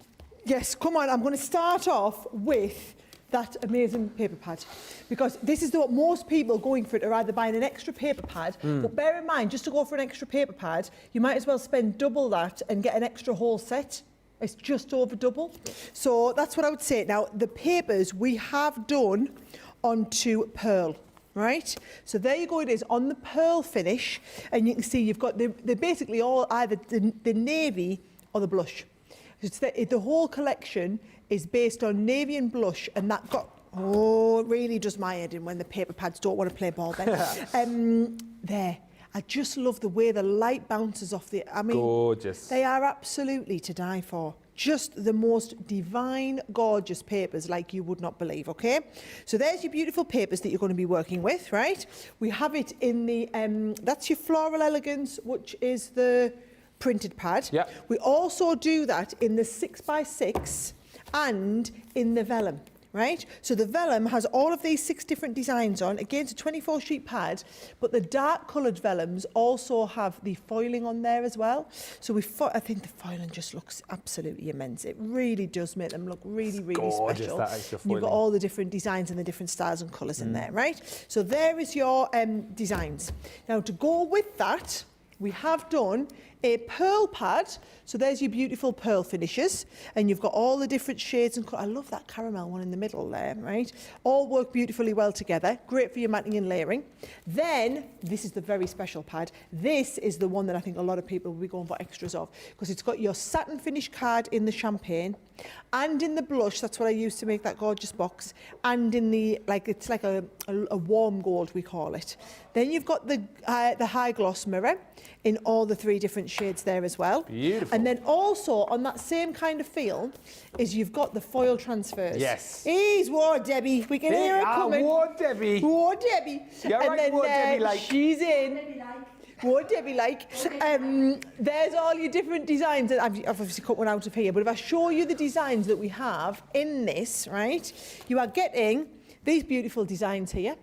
Yes, come on. I'm going to start off with that amazing paper pad, because this is what most people going for it are either buying an extra paper pad, but bear in mind, just to go for an extra paper pad, you might as well spend double that and get an extra whole set. It's just over double. So that's what I would say. Now, the papers we have done onto pearl. Right, so there you go. It is on the pearl finish, and you can see you've got they're basically all either the navy or the blush. It's the whole collection is based on navy and blush, and that got, oh, it really does my head in when the paper pads don't want to play ball then. There. I just love the way the light bounces off the, I mean, gorgeous. They are absolutely to die for. Just the most divine, gorgeous papers like you would not believe, okay? So there's your beautiful papers that you're going to be working with, right? We have it in the, that's your Floral Elegance, which is the printed pad. Yep. We also do that in the 6x6 and in the vellum, right? So the vellum has all of these 6 different designs on. Again, it's a 24-sheet pad, but the dark coloured vellums also have the foiling on there as well. So I think the foiling just looks absolutely immense. It really does make them look really, really special. That extra foiling. You've got all the different designs and the different styles and colours in there, right? So there is your designs. Now, to go with that, we have done a pearl pad. So there's your beautiful pearl finishes, and you've got all the different shades and colours. I love that caramel one in the middle there, right? All work beautifully well together. Great for your matting and layering. Then, this is the very special pad. This is the one that I think a lot of people will be going for extras of, because it's got your satin finish card in the champagne and in the blush. That's what I use to make that gorgeous box. And in the, like, it's like a warm gold, we call it. Then you've got the high gloss mirror in all the 3 different shades there as well. Beautiful. And then also on that same kind of feel is you've got the foil transfers. Yes. He's War Debbie. We can hear her coming. War Debbie. War Debbie. Yeah, and right, then War Debbie like. she's in. War Debbie like. There's all your different designs. I've obviously cut one out of here, but if I show you the designs that we have in this, right, you are getting these beautiful designs here.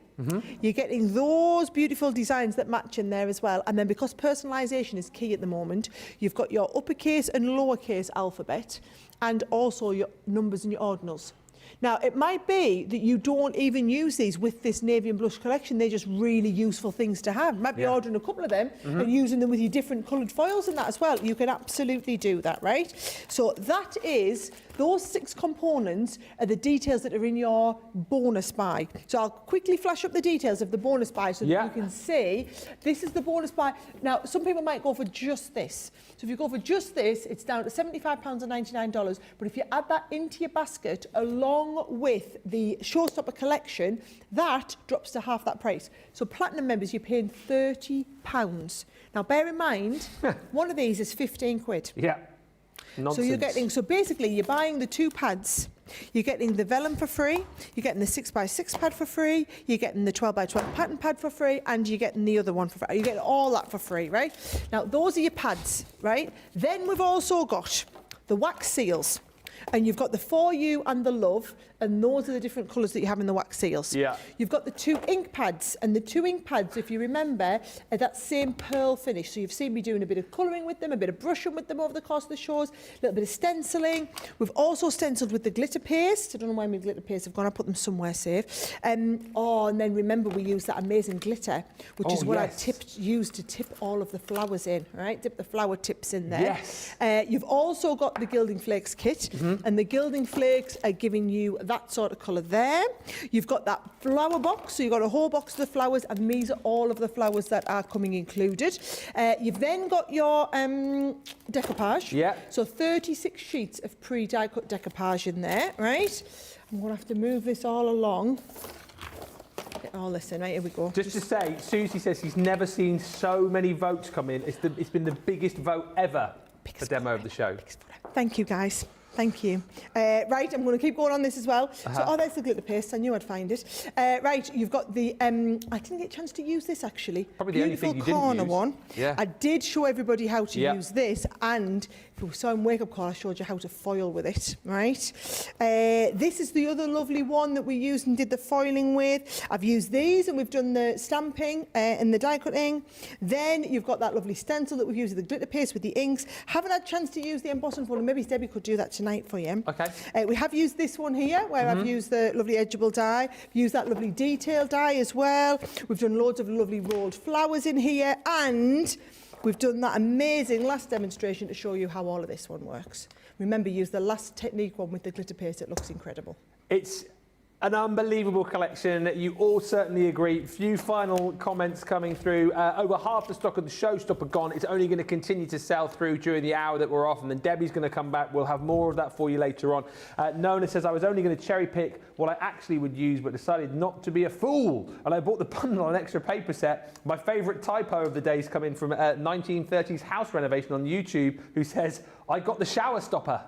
You're getting those beautiful designs that match in there as well. And then because personalisation is key at the moment, you've got your uppercase and lowercase alphabet, and also your numbers and your ordinals. Now, it might be that you don't even use these with this navy and blush collection. They're just really useful things to have. You might be ordering a couple of them and using them with your different coloured foils and that as well. You can absolutely do that, right? So that is Those 6 components are the details that are in your bonus buy. So I'll quickly flash up the details of the bonus buy so that you can see this is the bonus buy. Now, some people might go for just this. So if you go for just this, it's down to £75.99. But if you add that into your basket along with the Showstopper collection, that drops to half that price. So Platinum members, you're paying £30. Now, bear in mind, one of these is 15 quid. Yeah. Nonsense. So you're getting, so basically you're buying the 2 pads, you're getting the vellum for free, you're getting the 6x6 pad for free, you're getting the 12x12 pattern pad for free, and you're getting the other one for free. You're getting all that for free, right? Now, those are your pads, right? Then we've also got the wax seals. And you've got the For You and the Love, and those are the different colours that you have in the wax seals. Yeah. You've got the 2 ink pads, and the 2 ink pads, if you remember, are that same pearl finish. So you've seen me doing a bit of colouring with them, a bit of brushing with them over the course of the shows, a little bit of stenciling. We've also stenciled with the glitter paste. I don't know why my glitter paste have gone. I put them somewhere safe. And then remember, we use that amazing glitter, which is what I used to tip all of the flowers in, right? Dip the flower tips in there. Yes. You've also got the Gilding Flakes kit. And the Gilding Flakes are giving you that sort of colour there. You've got that flower box, so you've got a whole box of the flowers, and these are all of the flowers that are coming included. You've then got your decoupage. Yeah. So 36 sheets of pre-die cut decoupage in there, right? I'm going to have to move this all along. Get all this in, right? Here we go. Just to say, Susie says she's never seen so many votes come in. It's been the biggest vote ever for demo of the show. Thank you, guys. Thank you. Right, I'm going to keep going on this as well. So, there's the glitter paste. I knew I'd find it. Right, you've got the... I didn't get a chance to use this, actually. Probably the only thing you didn't corner use. one. Yeah. I did show everybody how to use this, and if you saw in Wake Up Call, I showed you how to foil with it, right? This is the other lovely one that we used and did the foiling with. I've used these, and we've done the stamping and the die cutting. Then you've got that lovely stencil that we've used with the glitter paste with the inks. Haven't had a chance to use the embossing folder. Maybe Debbie could do that tonight for you. Okay. We have used this one here, where I've used the lovely edgeable die, used that lovely detail die as well. We've done loads of lovely rolled flowers in here, and we've done that amazing last demonstration to show you how all of this one works. Remember, use the last technique one with the glitter paste. It looks incredible. It's an unbelievable collection. You all certainly agree. Few final comments coming through. Over half the stock of the Showstopper gone. It's only going to continue to sell through during the hour that we're off, and then Debbie's going to come back. We'll have more of that for you later on. Nona says, I was only going to cherry pick what I actually would use, but decided not to be a fool. And I bought the bundle on an extra paper set. My favourite typo of the day is coming from 1930s house renovation on YouTube, who says, I got the shower stopper.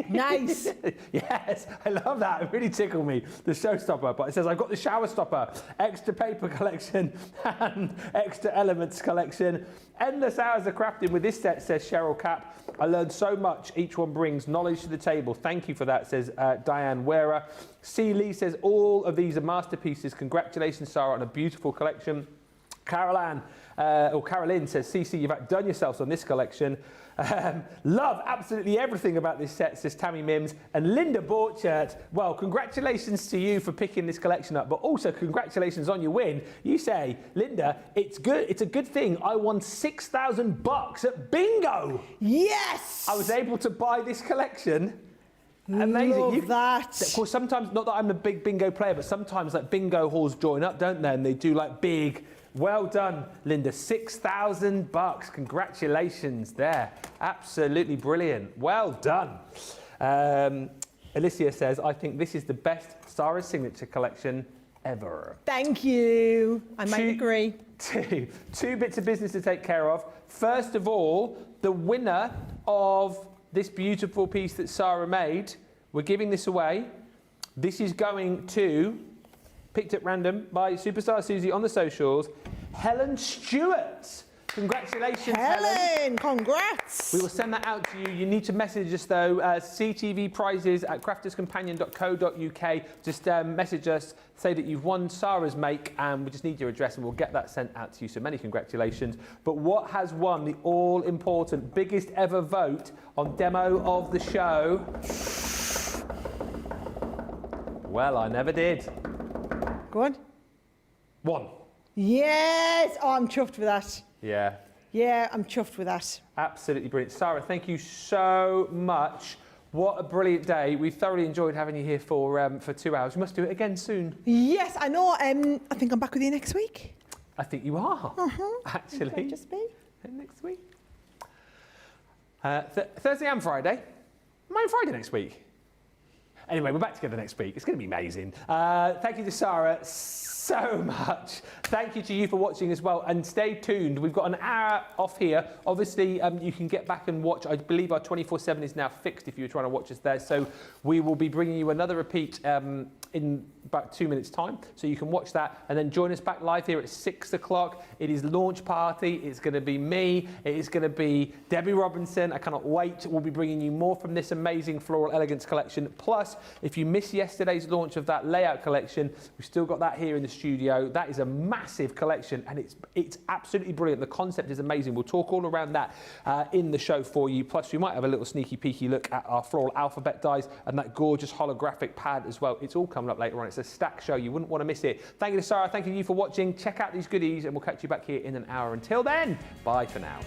Nice. Yes, I love that. It really tickled me, the Showstopper. But it says, I've got the shower stopper, extra paper collection, and extra elements collection. Endless hours of crafting with this set, says Cheryl Cap. I learned so much. Each one brings knowledge to the table. Thank you for that, says Diane Wearer. C. Lee says, all of these are masterpieces. Congratulations, Sarah, on a beautiful collection. Carolyn says, CC, you've outdone yourselves on this collection. Love absolutely everything about this set, says Tammy Mims. And Linda Borchert, well, congratulations to you for picking this collection up, but also congratulations on your win. You say, Linda, it's good. It's a good thing I won $6,000 at bingo. Yes! I was able to buy this collection. Amazing. Love that. Of course, sometimes, not that I'm a big bingo player, but sometimes like bingo halls join up, don't they? And they do like big... Well done, Linda. $6,000. Congratulations there. Absolutely brilliant. Well done. Alicia says, I think this is the best Sarah's Signature collection ever. Thank you. I might agree. Two bits of business to take care of. First of all, the winner of this beautiful piece that Sarah made, we're giving this away. This is going to... picked at random by Superstar Susie on the socials, Helen Stewart. Congratulations, Helen. Congrats. We will send that out to you. You need to message us, though, CTV prizes at crafterscompanion.co.uk. Just message us, say that you've won Sarah's make, and we just need your address, and we'll get that sent out to you. So many congratulations. But what has won the all-important, biggest ever vote on demo of the show? Well, I never did. Go on. One. Yes! Oh, I'm chuffed with that. Yeah. Yeah, I'm chuffed with that. Absolutely brilliant. Sarah, thank you so much. What a brilliant day. We thoroughly enjoyed having you here for 2 hours. We must do it again soon. Yes, I know. I think I'm back with you next week. I think you are, actually. Just me. Next week. Thursday and Friday. Am I on Friday next week? Anyway, we're back together next week. It's going to be amazing. Thank you to Sarah so much. Thank you to you for watching as well. And stay tuned. We've got an hour off here. Obviously, you can get back and watch. I believe our 24/7 is now fixed if you're trying to watch us there. So we will be bringing you another repeat in about 2 minutes' time. So you can watch that and then join us back live here at 6 o'clock. It is launch party. It's going to be me. It is going to be Debbie Robinson. I cannot wait. We'll be bringing you more from this amazing Floral Elegance collection. Plus, if you missed yesterday's launch of that layout collection, we've still got that here in the studio. That is a massive collection and it's absolutely brilliant. The concept is amazing. We'll talk all around that in the show for you. Plus, we might have a little sneaky peeky look at our Floral alphabet dies and that gorgeous holographic pad as well. It's all coming up later on. It's a stack show. You wouldn't want to miss it. Thank you to Sarah. Thank you for watching. Check out these goodies and we'll catch you back here in an hour. Until then, bye for now.